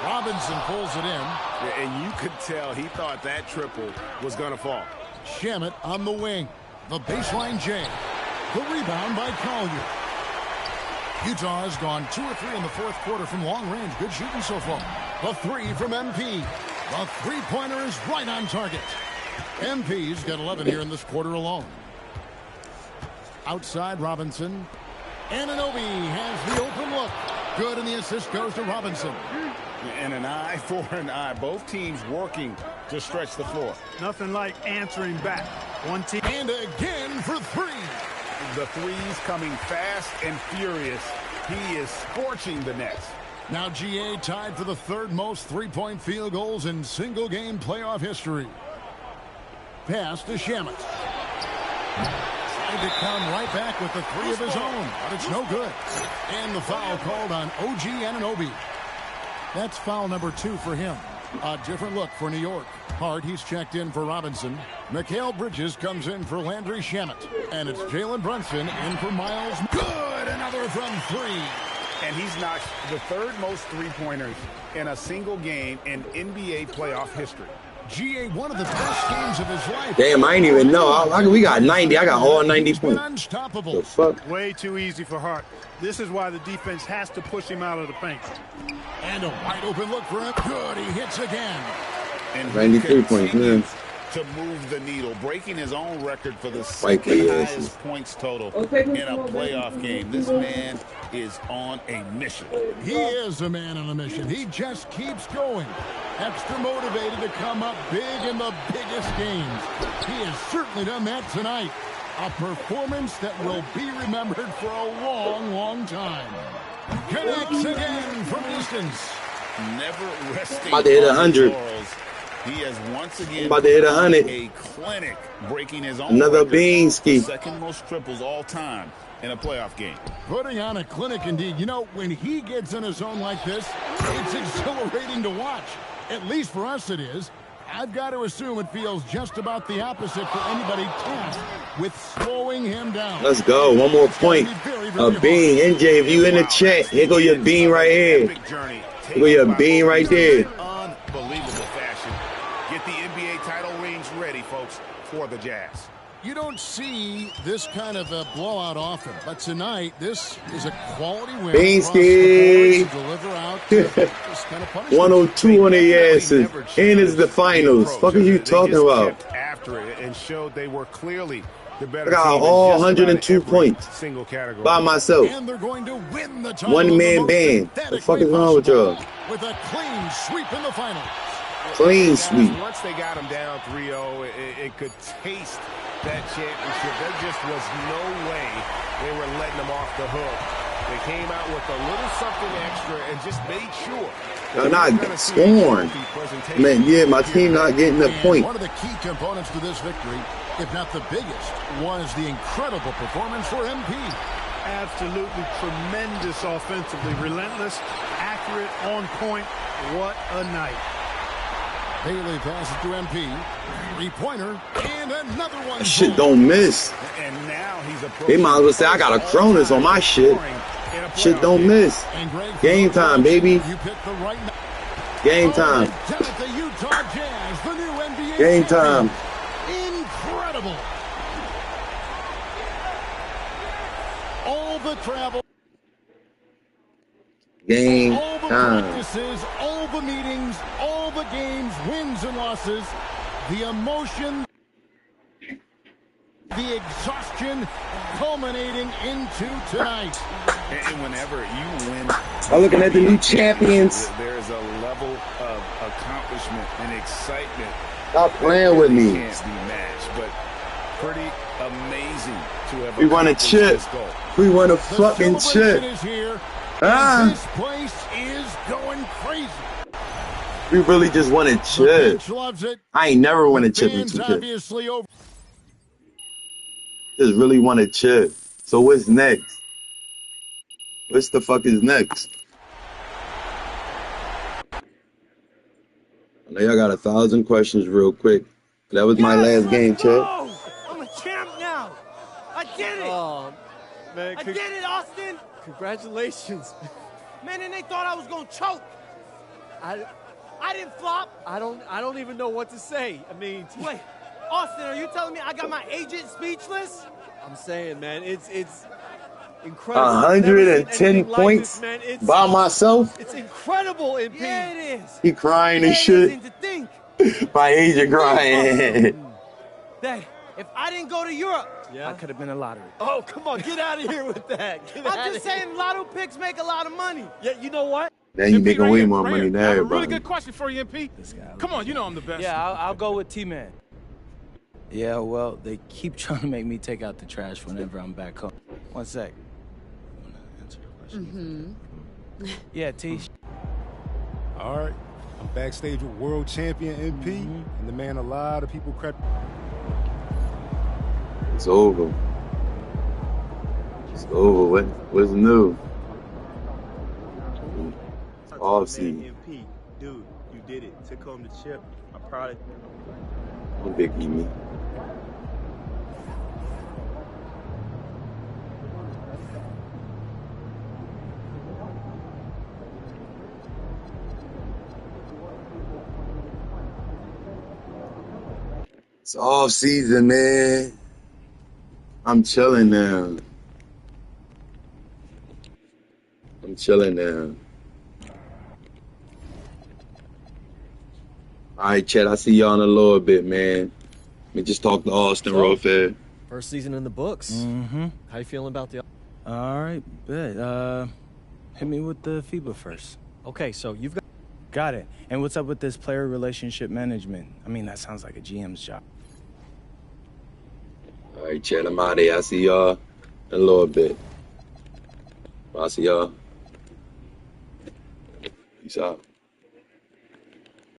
Robinson pulls it in. Yeah, and you could tell he thought that triple was going to fall. Shamet on the wing. The baseline J. The rebound by Collier. Utah has gone 2 or 3 in the fourth quarter from long range. Good shooting so far. The 3 from MP. The three-pointer is right on target. MP's got 11 here in this quarter alone. Outside Robinson. Anunoby has the open look. Good, and the assist goes to Robinson. And an eye for an eye. Both teams working to stretch the floor. Nothing like answering back. One team. And again for 3. The threes coming fast and furious. He is scorching the Nets. Now GA tied for the 3rd most three-point field goals in single-game playoff history. Pass to Shamet. Trying to come right back with the 3 of his own, but it's no good. And the foul called on OG Anunoby. That's foul number 2 for him. A different look for New York. Hart, he's checked in for Robinson. Mikal Bridges comes in for Landry Shamet. And it's Jalen Brunson in for Miles. Good! Another from 3. And he's knocked the 3rd most three-pointers in a single game in NBA playoff history. GA, one of the best games of his life. Damn, I ain't even know. We got 90. I got all 90 points. Unstoppable. The fuck? Way too easy for Hart. This is why the defense has to push him out of the paint. And a wide open look for him. Good, he hits again. And 93 points, man. To move the needle, breaking his own record for the 2nd highest points total in a playoff game. This man is on a mission. He is a man on a mission. He just keeps going. Extra motivated to come up big in the biggest games. He has certainly done that tonight. A performance that will be remembered for a long, long time. Connects again from distance. Never resting. About to hit 100. He has once again about to hit 100. A clinic breaking his own another record, Beansky. 2nd most triples all time in a playoff game. Putting on a clinic indeed. You know, when he gets in a zone like this, it's exhilarating to watch. At least for us it is. I've got to assume it feels just about the opposite for anybody tasked with slowing him down. Let's go. One more point. A bean. NJ, if you in the chat, here go your bean right here. Here go your bean right there. Unbelievable fashion. Get the NBA title rings ready, folks, for the Jazz. You don't see this kind of a blowout often, but tonight this is a quality win. Beansky. 102 on their asses. And it's the finals. Fuck are you talking about? After it and showed they were clearly the better I got team all in 102 points single category. by myself. And they're going to win the title. One-man band. What the fuck is wrong with y'all? With a clean sweep in the finals. Clean sweep. Once they got him down 3-0, it could taste that championship. There just was no way they were letting them off the hook. They came out with a little something extra and just made sure. They're not scoring. Man, yeah, my team not getting the point. One of the key components to this victory, if not the biggest, was the incredible performance for MP. Absolutely tremendous offensively. Relentless, accurate, on point. What a night. Bailey passes to MP. 3-pointer and another one. That shit don't miss. And now he's they might as well say I got a Cronus on my shit. Shit don't miss. Game time, baby. Game time. Game time. Incredible. All the travel. Game all the time. practices, all the meetings, all the games, wins and losses, the emotion, the exhaustion culminating into tonight. And whenever you win, I'm looking at the new champions. There's a level of accomplishment and excitement. Stop playing with me. Can't be matched, but pretty amazing to have. We want a chip. We want a fucking chip. This place is going crazy. We really just want a chip. I ain't never won a chip in 2K. Just really want a chip. So what's next? What's the fuck is next? I know y'all got 1,000 questions real quick. That was my last game, chat. I'm a champ now. I did it. man. I did it, Austin. Congratulations. Man, and they thought I was gonna choke. I didn't flop. I don't even know what to say. I mean, wait, Austin, are you telling me I got my agent speechless? I'm saying, man, it's incredible. 110 points like this, by myself. It's incredible, MP. Yeah, it is. He crying and shit. To think my agent crying. that if I didn't go to Europe, I could have been a lottery. Oh, come on, get out of here with that. I'm just saying, lotto picks make a lot of money. Yeah, you know what? Now you making way more money than I have a everybody. really good question for you, MP. Come on, you know I'm the best. Yeah, I'll go with T-Man. Yeah, well, they keep trying to make me take out the trash whenever I'm back home. One sec. I'm gonna answer the question. Yeah, T. All right. I'm backstage with world champion MP, and the man a lot of people crap. It's over. It's over. What's new? It's off season. MP, dude, you did it. Took home the chip. I'm proud of you. I'm big me. It's off season, man. I'm chilling now. I'm chilling now. All right, Chet, I see y'all in a little bit, man. Let me just talk to Austin real fast. First season in the books. How you feeling about the... All right, bet. Hit me with the FIBA first. Okay, so you've got... Got it. And what's up with this player relationship management? I mean, that sounds like a GM's job. All right, Chet, I'm out of here. I see y'all in a little bit. I'll see y'all. Peace out.